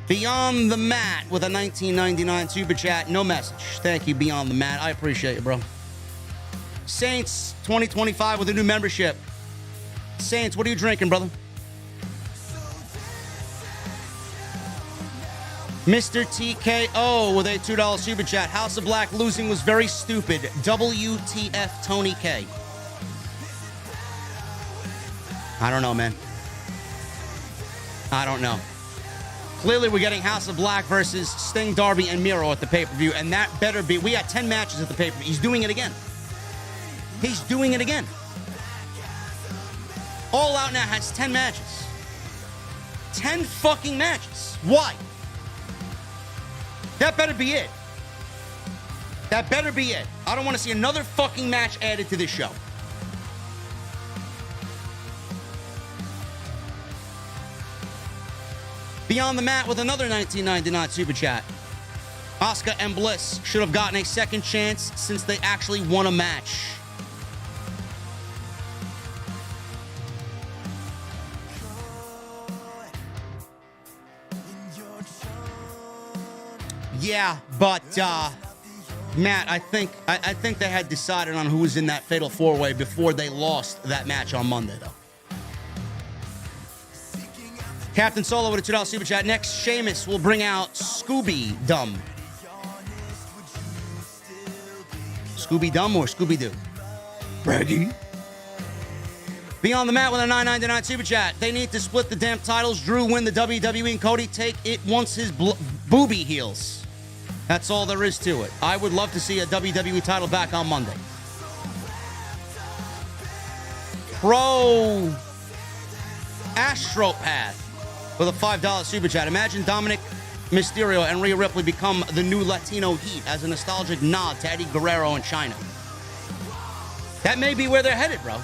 Beyond the Mat with a 19.99 super chat. No message. Thank you, Beyond the Mat. I appreciate it, bro. Saints 2025 with a new membership. Saints, what are you drinking, brother? Mr. TKO with a $2 super chat. House of Black losing was very stupid. WTF Tony K. I don't know, man. I don't know. Clearly, we're getting House of Black versus Sting, Darby, and Miro at the pay-per-view, and that better be... We had 10 matches at the pay-per-view. He's doing it again. He's doing it again. All Out now has 10 matches. 10 fucking matches. Why? That better be it. That better be it. I don't want to see another fucking match added to this show. Beyond the Mat with another $19.99 super chat. Asuka and Bliss should have gotten a second chance since they actually won a match. Yeah, but Matt, I think they had decided on who was in that fatal four-way before they lost that match on Monday, though. Captain Solo with a $2 super chat. Next, Sheamus will bring out Scooby-Dum. Scooby-Dum or Scooby-Doo? Braggy. Beyond the Mat with a $9.99 super chat. They need to split the damn titles. Drew win the WWE and Cody take it once his booby heals. That's all there is to it. I would love to see a WWE title back on Monday. Pro Astropath with a $5 super chat. Imagine Dominic Mysterio and Rhea Ripley become the new Latino Heat as a nostalgic nod to Eddie Guerrero in China. That may be where they're headed, bro.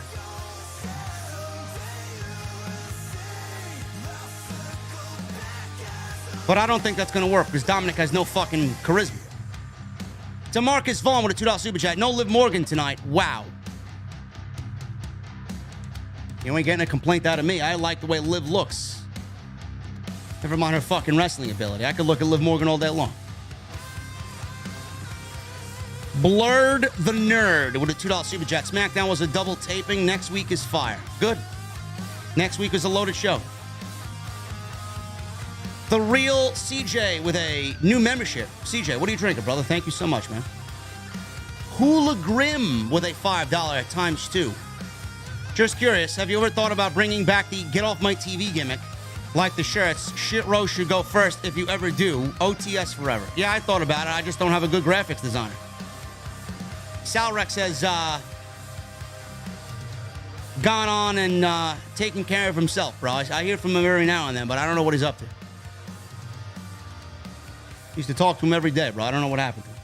But I don't think that's going to work because Dominic has no fucking charisma. DeMarcus Vaughn with a $2 super chat. No Liv Morgan tonight. Wow. You ain't getting a complaint out of me. I like the way Liv looks. Never mind her fucking wrestling ability. I could look at Liv Morgan all day long. Blurred the Nerd with a $2 super chat. SmackDown was a double taping. Next week is fire. Good. Next week is a loaded show. The Real CJ with a new membership. CJ, what are you drinking, brother? Thank you so much, man. Hula Grim with a $5 ×2. Just curious, have you ever thought about bringing back the Get Off My TV gimmick? Like the shirts, Shit Row should go first if you ever do. OTS forever. Yeah, I thought about it. I just don't have a good graphics designer. Salrex has gone on and taken care of himself, bro. I hear from him every now and then, but I don't know what he's up to. Used to talk to him every day, bro. I don't know what happened to him.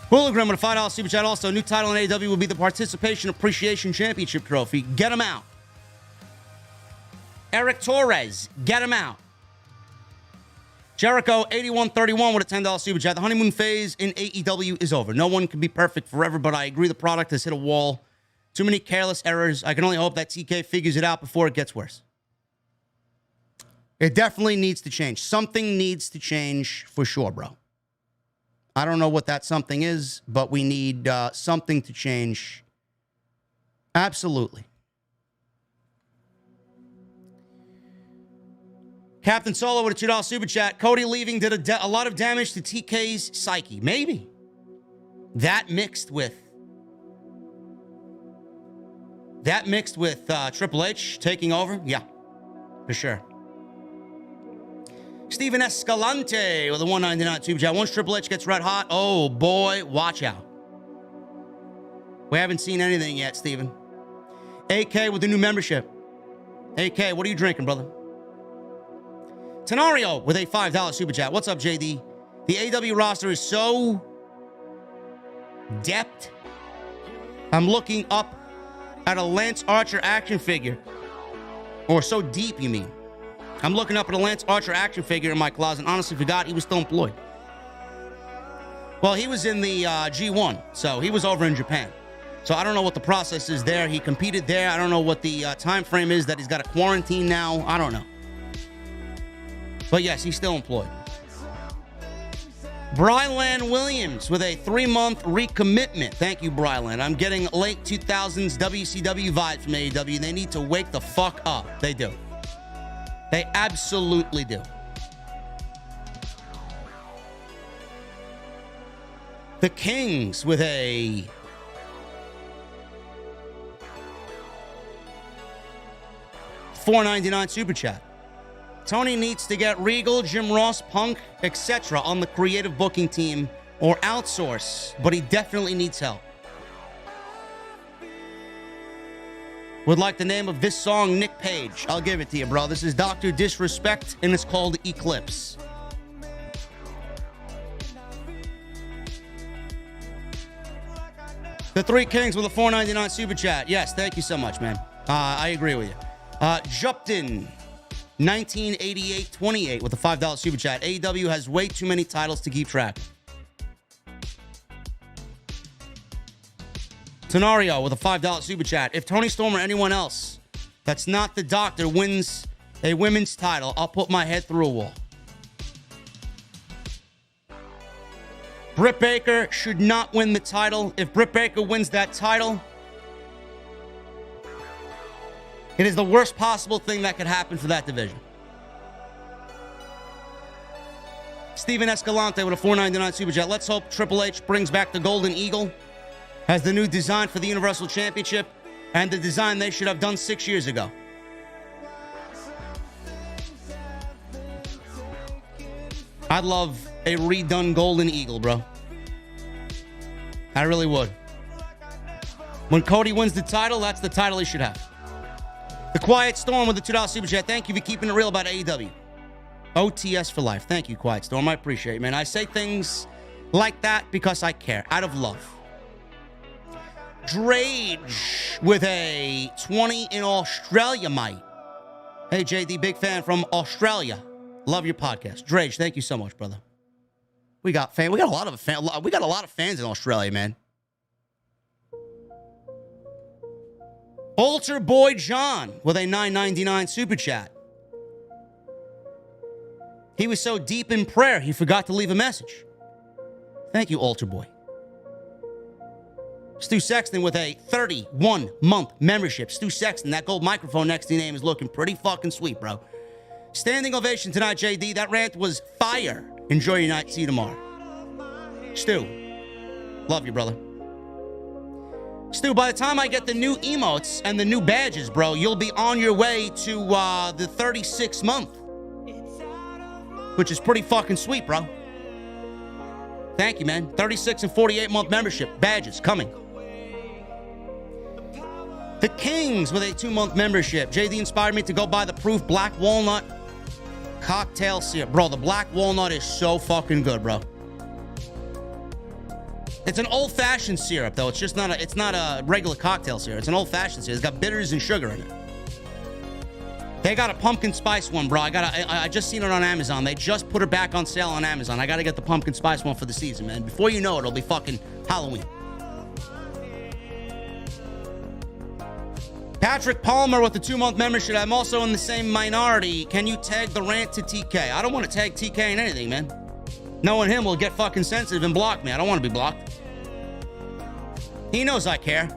Hologram with a $5 super chat. Also, new title in AEW will be the Participation Appreciation Championship Trophy. Get him out. Eric Torres, get him out. Jericho, 8131 with a $10 super chat. The honeymoon phase in AEW is over. No one can be perfect forever, but I agree the product has hit a wall. Too many careless errors. I can only hope that TK figures it out before it gets worse. It definitely needs to change. Something needs to change for sure, bro. I don't know what that something is, but we need something to change. Absolutely. Captain Solo with a $2 super chat. Cody leaving did a lot of damage to TK's psyche. Maybe. That mixed with Triple H taking over. Yeah, for sure. Steven Escalante with a $1.99 super chat. Once Triple H gets red hot, oh boy, watch out. We haven't seen anything yet, Steven. AK with the new membership. AK, what are you drinking, brother? Tenario with a $5 super chat. What's up, JD? The AEW roster is so depth. I'm looking up at a Lance Archer action figure. Or so deep, you mean? I'm looking up at a Lance Archer action figure in my closet and honestly forgot he was still employed. Well, he was in the G1, so he was over in Japan. So I don't know what the process is there. He competed there. I don't know what the time frame is that he's got to quarantine now. I don't know. But yes, he's still employed. Brylan Williams with a 3-month recommitment. Thank you, Brylan. I'm getting late 2000s WCW vibes from AEW. They need to wake the fuck up. They do. They absolutely do. The Kings with a $4.99 super chat. Tony needs to get Regal, Jim Ross, Punk, etc. on the creative booking team or outsource, but he definitely needs help. Would like the name of this song, Nick Page. I'll give it to you, bro. This is Dr. Disrespect, and it's called Eclipse. The Three Kings with a $4.99 super chat. Yes, thank you so much, man. I agree with you. Jupton, 1988-28 with a $5 super chat. AEW has way too many titles to keep track. Tenario with a $5 super chat. If Tony Storm or anyone else that's not the Doctor wins a women's title, I'll put my head through a wall. Britt Baker should not win the title. If Britt Baker wins that title, it is the worst possible thing that could happen for that division. Steven Escalante with a $4.99 super chat. Let's hope Triple H brings back the Golden Eagle, has the new design for the Universal Championship, and the design they should have done 6 years ago. I'd love a redone Golden Eagle, bro. I really would. When Cody wins the title, that's the title he should have. The Quiet Storm with the $2 super chat. Thank you for keeping it real about AEW. OTS for life. Thank you, Quiet Storm. I appreciate it, man. I say things like that because I care, out of love. Drage with a 20 in Australia, mate. Hey, JD, big fan from Australia. Love your podcast. Drage, thank you so much, brother. We got a lot of fans in Australia, man. Altar Boy John with a $9.99 super chat. He was so deep in prayer, he forgot to leave a message. Thank you, Altar Boy. Stu Sexton with a 31-month membership. Stu Sexton, that gold microphone next to your name is looking pretty fucking sweet, bro. Standing ovation tonight, JD. That rant was fire. Enjoy your night. See you tomorrow. Stu, love you, brother. Stu, by the time I get the new emotes and the new badges, bro, you'll be on your way to the 36th month, which is pretty fucking sweet, bro. Thank you, man. 36 and 48-month membership. Badges coming. The Kings with a 2-month membership. JD inspired me to go buy the Proof Black Walnut cocktail syrup. Bro, the Black Walnut is so fucking good, bro. It's an old-fashioned syrup, though. It's not a regular cocktail syrup. It's an old-fashioned syrup. It's got bitters and sugar in it. They got a pumpkin spice one, bro. I just seen it on Amazon. They just put it back on sale on Amazon. I gotta get the pumpkin spice one for the season, man. Before you know it, it'll be fucking Halloween. Patrick Palmer with the 2-month membership. I'm also in the same minority. Can you tag the rant to TK? I don't want to tag TK in anything, man. Knowing him will get fucking sensitive and block me. I don't want to be blocked. He knows I care.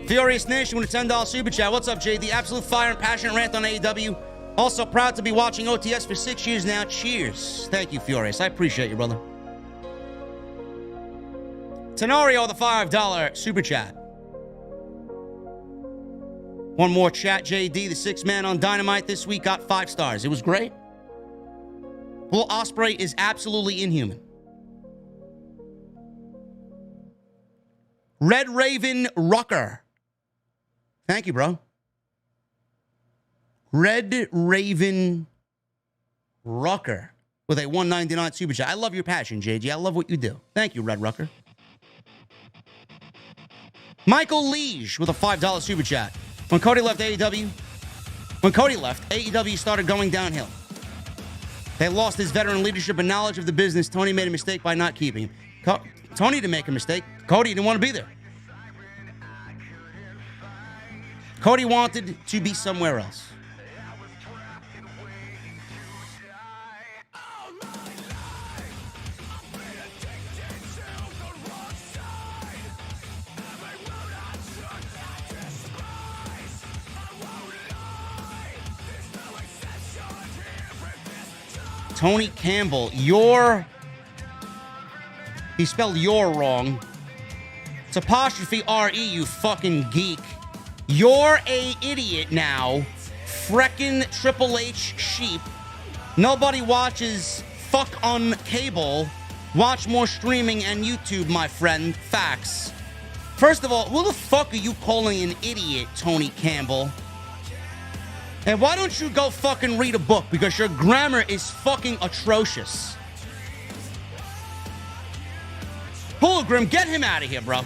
Furious Nation with a $10 super chat. What's up, JD? Absolute fire and passionate rant on AEW. Also proud to be watching OTS for 6 years now. Cheers. Thank you, Furious. I appreciate you, brother. Tenorio with a $5 super chat. One more chat, JD. The 6th man on Dynamite this week got 5 stars. It was great. Will Ospreay is absolutely inhuman. Red Raven Rucker. Thank you, bro. Red Raven Rucker with a $1.99 super chat. I love your passion, JG. I love what you do. Thank you, Red Rucker. Michael Liege with a $5 super chat. When Cody left, AEW started going downhill. They lost his veteran leadership and knowledge of the business. Tony made a mistake by not keeping him. Tony didn't make a mistake. Cody didn't want to be there. Cody wanted to be somewhere else. Tony Campbell, your He spelled "your" wrong. It's apostrophe R-E, you fucking geek. You're a idiot now. Freckin' Triple H sheep. Nobody watches fuck on cable. Watch more streaming and YouTube, my friend. Facts. First of all, who the fuck are you calling an idiot, Tony Campbell? And why don't you go fucking read a book? Because your grammar is fucking atrocious. Hologram, get him out of here, bro.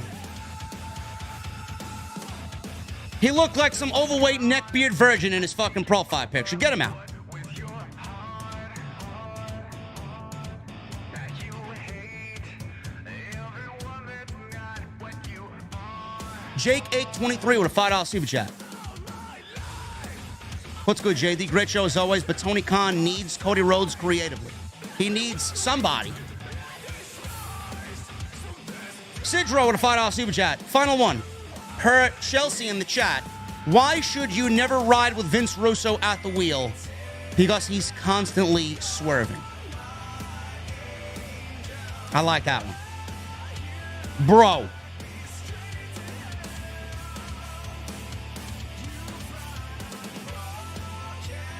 He looked like some overweight neckbeard virgin in his fucking profile picture. Get him out. Jake823 with a $5 super chat. What's good, JD? Great show as always, but Tony Khan needs Cody Rhodes creatively. He needs somebody. Sidro with a $5 super chat. Final one. Per Chelsea in the chat. Why should you never ride with Vince Russo at the wheel? Because he's constantly swerving. I like that one. Bro.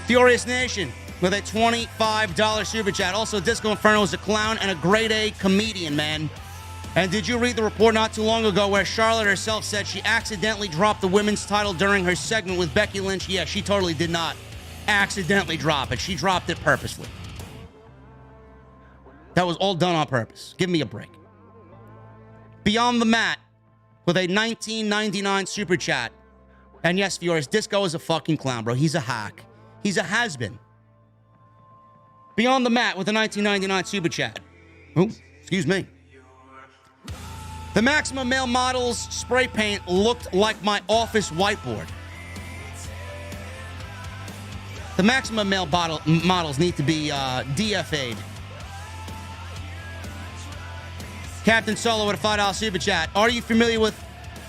Furious Nation with a $25 super chat. Also, Disco Inferno is a clown and a grade A comedian, man. And did you read the report not too long ago where Charlotte herself said she accidentally dropped the women's title during her segment with Becky Lynch? Yeah, she totally did not accidentally drop it. She dropped it purposely. That was all done on purpose. Give me a break. Beyond the Mat with a $19.99 super chat. And yes, Furious, Disco is a fucking clown, bro. He's a hack. He's a has-been. Beyond the Mat with a $19.99 super chat. Oh, excuse me. The Maximum Male Models spray paint looked like my office whiteboard. The Maximum Male models need to be DFA'd. Captain Solo with a $5 super chat. Are you familiar with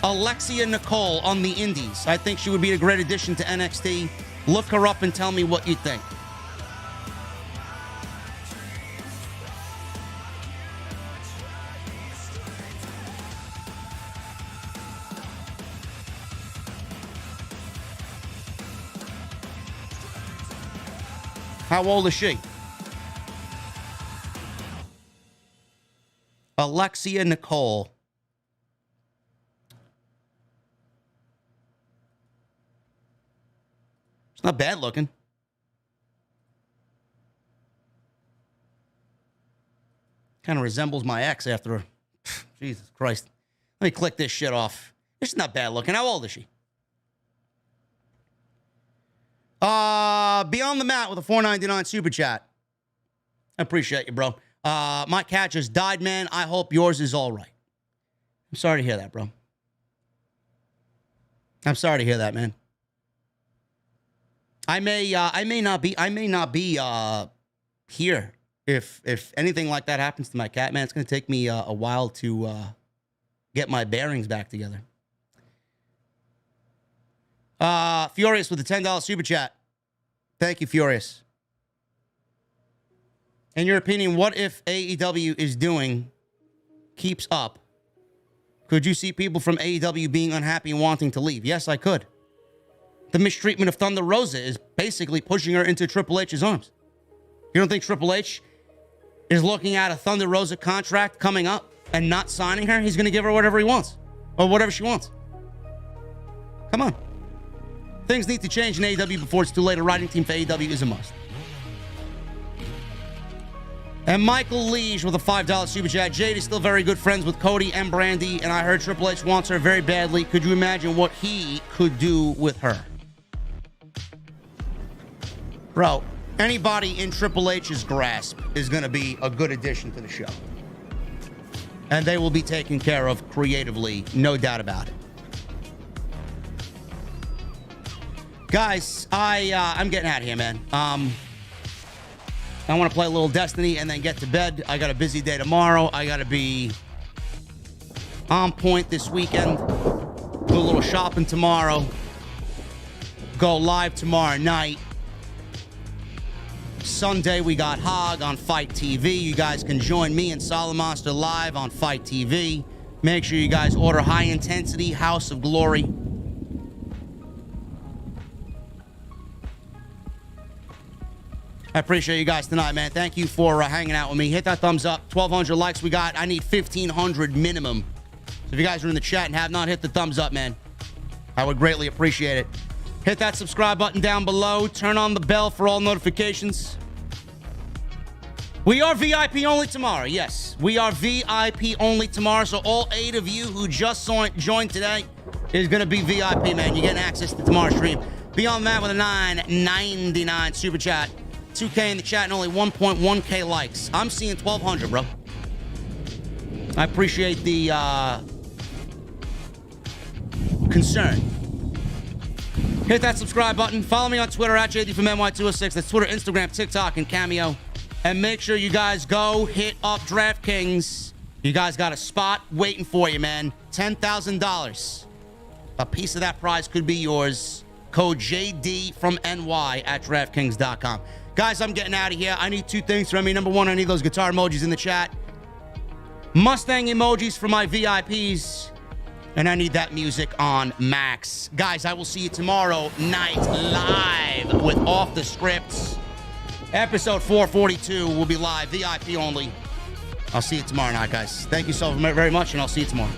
Alexia Nicole on the Indies? I think she would be a great addition to NXT. Look her up and tell me what you think. How old is she? Alexia Nicole. It's not bad looking. Kind of resembles my ex after her. Jesus Christ. Let me click this shit off. It's not bad looking. How old is she? Beyond the Mat with a $4.99 super chat. I appreciate you, bro. My cat just died, man. I hope yours is all right. I'm sorry to hear that, bro. I'm sorry to hear that, man. I may not be here if anything like that happens to my cat, man. It's gonna take me a while to get my bearings back together. Furious with a $10 super chat. Thank you, Furious. In your opinion, what if AEW is doing keeps up? Could you see people from AEW being unhappy and wanting to leave? Yes, I could. The mistreatment of Thunder Rosa is basically pushing her into Triple H's arms. You don't think Triple H is looking at a Thunder Rosa contract coming up and not signing her? He's going to give her whatever he wants or whatever she wants. Come on. Things need to change in AEW before it's too late. A writing team for AEW is a must. And Michael Liege with a $5 super chat. Jade is still very good friends with Cody and Brandy, and I heard Triple H wants her very badly. Could you imagine what he could do with her? Bro, anybody in Triple H's grasp is going to be a good addition to the show. And they will be taken care of creatively, no doubt about it. Guys, I'm getting out of here, man. I want to play a little Destiny and then get to bed. I got a busy day tomorrow. I got to be on point this weekend. Do a little shopping tomorrow. Go live tomorrow night. Sunday, we got Hog on Fight TV. You guys can join me and Solid Monster live on Fight TV. Make sure you guys order High Intensity, House of Glory. I appreciate you guys tonight, man. Thank you for hanging out with me. Hit that thumbs up. 1,200 likes we got. I need 1,500 minimum. So if you guys are in the chat and have not hit the thumbs up, man, I would greatly appreciate it. Hit that subscribe button down below. Turn on the bell for all notifications. We are VIP only tomorrow. Yes, we are VIP only tomorrow. So all 8 of you who just joined today is going to be VIP, man. You're getting access to tomorrow's stream. Beyond that with a $9.99 super chat. 2K in the chat and only 1.1K likes. I'm seeing 1,200, bro. I appreciate the concern. Hit that subscribe button. Follow me on Twitter at JDfromNY206. That's Twitter, Instagram, TikTok, and Cameo. And make sure you guys go hit up DraftKings. You guys got a spot waiting for you, man. $10,000. A piece of that prize could be yours. Code JDfromNY at DraftKings.com. Guys, I'm getting out of here. I need 2 things from me. Number 1, I need those guitar emojis in the chat. Mustang emojis for my VIPs. And I need that music on max. Guys, I will see you tomorrow night live with Off the Scripts. Episode 442 will be live, VIP only. I'll see you tomorrow night, guys. Thank you so very much, and I'll see you tomorrow.